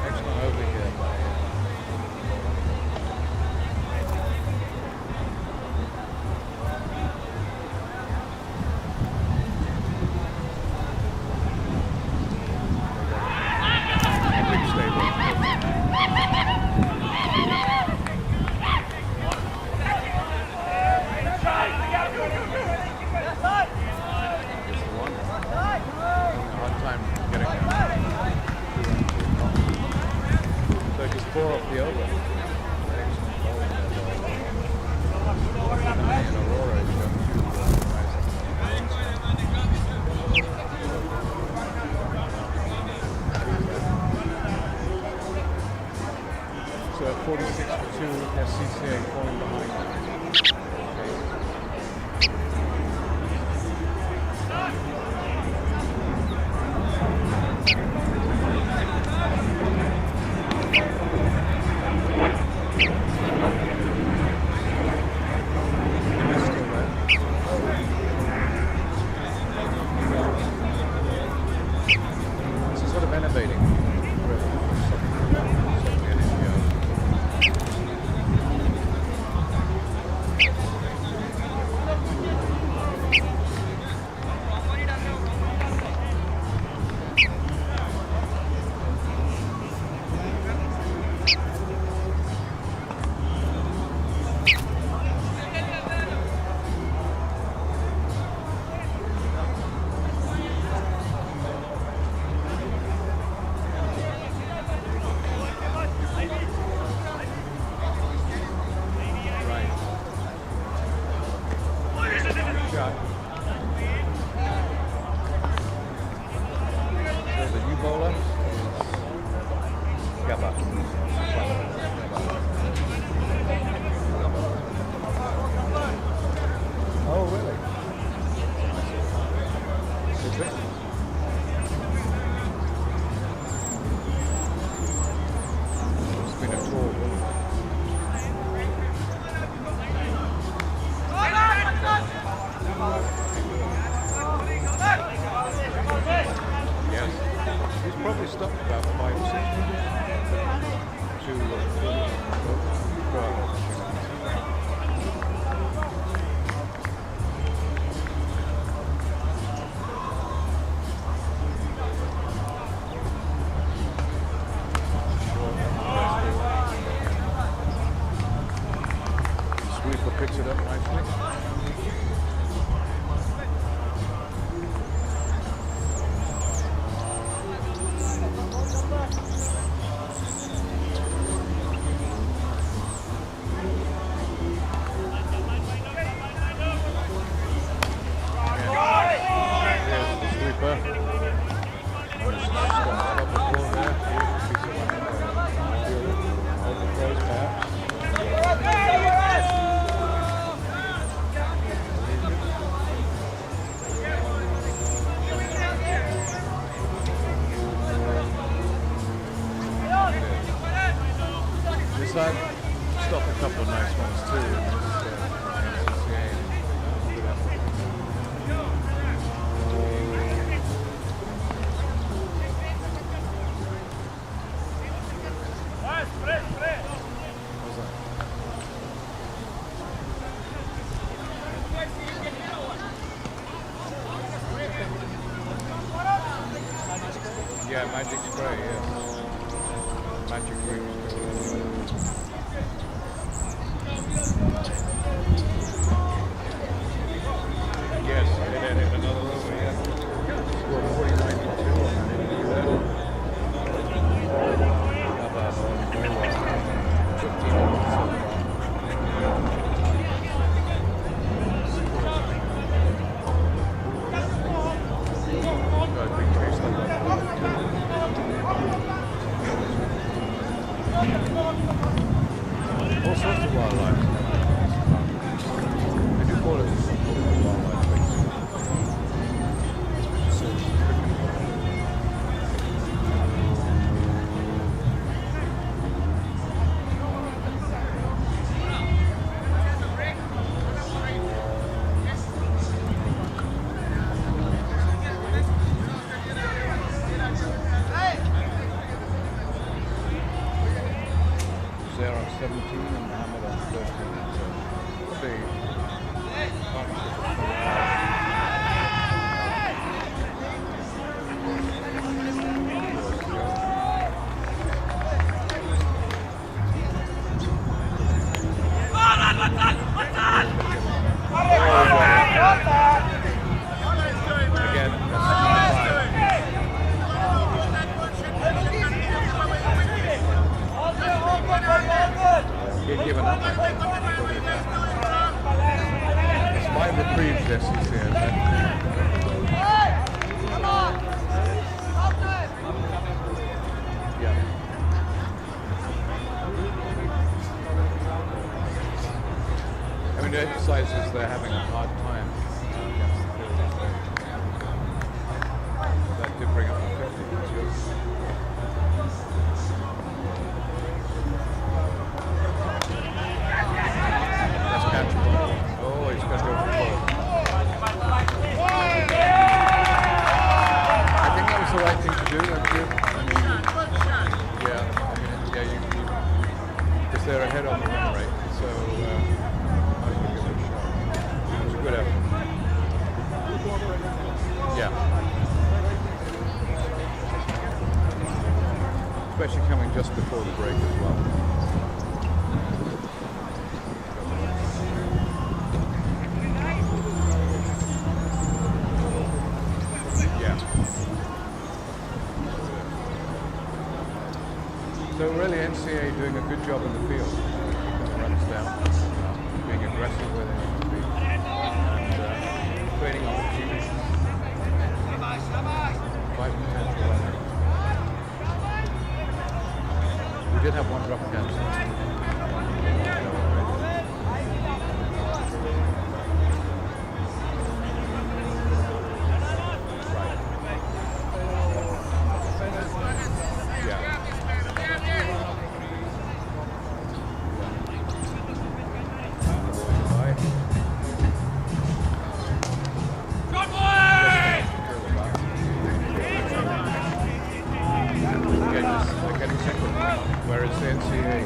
Excellent over here by big stable. Here's the one. Having a hard time getting there. So just 4 off the over. Excellent bowling there by and Aurora has got 2 So at 46 for 2, SCCA falling behind. This is sort of innovating. Right. Shot. So the new bowler is Gabba. Oh, really? Is it? It's been a tall ball. Yes. He's probably stopped about 5 or 6 minutes to go out. Yeah, magic spray, yes. Magic green. Yes, it hit another over, yeah. Scored 40-92 on that interview there. How about very well. 15 overs so far. Got a big chase on that. All sorts of wildlife. They do call it wildlife space. Zero on 17 and Mohammed on 13. So the partnership of 25. Again, that's He'd given up. It's 5 reprieves, SCCA. Yeah. I mean, the exercises, they're having a hard time against the field. That did bring up the 50. Oh, he's got to go for the ball. I think that was the right thing to do, don't you? I mean, because they're ahead on the run rate, so I think give it a shot. It was a good effort. Yeah. Especially coming just before the break as well. So really NCCA doing a good job in the field, keeping the runs down, being aggressive where they need to be, and creating opportunities. 5 potential runners. We did have one drop catch. Whereas the NCCA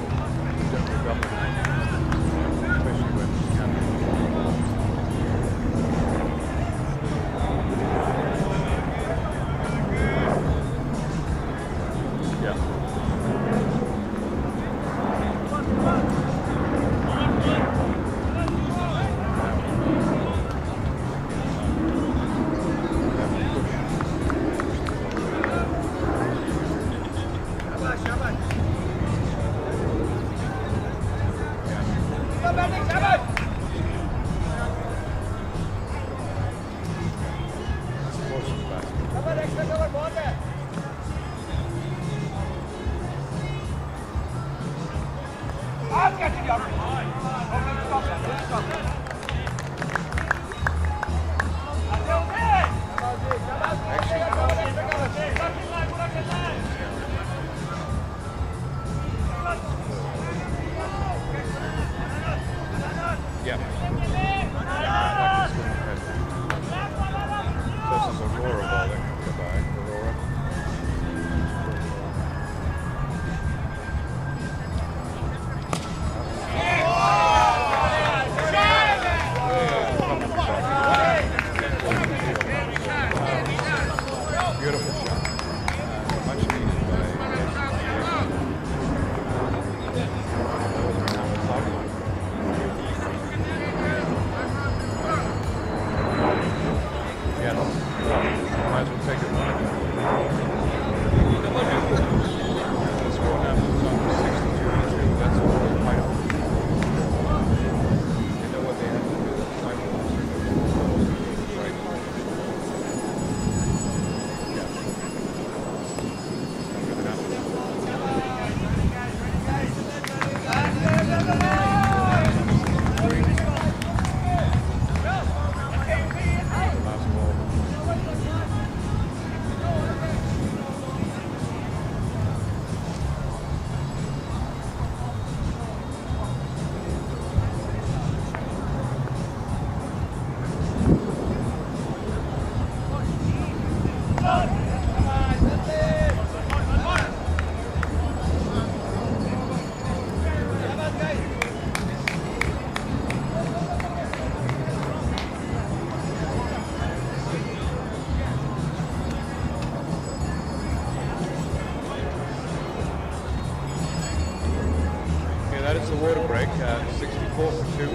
water break, 64 for 2.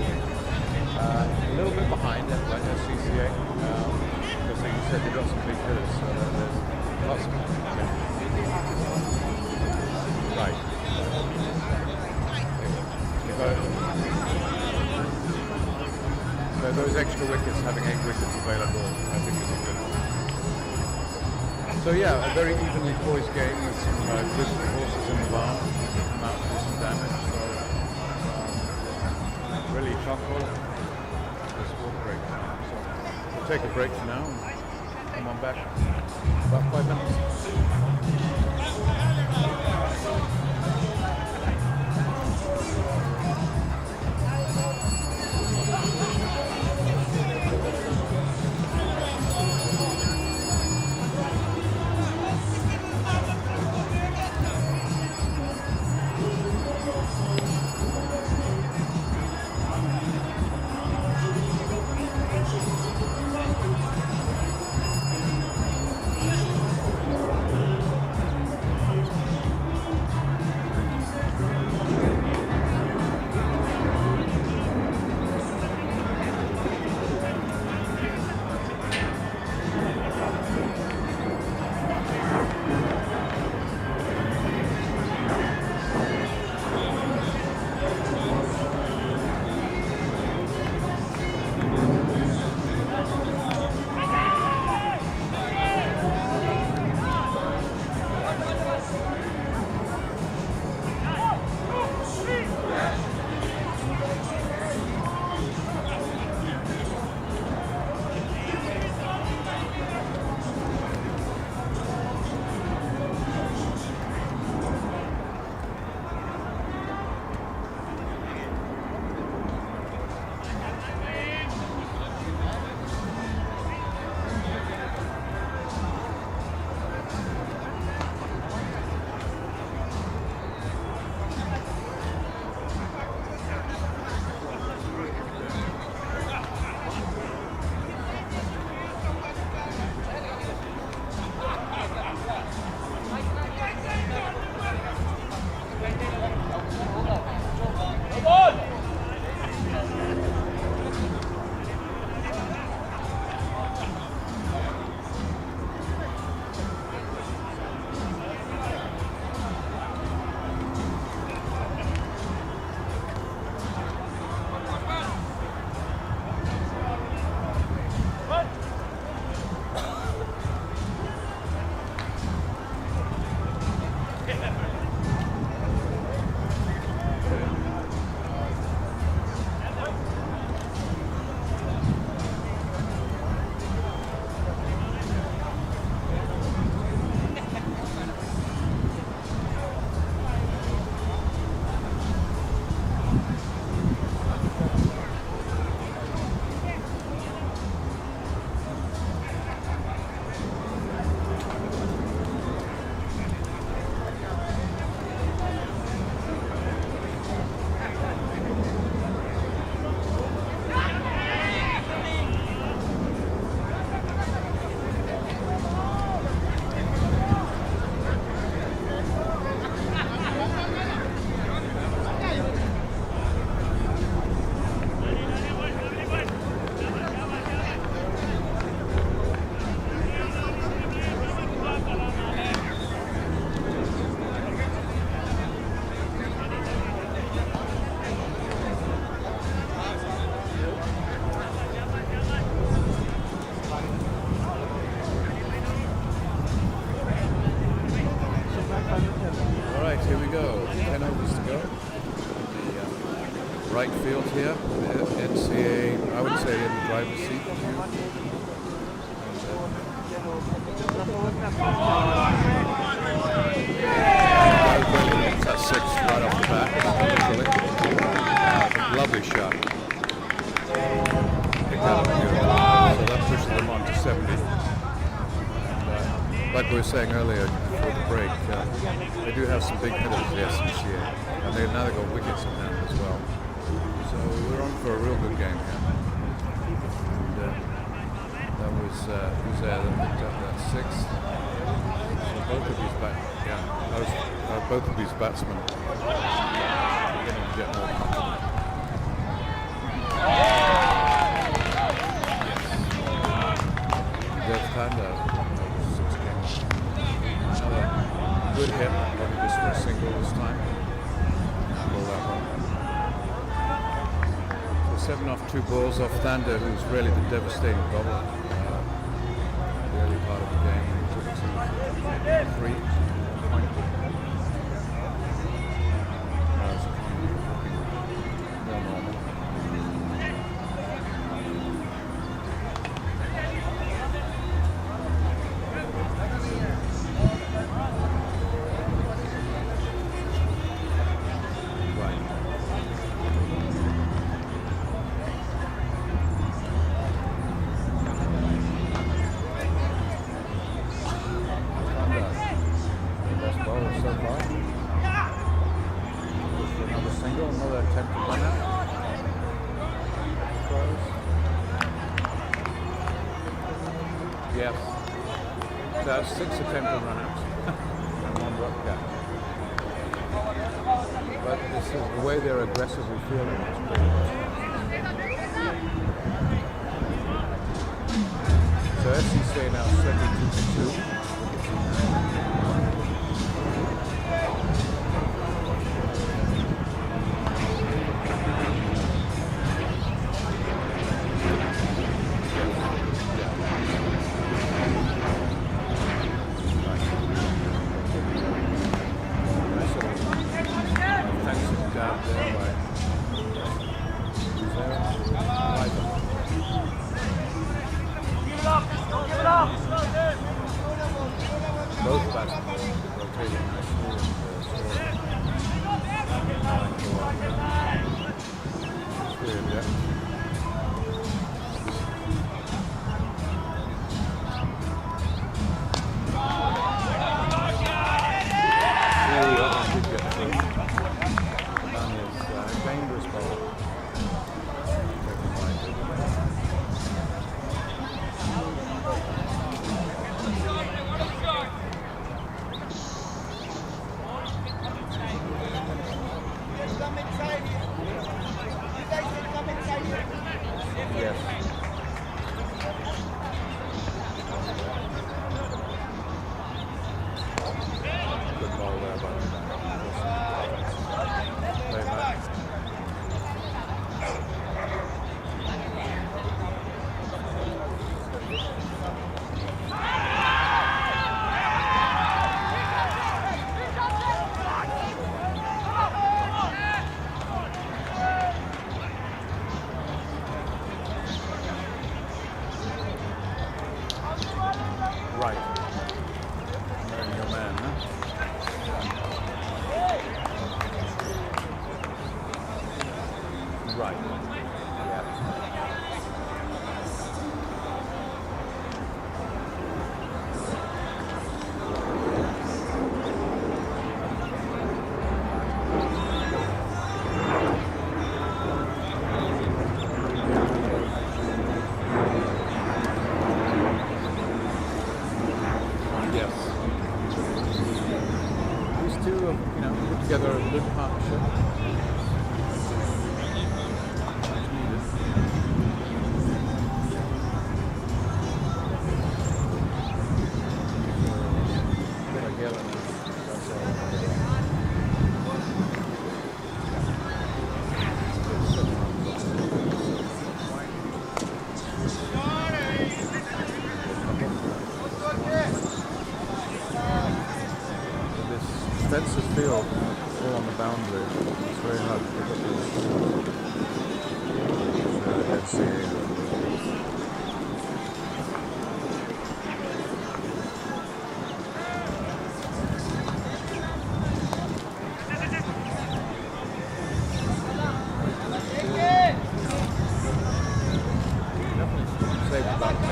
A little bit behind, like SCCA. Because you said they've got some big hitters, so there's lots of competition. Right. So those extra wickets, having 8 wickets available, I think is a good. So yeah, a very evenly poised game with some good horses in the barn. Come out to do some damage. So really can't call it this water break. So we'll take a break for now and come on back about 5 minutes. Wright field here, the NCCA, I would say in the driver's seat. That's 6 right off the bat, literally. Lovely shot. Picked that up beautiful. So that pushes them on to 70. And, like we were saying earlier before the break, they do have some big hitters, the SCCA, and now they've got wickets in hand as well. So we're on for a real good game here. And that was who's there that picked up that 6. So both of these both of these batsmen getting get more confident. Left hander, 6 games. Another good hit, maybe just for a single this time. Ball that one. So 7 off 2 balls off Thunder, who's really the devastating bowler. The early part of the game, he took 2, 3 point. Now it's more normal. Yes. So 6 attempted run-outs and 1 drop catch. But this is the way they're aggressively fielding. It's pretty good. So SCCA now 72-2. Both batsmen rotating nicely and scoring. It's weird, yeah. Did get through. Kamal is a dangerous bowler. Yes. Good ball there by Play back. Right. Knowing your man, huh? Right. Yeah. Yes. These two have, put together a good partnership. Much needed. Together now. That's all. Defensive field, all on the boundary. It's very hard to pick up these NCCA. Definitely saved about 10.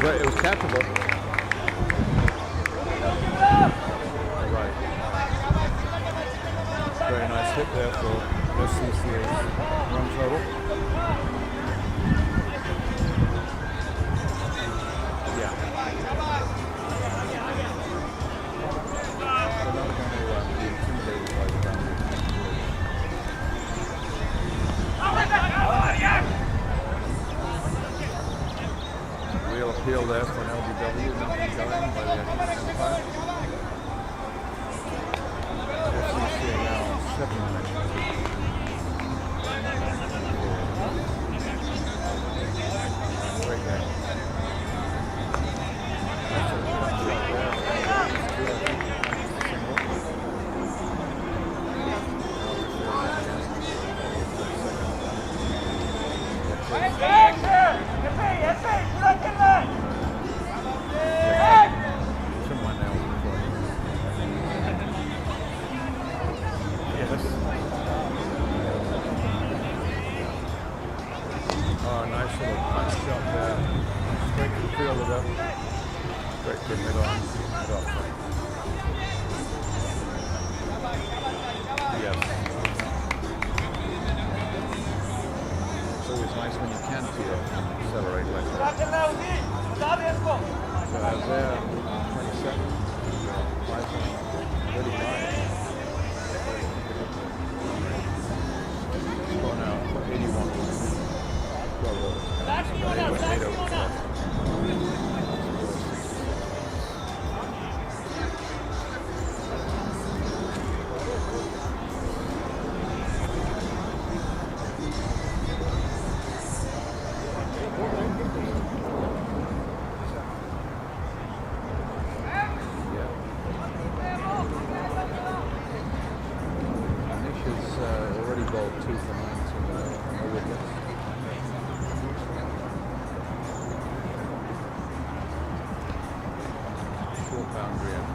It was catchable. hit there for SCCA's run total. Yeah. They're not going to be intimidated by the boundary. Real appeal there for an LBW, nothing going by the umpire. SCCA now 7 minutes. Great game. Oh, nice little punch shot there. Straight to the field of it. Straight to mid on. Yes. It's always nice when you can feel accelerate like that. So as there, 27, 35. Score now for 81. Nisha's already bowled 2 for 9 to Woodley. Boundary out.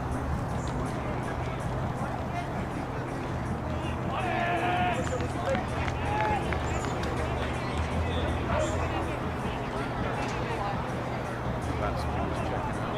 Batsman was checking out.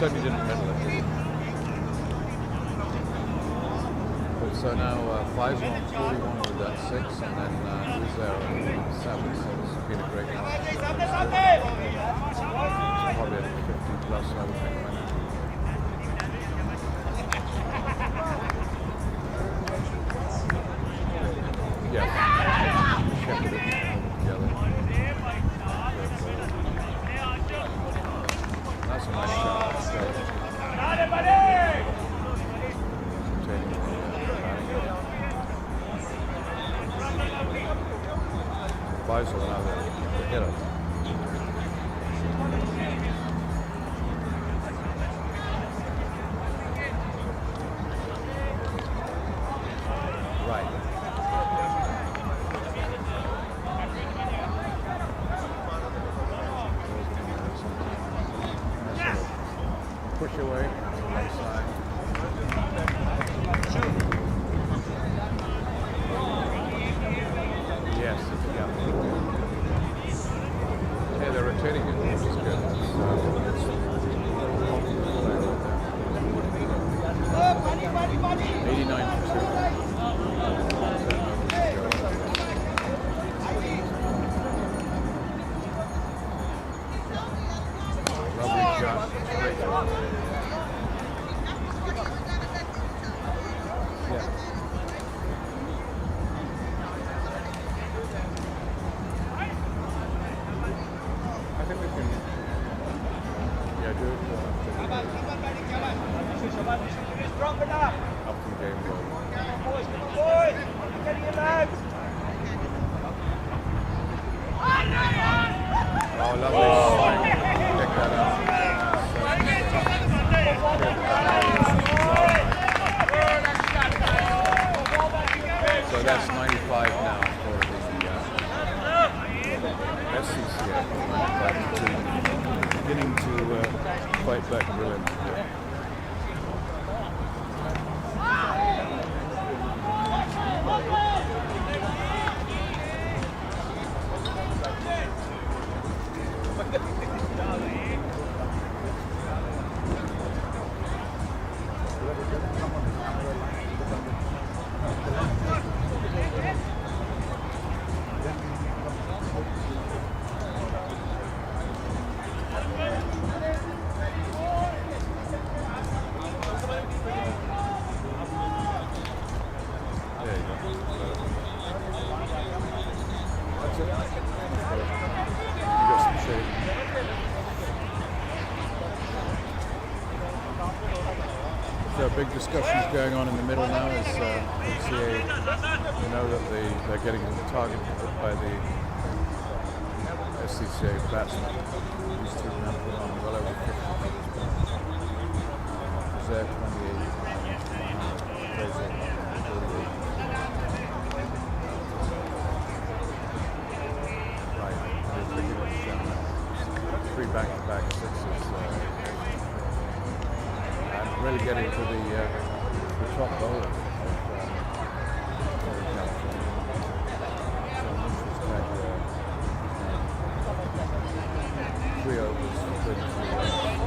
Certainly didn't medal it. So now 5 on 41 with that 6, and then who's there on 7, so it's been a great match. Probably at 50 plus, I would think. Yeah. Shepherd it together. That's a nice shot. Faisal now there to hit it. Right. Push away, right side. Yes, yeah, they're rotating it, which is good. So, 89 for 2. Lovely shot, straight. So that's 95 now for the SCCA. Beginning to fight back brilliantly. So big discussions going on in the middle now as NCCA know that they're getting targeted by the SCCA batsmen. These two now put on well over 50 Zed 28, Fraser, 48. Right, they're picking up three back-to-back sixes. Really getting to the top bowler. Three overs for 1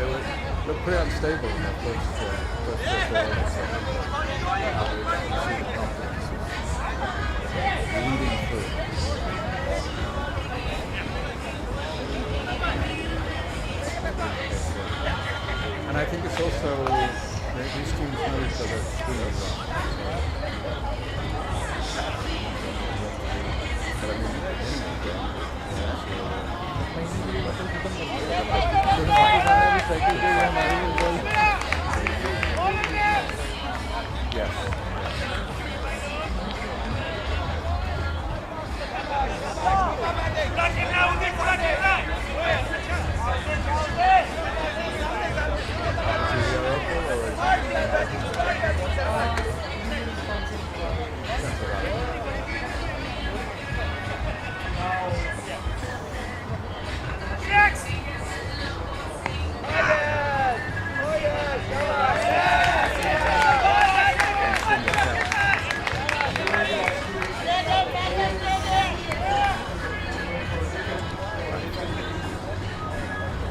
they looked pretty unstable in their first four overs. You see the confidence leading through. And I think it's also these teams know each other extremely well. But I mean, yes.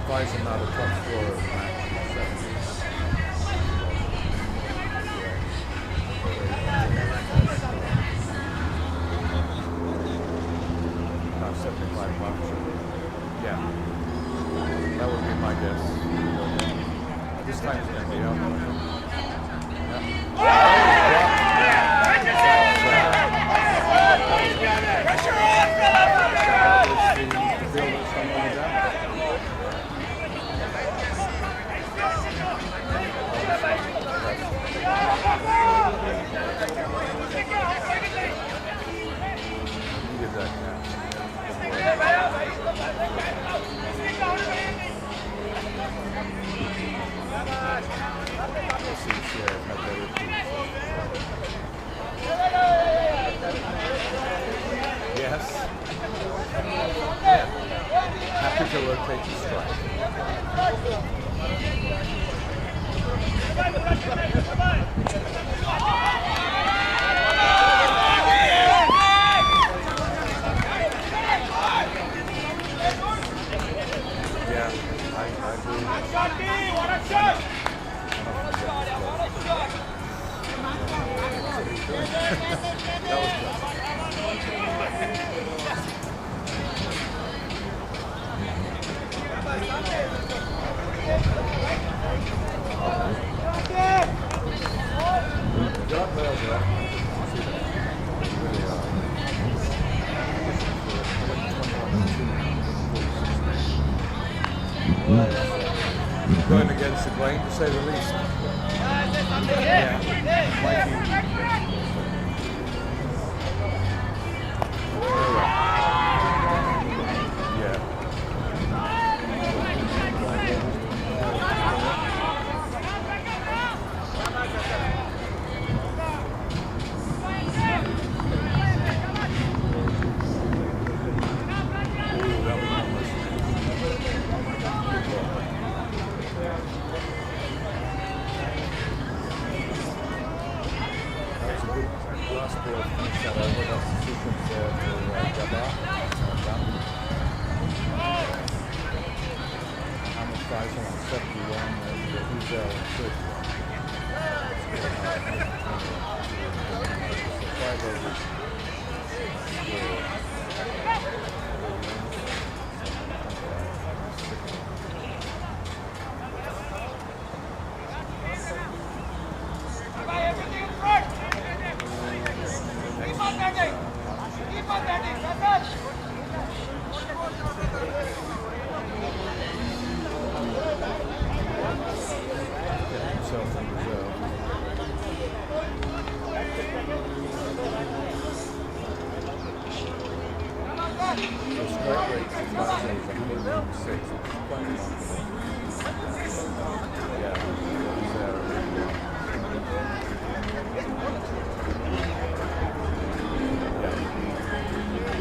Bison now the top scorer of the match. About 75 bucks. Yeah. That would be my guess. This time it's going to be up. Yes. Happy to rotate to strike. Yeah, I agree. That was good. Going against the grain, to say the least. Yeah.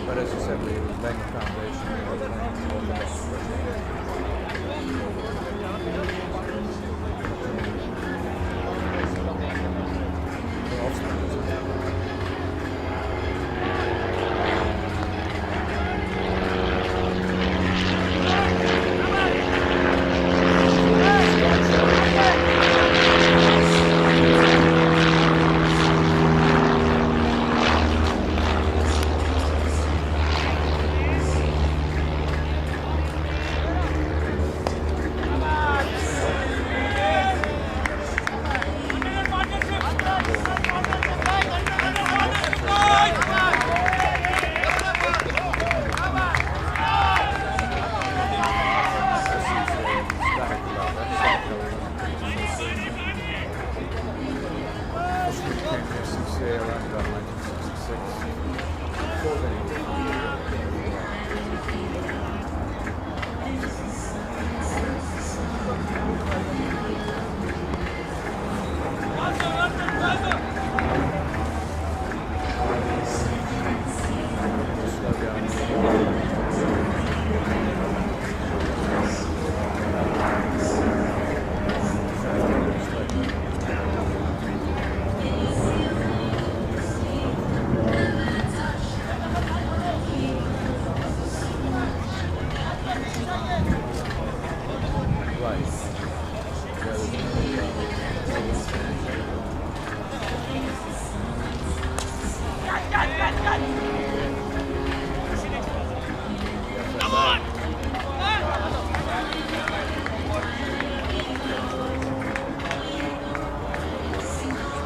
But as you said, we were laying the foundation for the next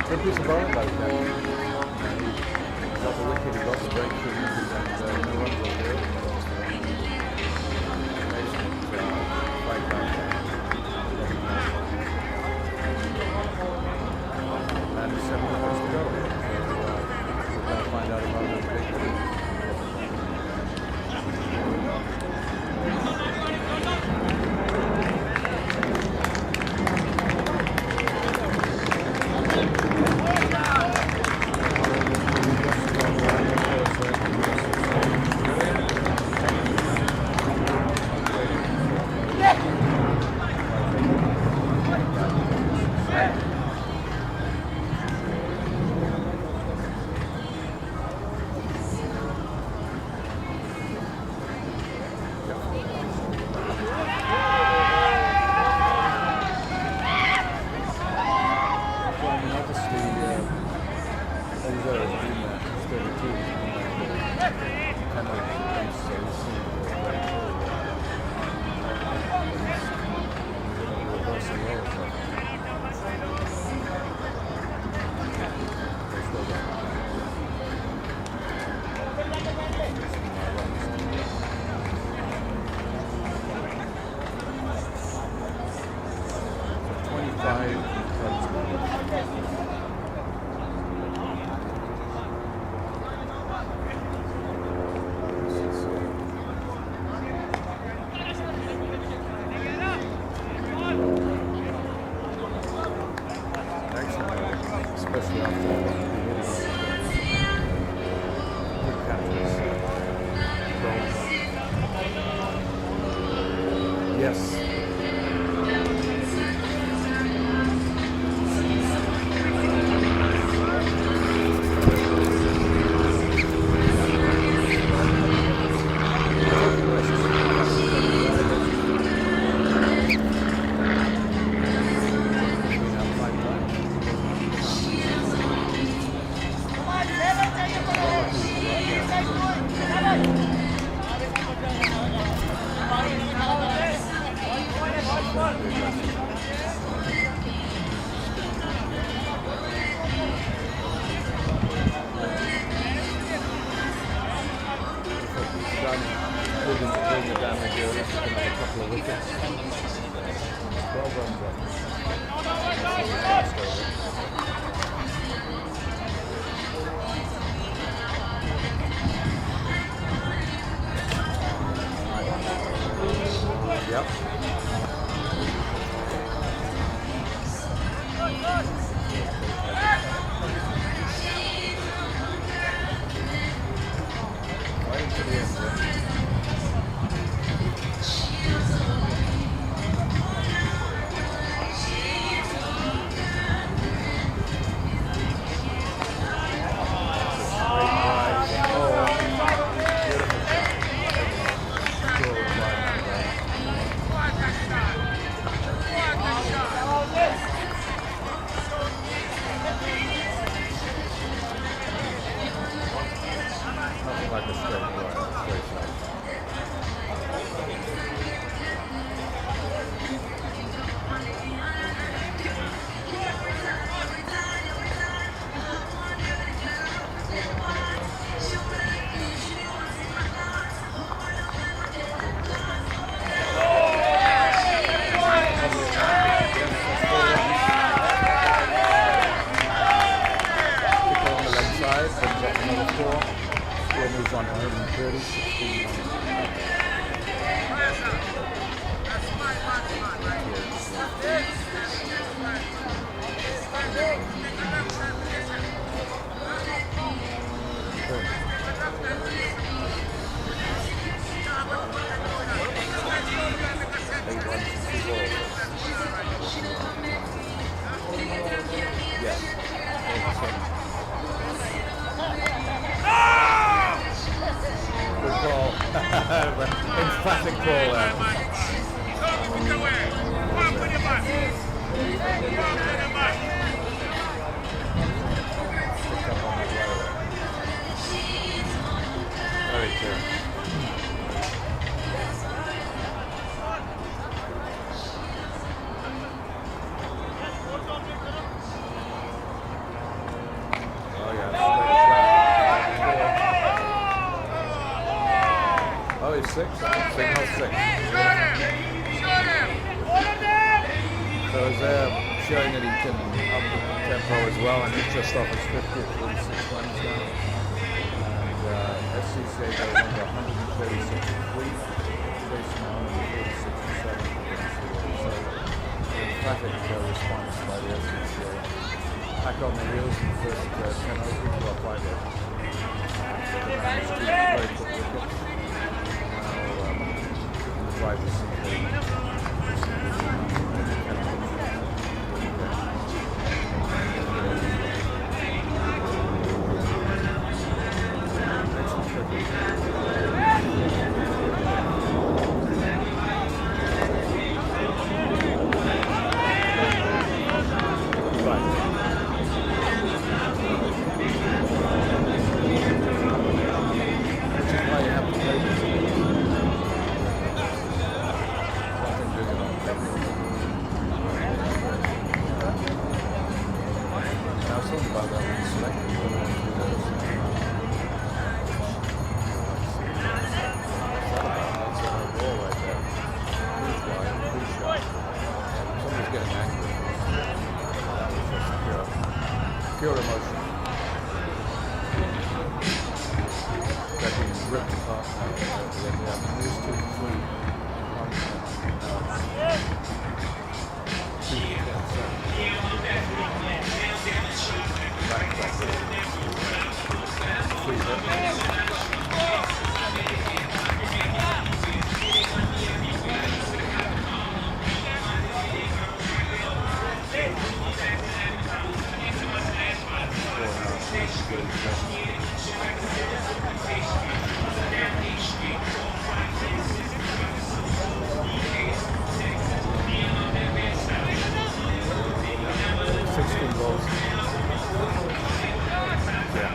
Good piece of bowling like that. He got the wicket, he got the breakthrough, and no runs over there. Amazing. Right back. And it's 7 hours to go. So we're going to find out about the big one. Good call there. Very clear. Oh yeah. Oh, he's 6. Signal 6. So is there showing that he can up the tempo as well, and he's just off his 50th 46 runs now. And SCCA goes under 136 chasing 146 So emphatic response by the SCCA. Back on the wheels in the first 10 overs, well 5 overs. Very quick wicket. Now the driver's seat. Pure emotion. That being ripped apart now. Then we have these 2 and 16 balls. Yeah.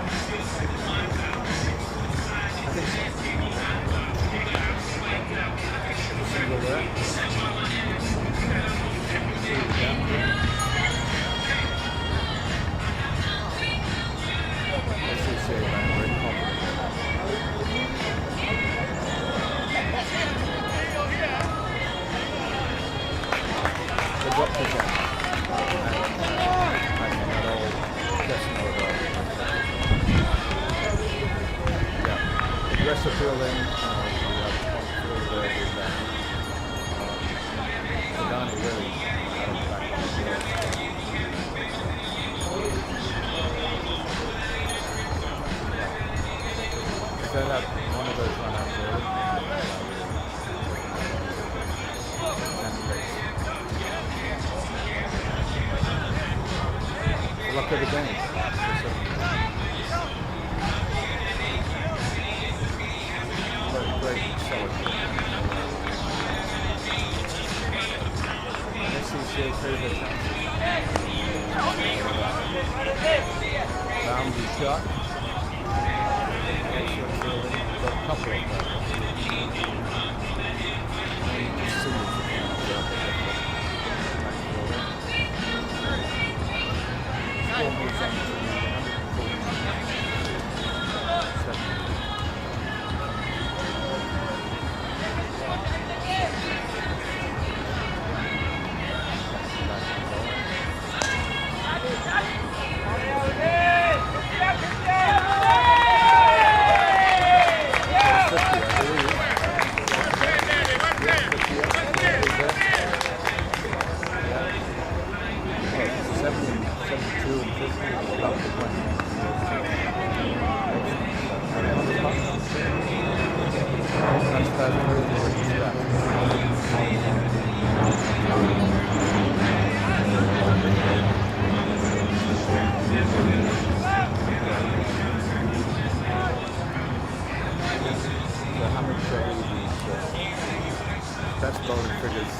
I think so. Single there. SCCA ran very confident. They dropped the jump. The rest of the field then, we have field there with that. Sadani really back on the field. If they had one of those run outs early, the luck of the game. Great, solid. SCCA created a chance. Boundary shot. Excellent fielding. Got a couple of them. Score moves on to 147. best bowling figures.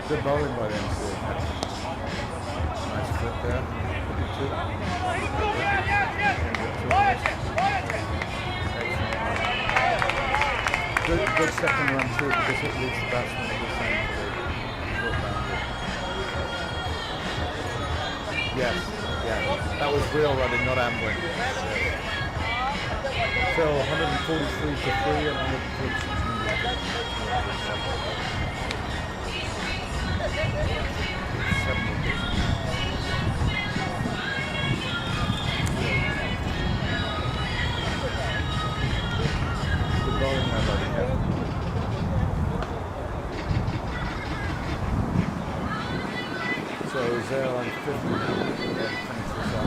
Good bowling by the NCCA. Nice flip there. Good second run too, because it leaves the batsman a good sign for the short boundary. Yes, yeah. That was real running, not ambling. So 143 for 3 and 146 Good bowling there, buddy. So is there on 50 now? Finish this up.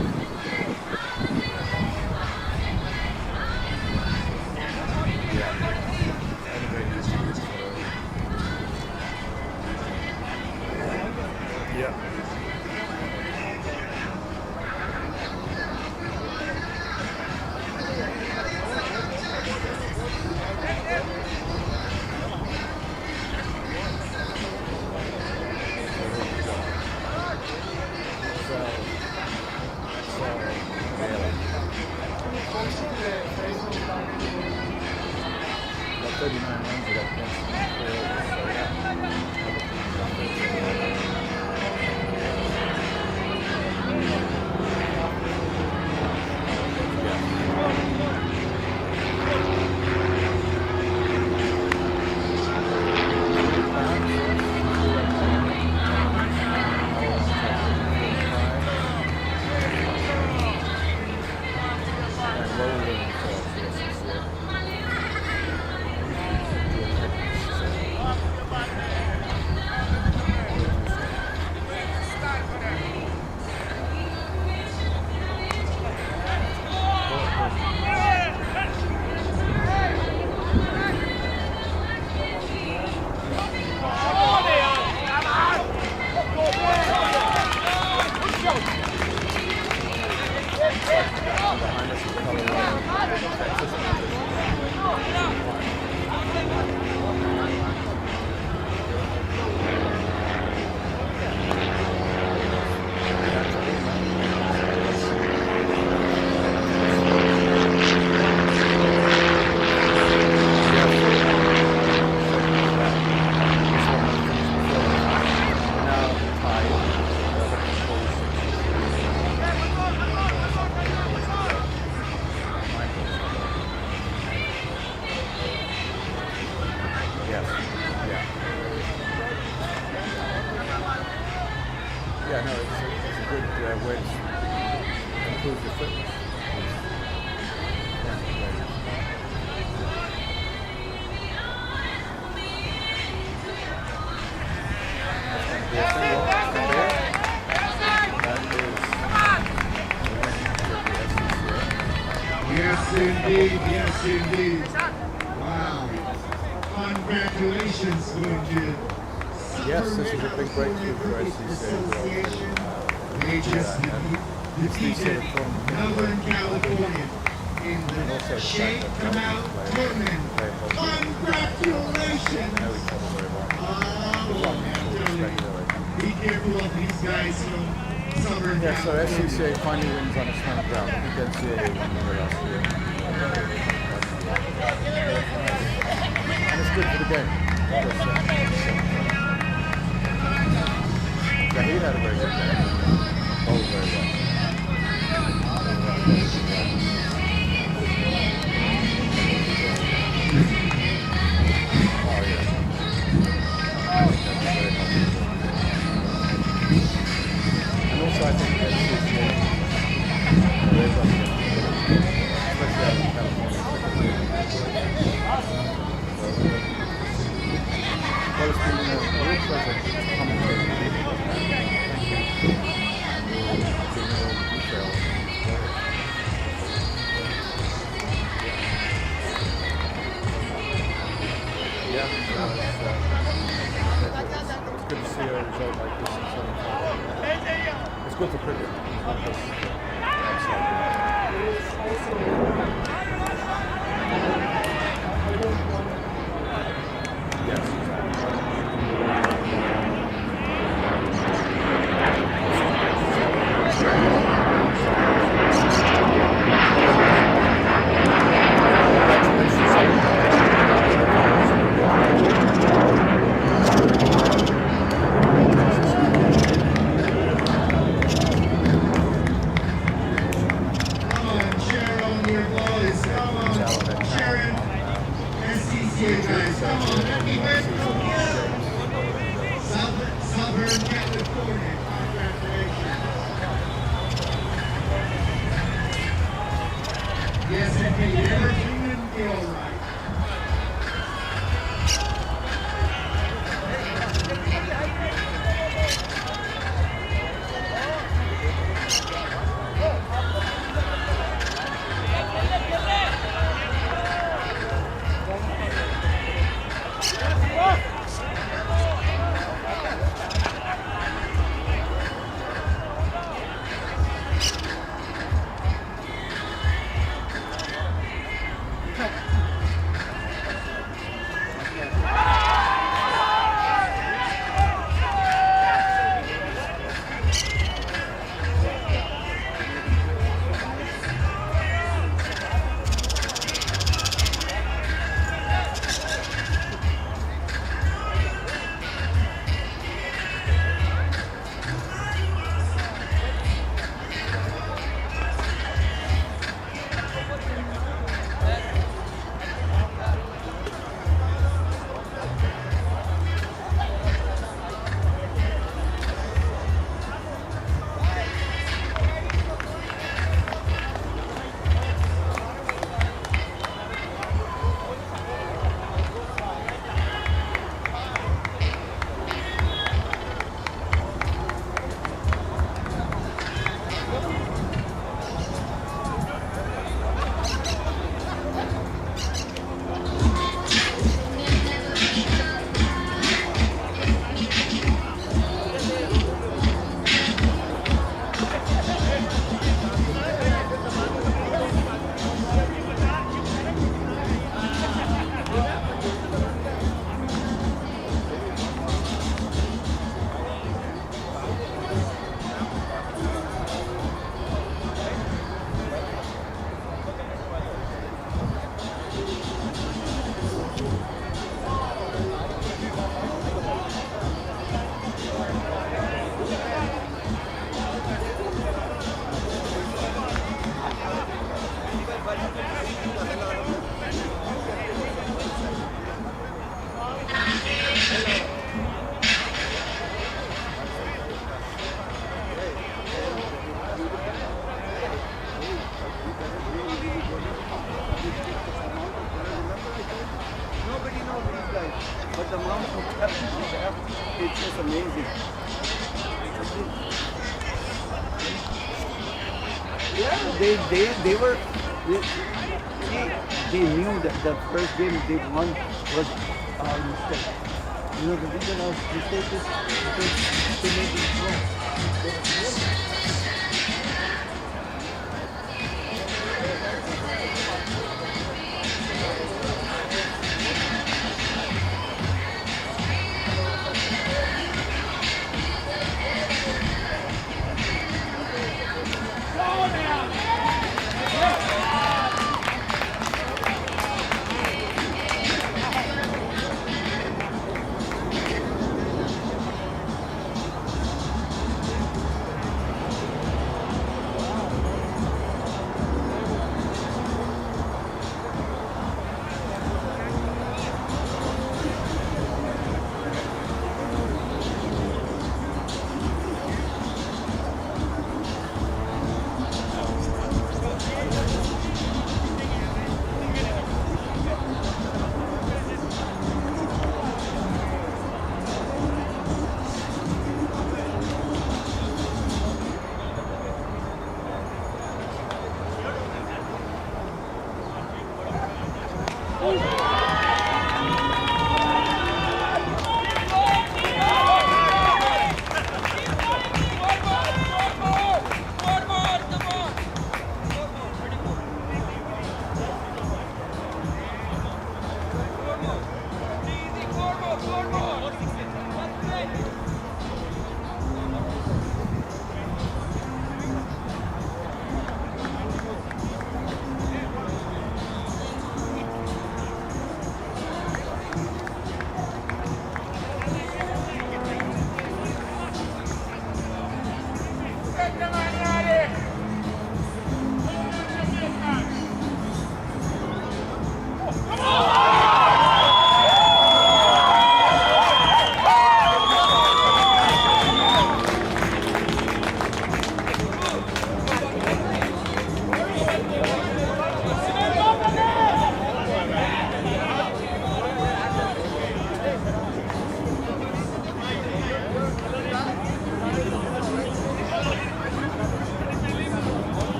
Yeah. About 39 runs we got against Yeah, no, it's a good way to improve your fitness. Yes, indeed. Yes, indeed. Wow. Congratulations, Woodley. Yes, this is a big breakthrough for SCCA. They just defeated Northern California in the Sheikh Kamal tournament. Congratulations! Be careful of these guys from Southern Yeah, so California. SCCA finally wins on its home ground. I think NCCA won the last year. And it's good for the game. Zahid had a very good game. Bowled very well. Oh, yeah. And also I think that players up here, especially out in California. Well, it's been a real pleasure commentating with you. Thank you for giving me all the detail. Yeah, it's good to see a result like this in Southern California. It's good for cricket. It's not just yes, SCCA guys, come on, let me hear from you. Southern California, congratulations. Yes, indeed, everything didn't feel right. But the amount of captains we have, it's just amazing. Yeah, they were, they knew that the first game they won was our mistake. You know, the reason our mistake is because they made it wrong.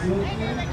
Woodley.